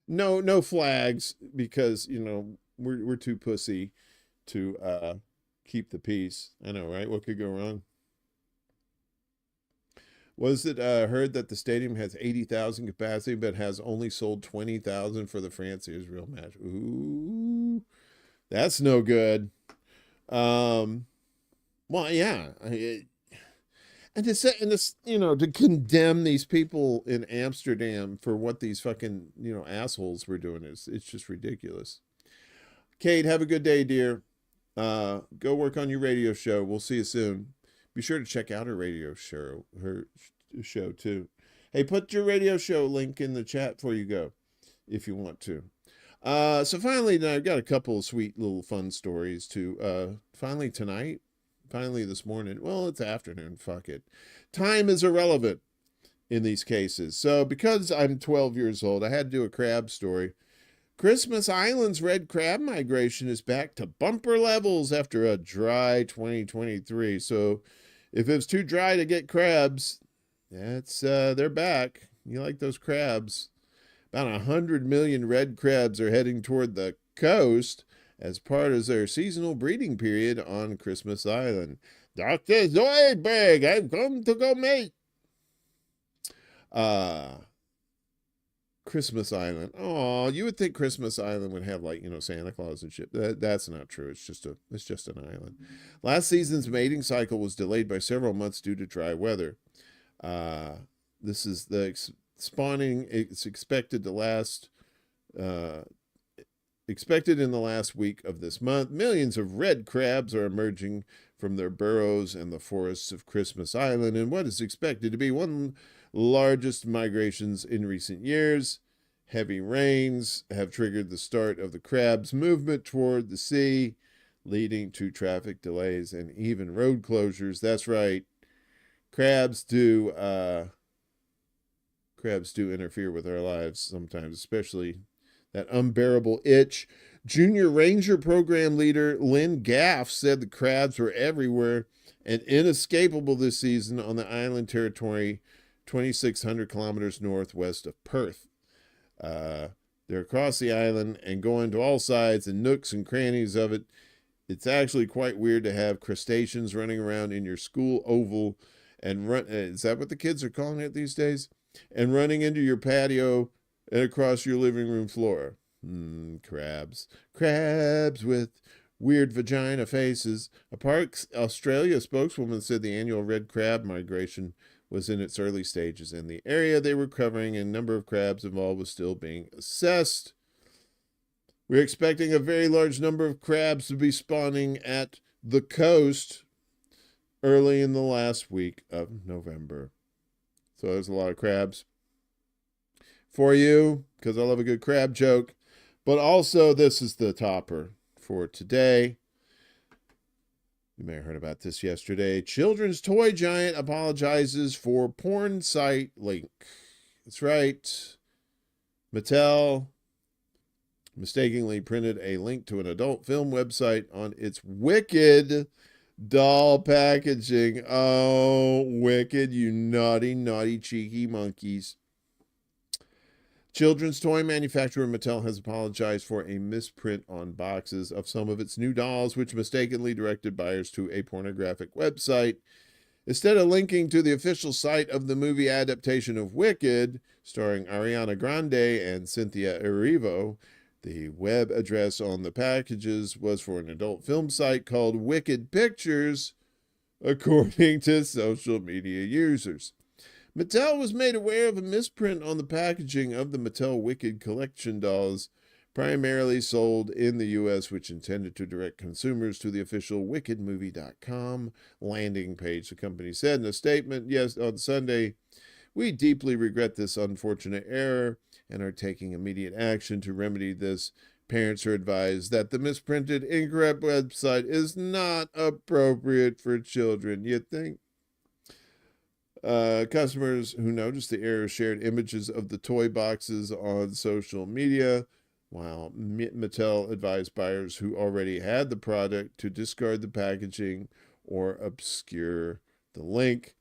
No flags because, you know, we're too pussy to keep the peace. I know, right? What could go wrong? Was it heard that the stadium has 80,000 capacity but has only sold 20,000 for the France-Israel match? Ooh, that's no good. Well, yeah. And to say, and this, you know, to condemn these people in Amsterdam for what these fucking, you know, assholes were doing it's just ridiculous. Kate, have a good day, dear. Go work on your radio show. We'll see you soon. Be sure to check out her radio show, too. Hey, put your radio show link in the chat before you go, if you want to. So finally, now I've got a couple of sweet little fun stories to, finally tonight. Finally this morning. Well, it's afternoon. Fuck it. Time is irrelevant in these cases. So because I'm 12 years old, I had to do a crab story. Christmas Island's red crab migration is back to bumper levels after a dry 2023. So if it's too dry to get crabs, that's they're back. You like those crabs. About 100 million red crabs are heading toward the coast as part of their seasonal breeding period on Christmas Island. Dr. Zoidberg, I've come to go mate. Christmas Island. Oh, you would think Christmas Island would have, like, you know, Santa Claus and shit. That's not true. It's just an island. Last season's mating cycle was delayed by several months due to dry weather. This is the spawning. It's expected to last. Expected in the last week of this month. Millions of red crabs are emerging from their burrows in the forests of Christmas Island in what is expected to be one of the largest migrations in recent years. Heavy rains have triggered the start of the crabs' movement toward the sea, leading to traffic delays and even road closures. That's right. Crabs do interfere with our lives sometimes, especially that unbearable itch. Junior Ranger Program leader Lynn Gaff said the crabs were everywhere and inescapable this season on the island territory 2,600 kilometers northwest of Perth. They're across the island and going to all sides and nooks and crannies of it. It's actually quite weird to have crustaceans running around in your school oval and run. Is that what the kids are calling it these days? And running into your patio and across your living room floor. Crabs. Crabs with weird vagina faces. A Parks Australia spokeswoman said the annual red crab migration was in its early stages in the area they were covering, and number of crabs involved was still being assessed. We're expecting a very large number of crabs to be spawning at the coast early in the last week of November. So there's a lot of crabs for you, because I love a good crab joke. But also, this is the topper for today. You may have heard about this yesterday. Children's toy giant apologizes for porn site link. That's right. Mattel mistakenly printed a link to an adult film website on its Wicked doll packaging. Oh, Wicked, you naughty, naughty, cheeky monkeys. Children's toy manufacturer Mattel has apologized for a misprint on boxes of some of its new dolls, which mistakenly directed buyers to a pornographic website. Instead of linking to the official site of the movie adaptation of Wicked, starring Ariana Grande and Cynthia Erivo, the web address on the packages was for an adult film site called Wicked Pictures, according to social media users. Mattel was made aware of a misprint on the packaging of the Mattel Wicked collection dolls, primarily sold in the U.S., which intended to direct consumers to the official wickedmovie.com landing page. The company said in a statement on Sunday, "We deeply regret this unfortunate error and are taking immediate action to remedy this. Parents are advised that the misprinted, incorrect website is not appropriate for children." You'd think. Customers who noticed the error shared images of the toy boxes on social media, while Mattel advised buyers who already had the product to discard the packaging or obscure the link.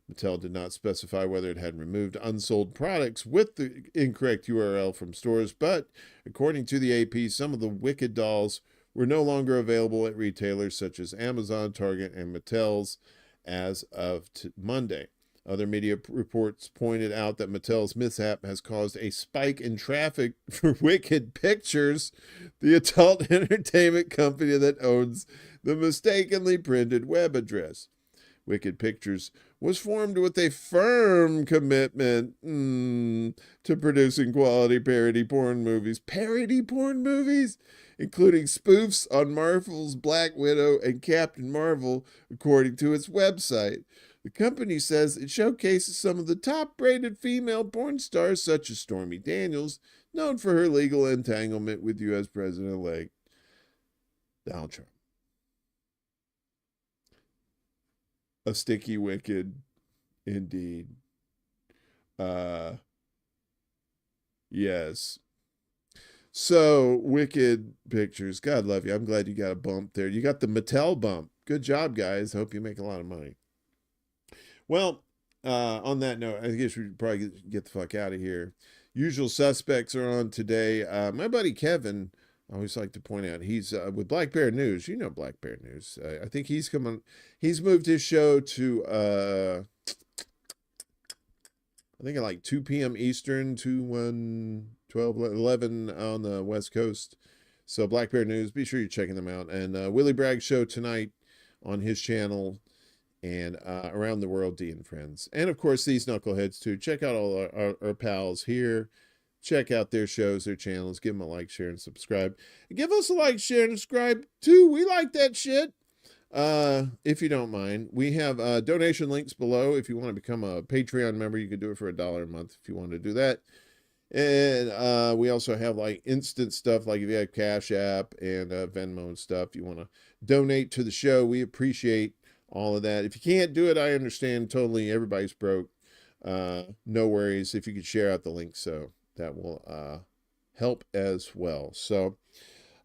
Mattel did not specify whether it had removed unsold products with the incorrect URL from stores, but according to the AP, some of the Wicked dolls were no longer available at retailers such as Amazon, Target, and Mattel's as of Monday. Other media reports pointed out that Mattel's mishap has caused a spike in traffic for Wicked Pictures, the adult entertainment company that owns the mistakenly printed web address. Wicked Pictures was formed with a firm commitment to producing quality parody porn movies. Parody porn movies? Including spoofs on Marvel's Black Widow and Captain Marvel, according to its website. The company says it showcases some of the top-rated female porn stars, such as Stormy Daniels, known for her legal entanglement with U.S. President-elect Donald Trump. A sticky wicked, indeed. Yes. So, Wicked Pictures, God love you. I'm glad you got a bump there. You got the Mattel bump. Good job, guys. Hope you make a lot of money. Well, on that note, I guess we should probably get the fuck out of here. Usual suspects are on today. My buddy Kevin, I always like to point out, he's with Black Bear News. You know Black Bear News. I think he's moved his show to, I think at like 2 p.m. Eastern, 12, 11 on the West Coast. So Black Bear News, be sure you're checking them out. And Willie Bragg's show tonight on his channel. And Around the World, D and Friends. And, of course, these knuckleheads, too. Check out all our pals here. Check out their shows, their channels. Give them a like, share, and subscribe. And give us a like, share, and subscribe, too. We like that shit. If you don't mind. We have donation links below. If you want to become a Patreon member, you can do it for $1 a month if you want to do that. And we also have, like, instant stuff, like if you have CashApp and Venmo and stuff. You want to donate to the show. We appreciate all of that. If you can't do it, I understand totally. Everybody's broke. No worries. If you could share out the link, so that will help as well. So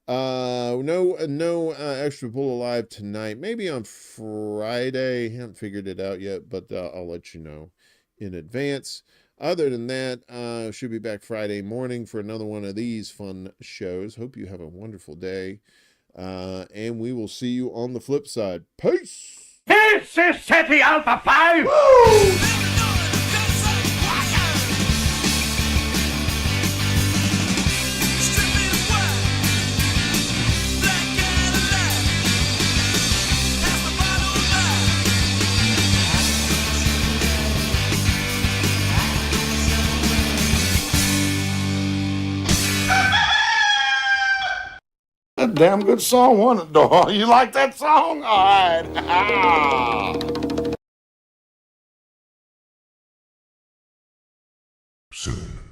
no ExtraBulla live tonight. Maybe on Friday. Haven't figured it out yet, but I'll let you know in advance. Other than that, should be back Friday morning for another one of these fun shows. Hope you have a wonderful day. And we will see you on the flip side. Peace! This is City Alpha 5! Woo! damn good song, wasn't it, dog? You like that song? All right. Soon.